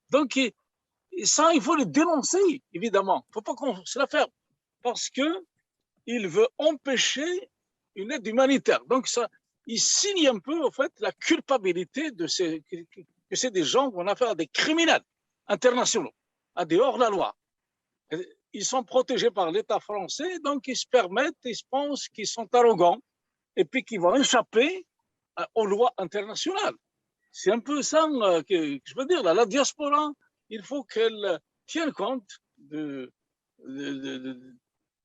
Donc, et ça, il faut le dénoncer, évidemment. Il ne faut pas qu'on se la ferme. Parce qu'il veut empêcher une aide humanitaire. Donc, ça, il signe un peu, en fait, la culpabilité que c'est des gens qu'on a affaire à des criminels internationaux, à des hors-la-loi. Ils sont protégés par l'État français, donc ils se permettent, ils se pensent qu'ils sont arrogants et puis qu'ils vont échapper aux lois internationales. C'est un peu ça que je veux dire. Là, la diaspora, il faut qu'elle tienne compte de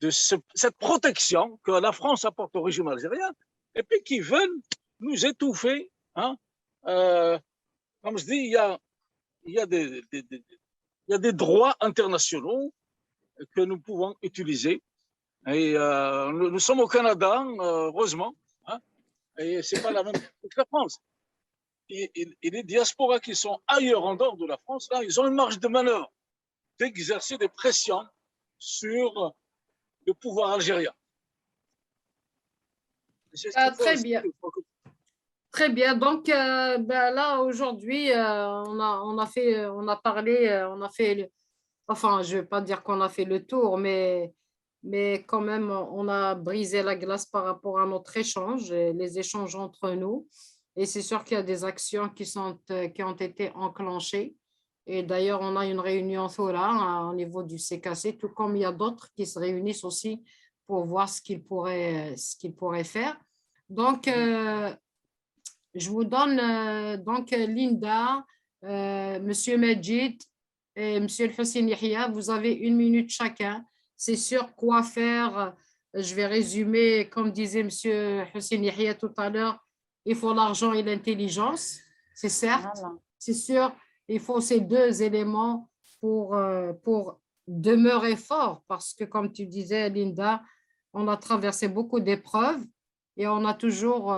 cette protection que la France apporte au régime algérien et puis qui veulent nous étouffer. Hein. Comme je dis, il y a des droits internationaux que nous pouvons utiliser. Et nous sommes au Canada, heureusement, hein, et ce n'est pas la même chose que la France. Et les diasporas qui sont ailleurs en dehors de la France, là, ils ont une marge de manœuvre d'exercer des pressions sur le pouvoir algérien. Très bien. Très bien. Donc, là, aujourd'hui, on a parlé, enfin, je ne vais pas dire qu'on a fait le tour, mais quand même, on a brisé la glace par rapport à notre échange, les échanges entre nous. Et c'est sûr qu'il y a des actions qui ont été enclenchées. Et d'ailleurs, on a une réunion au niveau du CKC, tout comme il y a d'autres qui se réunissent aussi pour voir ce qu'ils pourraient faire. Donc, je vous donne donc Linda, Monsieur Medjid et Monsieur El-Hussein Yahya, vous avez 1 minute chacun. C'est sûr quoi faire. Je vais résumer, comme disait Monsieur Hussein Yahya tout à l'heure, il faut l'argent et l'intelligence, c'est certes. Voilà. C'est sûr, il faut ces 2 éléments pour demeurer fort parce que, comme tu disais, Linda, on a traversé beaucoup d'épreuves et on a toujours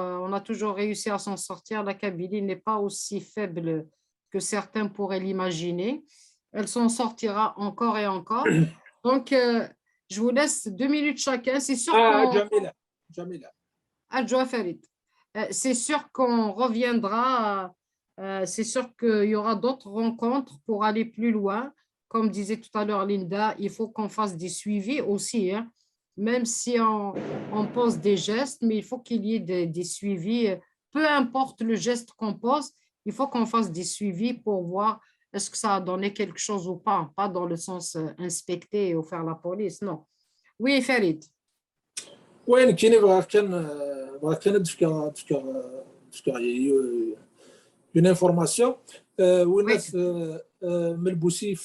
réussi à s'en sortir. La Kabylie n'est pas aussi faible que certains pourraient l'imaginer. Elle s'en sortira encore et encore. Donc, je vous laisse 2 minutes chacun. C'est sûr Jamila. Adjoa Farid. C'est sûr qu'on reviendra, c'est sûr qu'il y aura d'autres rencontres pour aller plus loin. Comme disait tout à l'heure Linda, il faut qu'on fasse des suivis aussi, hein. Même si on pose des gestes, mais il faut qu'il y ait des suivis. Peu importe le geste qu'on pose, il faut qu'on fasse des suivis pour voir est-ce que ça a donné quelque chose ou pas, pas dans le sens inspecter ou faire la police, non. Oui, Farid. وين كاين كان تفكر une information والناس ملبوسي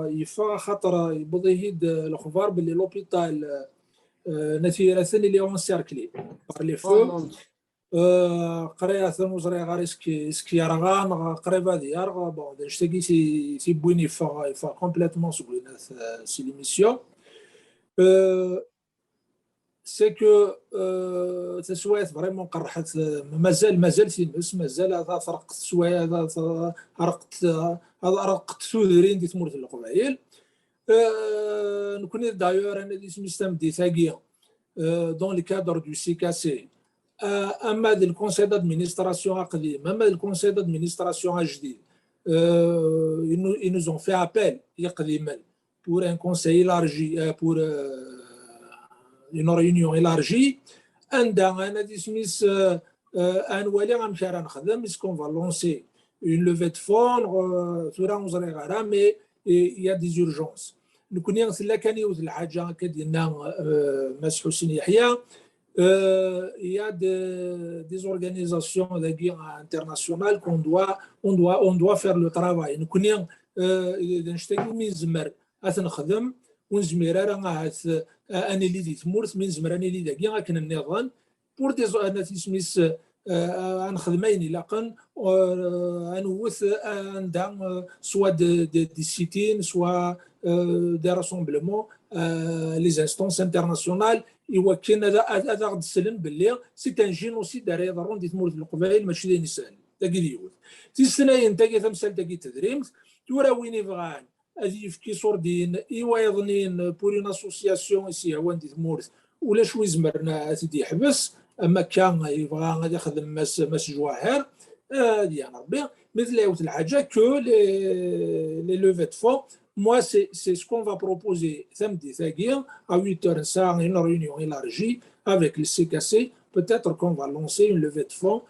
يفا خاطر يبغي يهيد الاخبار باللي لوبيتال نثيرة اللي اون سيركلي بار لي فو قرية ثموزري غاري سكي رغان قريبة ديار بون دشتاكي سي بويني فا كومبليتمون سبوينا سي ليميسيون سي كو تسويت فريمون قرحت مازال تيمس مازال هذا فرقت شويه هذا رقت ثورين دي تمرت القبائل نكون دايور انا دي سميستم دي ثاقيه دون لي كادر دو سي كاسي اما دي الكونسيل دادمينستراسيون قديم اما الكونسيل دادمينستراسيون جديد ils nous ont fait appel قديما pour un conseil élargi pour une réunion élargie عندنا دي سميس ان ولي غنمشي راه نخدم اسكون فا لونسي une levée de fonds ثورا وزري غارا مي il y a des urgences نكون يغسل كان يوز الحاجه كديالنا مس حسين يحيى il y a des organisations internationales qu'on doit faire le travail نكون نشتغل من زمر نخدم ونزمير راه اني اللي دي تمورث من زمراني اللي داكي غاكن النظام بور دي انا تسميس غنخدمين لاقن غنوث عندها سوا دي سيتين سوا دي راسومبلمون لي انستونس انترناسيونال يوكلنا هذا غد السلم باللي سي ان جينوسيد داري ضرون دي تمورث القبائل ماشي دي نسال داكي ديوث تيسناين تاكي تمثال تاكي تدريمت تورا وين يبغان هذه في صوردين ايوايضنين بور اون اسوسياسيون اسي هو ندي تمورث ولا شوي زمرنا تدي يحبس اما كان يبغى غادي يخدم ماس جواهر هادي انا ربي مثل يوت الحاجه كو لي لوفي دو فون moi c'est ce qu'on va proposer samedi à 8h ça une réunion élargie avec le CKC peut-être qu'on va lancer une levée de fonds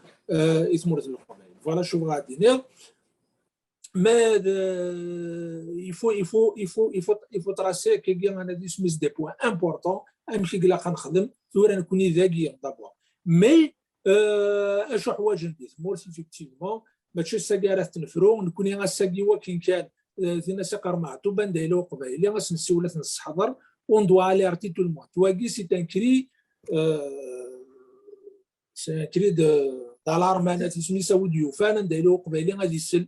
voilà je vous dire. Mais il faut tracer des points importants. D'abord. Mais je crois que effectivement, ماشي السكارات تنفرو نكون غاساكي وكين كان ثينا سكر معتو بان دايلو قبايلي غاسنسي ولا تنصحضر اون دوا اليرتي تو المون تواكي سي تان كري سي كري دالارم انا تسمي ساوديو فانا دايلو قبايلي غادي يسل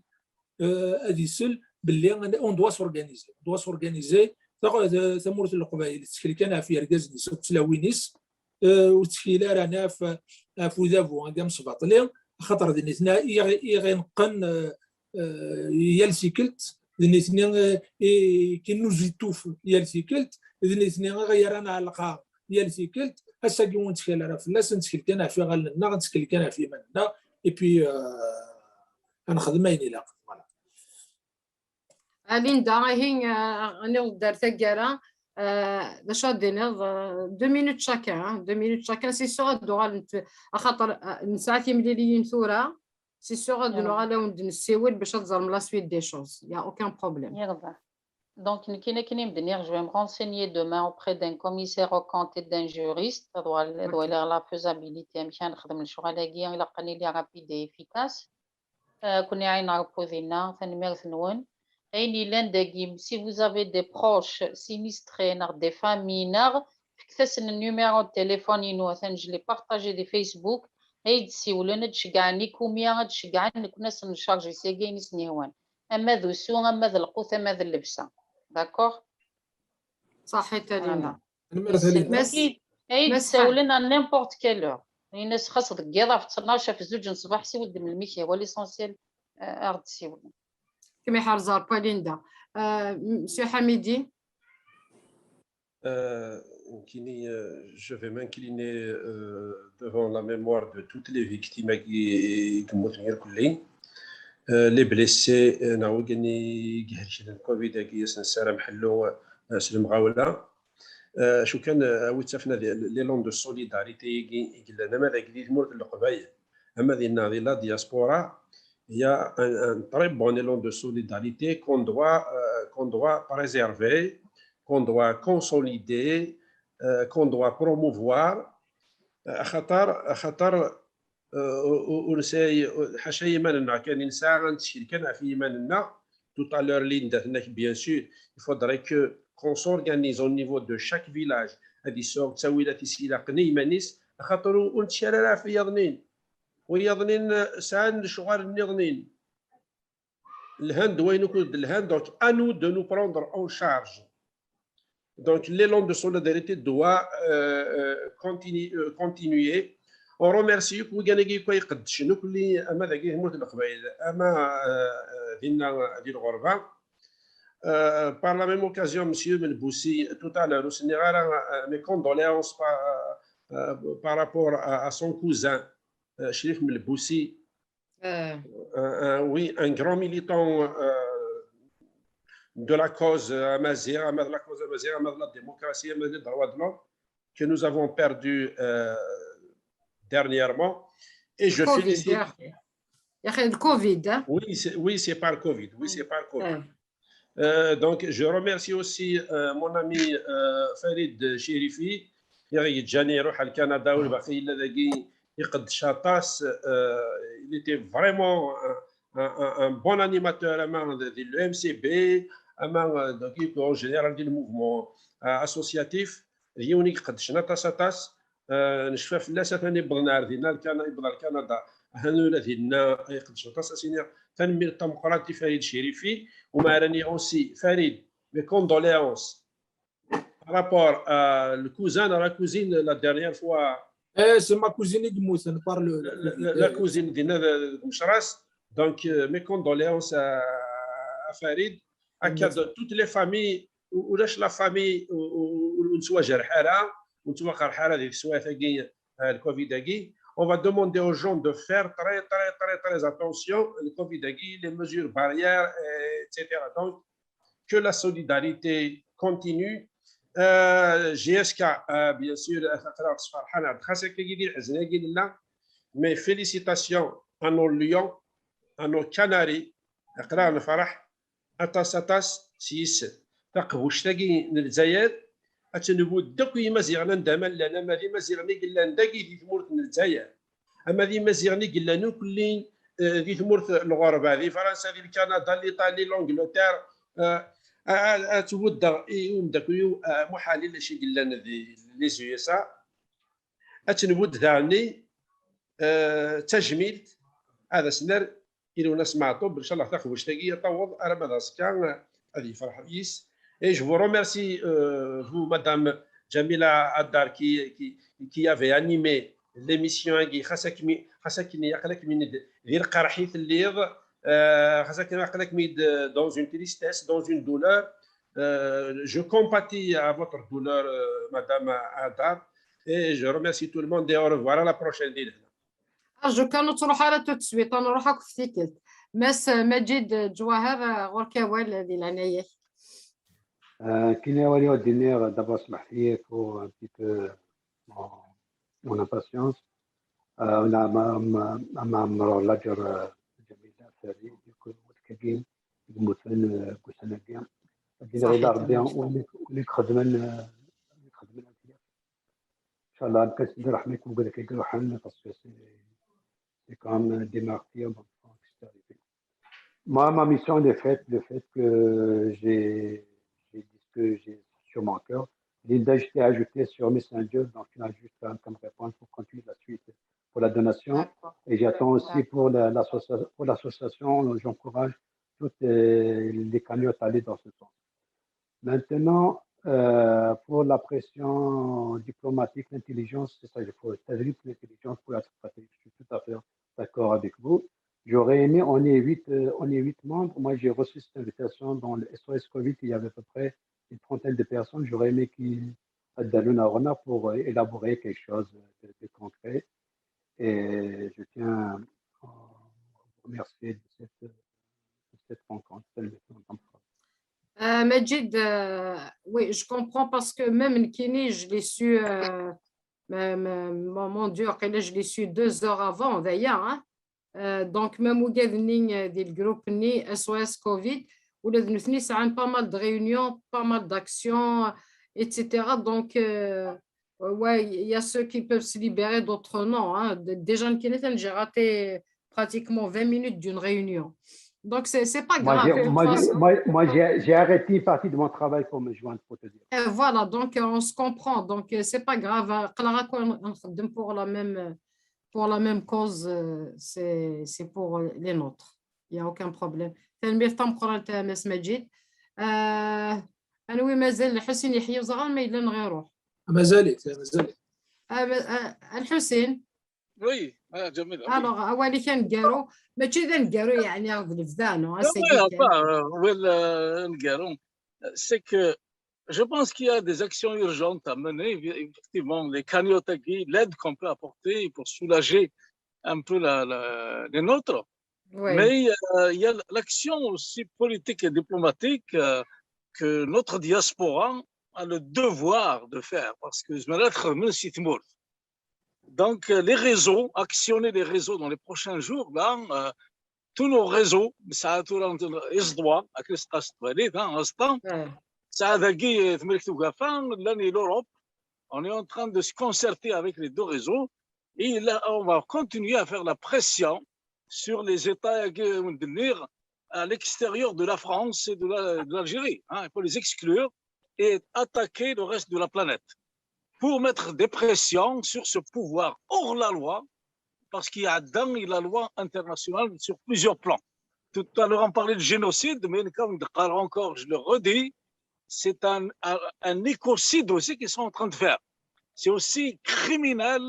هذه سل باللي اون دوا سورغانيزي ثمورة القبائل تشكيل كان في ركاز نيس تلاوينيس وتشكيل رانا في ذابو غادي مصباطلي خاطر دنيتنا يغنقن يالسيكلت دنيتنا كي نوزيتوف يالسيكلت دنيتنا غيرانا على القاع يالسيكلت هسا كي ونتشكل راه فلاس نتشكل كان في غالنا غنتشكل كان في مننا اي بي غنخدمين الى ليندا هي غني دارت كاع باش غادينا 2 مينوت شاكان 2 مينوت شاكان سي سو دوغال خاطر نساعات يملي ثوره سي سو غادو غالاو نسيول باش تزرم لا سويت دي شوز يا اوكان بروبليم يلا Donc, je vais me renseigner demain auprès d'un commissaire aux comptes et d'un juriste. Ça doit avoir la faisabilité. Il est rapide et efficace. Si vous avez des proches sinistrés, des familles, fixez le numéro de téléphone. Je l'ai partagé de Facebook. Si vous voulez, d'accord? صحيت لينا تساولنا n'importe quelle heure. الناس خاصة القياضة في 12 في 2 الصباح سي ولد من الميكي هو ليسونسيال ارد سيولنا كما يحرزار باليندا مسيو حميدي. Je vais m'incliner devant la mémoire de toutes les victimes qui les blessés نعاودني قهرشنا الكوفيد كي سنسارة محلو سلم غاولا شو كان وتفنا لي لون دو سوليداريتي قلنا ماذا قليل مورد القبائل اما دينا دي لا دياسبورا هي ان تري بون لون دو سوليداريتي كون دوا بريزيرفي كون دوا كونسوليدي كون دوا بروموفوار خطر ونساي حاشا يماننا كان انسان غنتشكل كان في يماننا tout à l'heure Linda bien sûr il faudrait que qu'on s'organise au niveau de chaque village هذه السوق تساوي لا تسيلا قني مانيس خاطر ونتشارع في يضنين ويظنين سان شغار نيغنين الهند وين كود الهند دونك انو دو نو بروندر اون شارج دونك l'élan de solidarité doit continuer. On remercie وكانكي كوي قد شنو كلي اما ذاك يموت القبائل اما ديالنا ديال الغربه. Par la même occasion, Monsieur Melboussi, tout à l'heure, mes condoléances par rapport à son cousin, Chérif Melboussi, oui, un grand militant de la cause amazigh, de la démocratie, des droits de l'homme, que nous avons perdu dernièrement. Et je félicite. Il y a le Covid. Oui, c'est par Covid. Oui, c'est par Covid. Donc, je remercie aussi mon ami Farid Chérifi. Il était vraiment un bon animateur de l'EMCB, en général du mouvement associatif. نشفى فلاسه ثاني بغنا ردينا الكندا هانو لدينا يقدشوا تصاصينيا تنمير الديمقراطي فريد شريفي وما راني اوسي فريد مي كوندوليونس رابور le cousin de la cousine la dernière fois c'est ma cousine qui mousse on parle la cousine دينا مشراس donc mes condoléances à Farid à toutes les familles ولاش la famille ونسوا جرحالها ونتوقع الحاله ديال السواتاكي الكوفيداكي. On va demander aux gens de faire très attention le covidaki, les mesures barrières, etc. Donc que la solidarité continue. GSK bien sûr mais félicitations à nos lions, à nos canaris. أتنبود دكوي مزيغنا ندمان لنا ماذي مزيغني قلنا نداكي دي ثمورت الجزائر أما ذي مزيغني قلنا نوكلين ذي ثمورت الغربة ذي فرنسا ذي كندا الإيطالي لونجلتير أتود يوم داكوي محالي لشي قلنا ذي لي زيسا أتنبود ذاني تجميل هذا سنر إلو ناس معطوب إن شاء الله تاخذ واش تاقي يطوض أرى ماذا سكان هذه فرحة يس. Et je vous remercie, vous, Madame Jamila Addar, qui avait animé l'émission dans une tristesse, dans une douleur. Je compatis à votre douleur, Madame Addar, et je remercie tout le monde et au revoir à la prochaine. أرجوك نروح على التسويق نروح في كلت مس مجيد جواهر غوركاوال هذه العناية. Kiné Wali Odiner, d'abord, il faut un petit peu mon impatience. On a ma lager Jamila Ferri, du coup, Kagin, Moutfen, Koussanagien. Il a l'air bien, les Khadman, Inch'Allah, le Kassid Rahmek, ou Galek Grohan, parce que c'est quand même des martyrs, moi, ma mission est faite, le fait que j'ai sur mon cœur. Linda, je t'ai ajouté sur Messenger, donc tu as juste à me répondre pour continuer la suite pour la donation. Et j'attends aussi pour l'association, j'encourage toutes les cagnottes à aller dans ce sens. Maintenant, pour la pression diplomatique, l'intelligence, c'est ça, il faut établir l'intelligence pour la stratégie. Je suis tout à fait d'accord avec vous. J'aurais aimé, on est 8 membres. Moi, j'ai reçu cette invitation dans le SOS Covid, il y avait à peu près une trentaine de personnes. J'aurais aimé qu'ils donnent un honneur pour élaborer quelque chose de concret. Et je tiens à remercier de cette rencontre. Majid, oui, je comprends parce que même Nkini, je l'ai su, mon Dieu, je l'ai su 2 heures avant d'ailleurs. Hein? Donc, même au Gadning du groupe ni SOS Covid, où les nous ça a pas mal de réunions, pas mal d'actions, etc. Donc, ouais, il y a ceux qui peuvent se libérer, d'autres non. Hein. Des gens qui n'étaient, j'ai raté pratiquement 20 minutes d'une réunion. Donc, c'est pas grave. Moi, j'ai arrêté une partie de mon travail pour me joindre, pour te dire. Et voilà, donc on se comprend. Donc, c'est pas grave. Pour la même pour la même cause, c'est pour les nôtres. Il n'y a aucun problème. تنمير تمقرا تماس مجيد. أنا وي مازال الحسين يحيى وزغال ما إلا نغيروح. ما زالت. الحسين. وي جميل. alors أولي كان نقارو ماشي ذا نقارو يعني غد الفدانو. C'est que je pense qu'il y a des actions urgentes à mener. Effectivement, les cagnottes, l'aide qu'on peut apporter pour soulager un peu les nôtres. Oui. Mais il y a l'action aussi politique et diplomatique que notre diaspora a le devoir de faire. Parce que je me l'ai donc, les réseaux, actionner les réseaux dans les prochains jours, là, tous nos réseaux, ça a tout l'Europe, on est en train de se concerter avec les deux réseaux et là, on va continuer à faire la pression sur les États à l'extérieur de la France et de l'Algérie. Il faut les exclure et attaquer le reste de la planète pour mettre des pressions sur ce pouvoir hors la loi, parce qu'il y a dans la loi internationale sur plusieurs plans. Tout à l'heure, on parlait de génocide, mais comme encore, je le redis, c'est un écocide aussi qu'ils sont en train de faire. C'est aussi criminel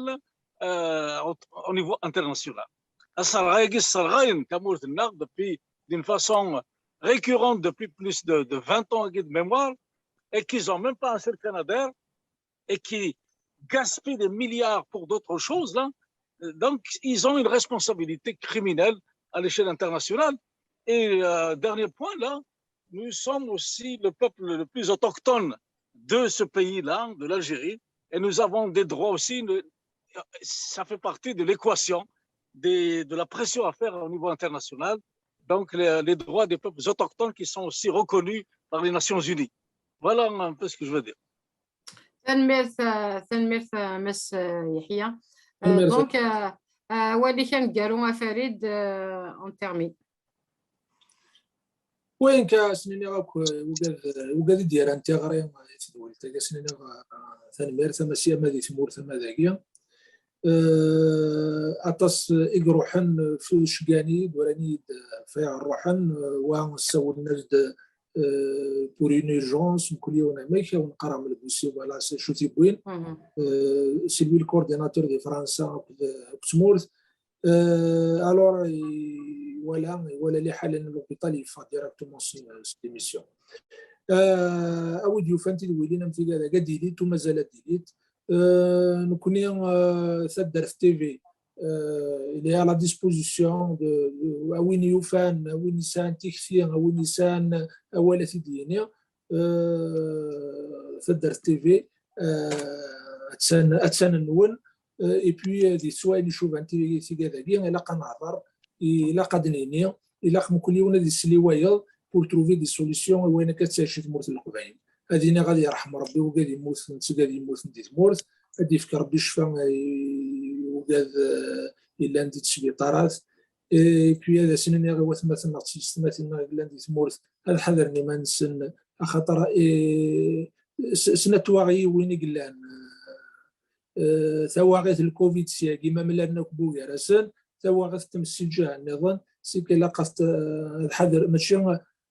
au niveau international. Depuis d'une façon récurrente depuis plus de 20 ans de mémoire, et qu'ils n'ont même pas un seul Canadair, et qui gaspillent des milliards pour d'autres choses, là. Donc, ils ont une responsabilité criminelle à l'échelle internationale. Et dernier point, là, nous sommes aussi le peuple le plus autochtone de ce pays-là, de l'Algérie, et nous avons des droits aussi. Ça fait partie de l'équation de la pression à faire au niveau international. Donc, les droits des peuples autochtones qui sont aussi reconnus par les Nations Unies. Voilà un peu ce que je veux dire. تنمير مس يحيى. دونك واللي كان قالوا فريد اون تيرمين وين كاسنيني غاك وقاد دير انت غري تدول تا كاسنيني تنمير ثم سيما دي تمور ثم ذاكيا اطس اقروحن في شقاني وراني فيع الروحن وانسو النجد pour une urgence كل يوم ماشي ونقرا من البوسي ولا شو تيبوين سي لوي الكورديناتور دي فرنسا بتمورث الور ولا لي حال ان لوبيتال يفا ديراكتومون سي ميسيون اوديو فانتي ويلينا متي كذا قد ديليت ومازال ديليت نكوني ثدر في تي في il est à la disposition de وين يوفان وين نسان تكفي وين نسان أولا في دينيا ثدر تي في أتسان النون et puis دي سؤال يشوف أنت في كذا كي إلا قنعذر إلا قدنيني إلا كل يوم دي سليوايل pour trouver des solutions وين كتساشي تمورت القبائل هذينا غادي يرحم ربي وقادي يموت غادي يموت ندي تمورت غادي يفكر ربي الشفاء وقاد إلا عندي تسبيطارات بي هذا سنين غير مثلا سيستماتينا إلا عندي تمورت هذا حذرني ما نسن خاطر سنة واغي وين قلان ثواغيت الكوفيد سيا كيما ملارنا كبو يرسل ثواغيت تمسي جاه النظام سي كلا قصت الحذر ماشي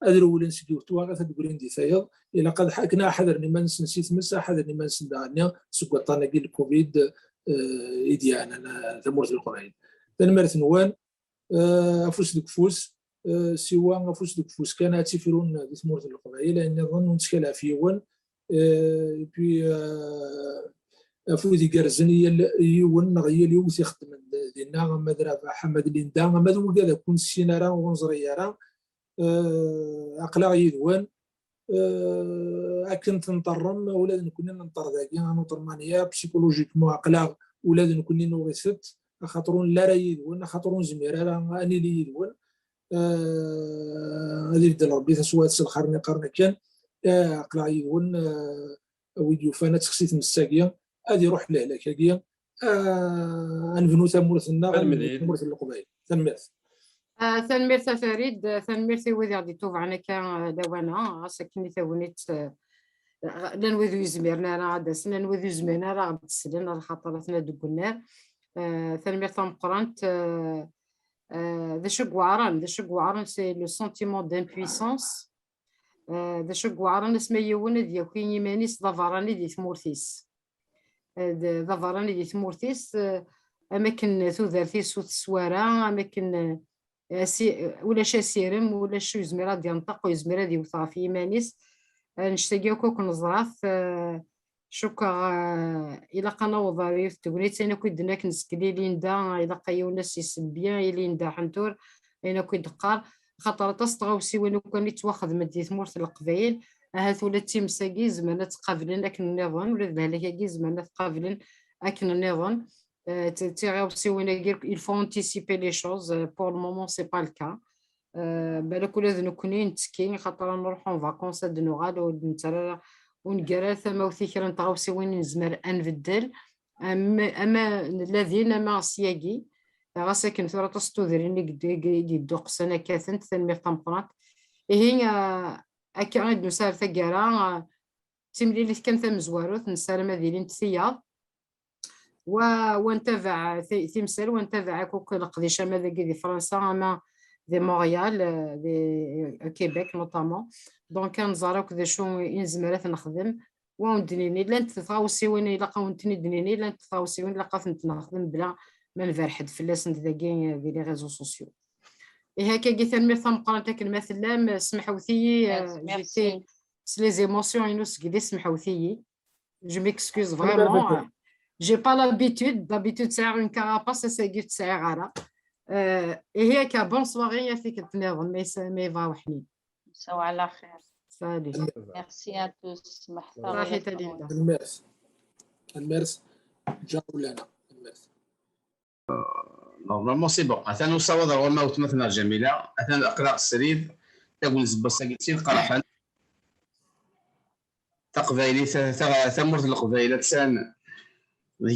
أدرو نسيتو تواغيت تقولين دي ثايض إلا قد حكنا حذرني ما نسيت مسا حذرني ما نسن دانيا سكوطانا كي الكوفيد إيديانا ثمورت القبائل تنمرت نوان أفوس دكفوس سوا أفوس دكفوس كان هاتفرون دي ثمورت القبائل لأن نظن نتكلها في ون بي أفوذي قرزني يون غير اليوث يخدم دينا مدرا حمد ليندا مدو كذا كون سينارا ونزريارا أقلا يدوان أكن تنطرم ولاد نكون ننطر ذاكي ننطر مانيا بسيكولوجيكمون أقلا ولاد نكون نوريست خاطرون لا يدوان خاطرون زميرا أني لي يدوان هذه يبدا ربي سواء الخرني قرن كان أقلا يدوان ويديو فانا تخسيت من الساقية هذه روح لهلاك كاكيا أنفنو ثمورثنا ثمورث القبائل ثنميرث فريد ثنميرث وذي غادي توب عنا كان دوانا ساكني ثونيت لنوذو يزميرنا راه داسنا نوذو زميرنا راه غتسلنا الخطراتنا دوكنا تنمير تمقرانت ذا شقوعران سي لو سونتيمون دامبويسونس ذا شقوعران اسمه يون ديال يمانيس ضفراني دي ثمورتيس ضفراني دي ثمورتيس اماكن ثوثارتيس وتسوارا اماكن ولا شاسيرم ولا شو زميرا ديال نطق وزميرا ديال وثا في يمانيس نشتاقيو كوك نزراث شكرا الى قنا وظريف تقوليت انا كنت دناك نسكلي ليندا الى قايو ناس يسبيان ليندا حنتور انا كنت دقار خاطر تصطغوسي وين كان يتواخذ مدي ثمورت القبايل هاث ولا تيمساكي زعما تقابلين اكن النظام ولا ذلك زعما تقابلين اكن النظام تيغاوسي وين غير il faut anticiper les choses pour le moment c'est pas le cas بالك ولا نكوني نتكين خاطر نروحو فاكونس هاد نوغال ونترى ونقرا ثما وثيكرا نتغاوسي وين نزمر نبدل اما الذين ما سياقي غاساكن ثورة تستوذريني يدو قسنا كاثنت تنمير تمقرات هي اكي غيد نسار ثقارا تملي لي كان ثم زواروث نسار مدينين تثياض ونتابع تمثال ونتابع كوك القديشه ماذا دي فرنسا اما دي مونريال دي كيبيك نوطامون دونك كنزاروك ذا شو ينزمرات نخدم وندنيني لا تتغاوسي وين الا قاونتني دنيني لا تتغاوسي وين الا قافنت نخدم بلا ما نفرحد فلاس نداكي دي لي ريزو سوسيو هكا كي تنمير تمقرا المثل سمحوثي جيتي لي زيموسيون ينوس كدي سمحوثي جو ميكسكوز فريمون j'ai pas d'habitude تسعر une carapace ساقيت تسعر غارة هي كبون صواري فيك تنظم ما يفاوحني نساو على خير سالي ميرسي ا توس راحي تاليندا الميرس جاو لنا الميرس نورمالمون سي بون مثلا نصاوض رغم مثلا جميله مثلا اقراء السريد تقول زبا ساقيتين قرحان تقبايلي ثمرت القبايله تسان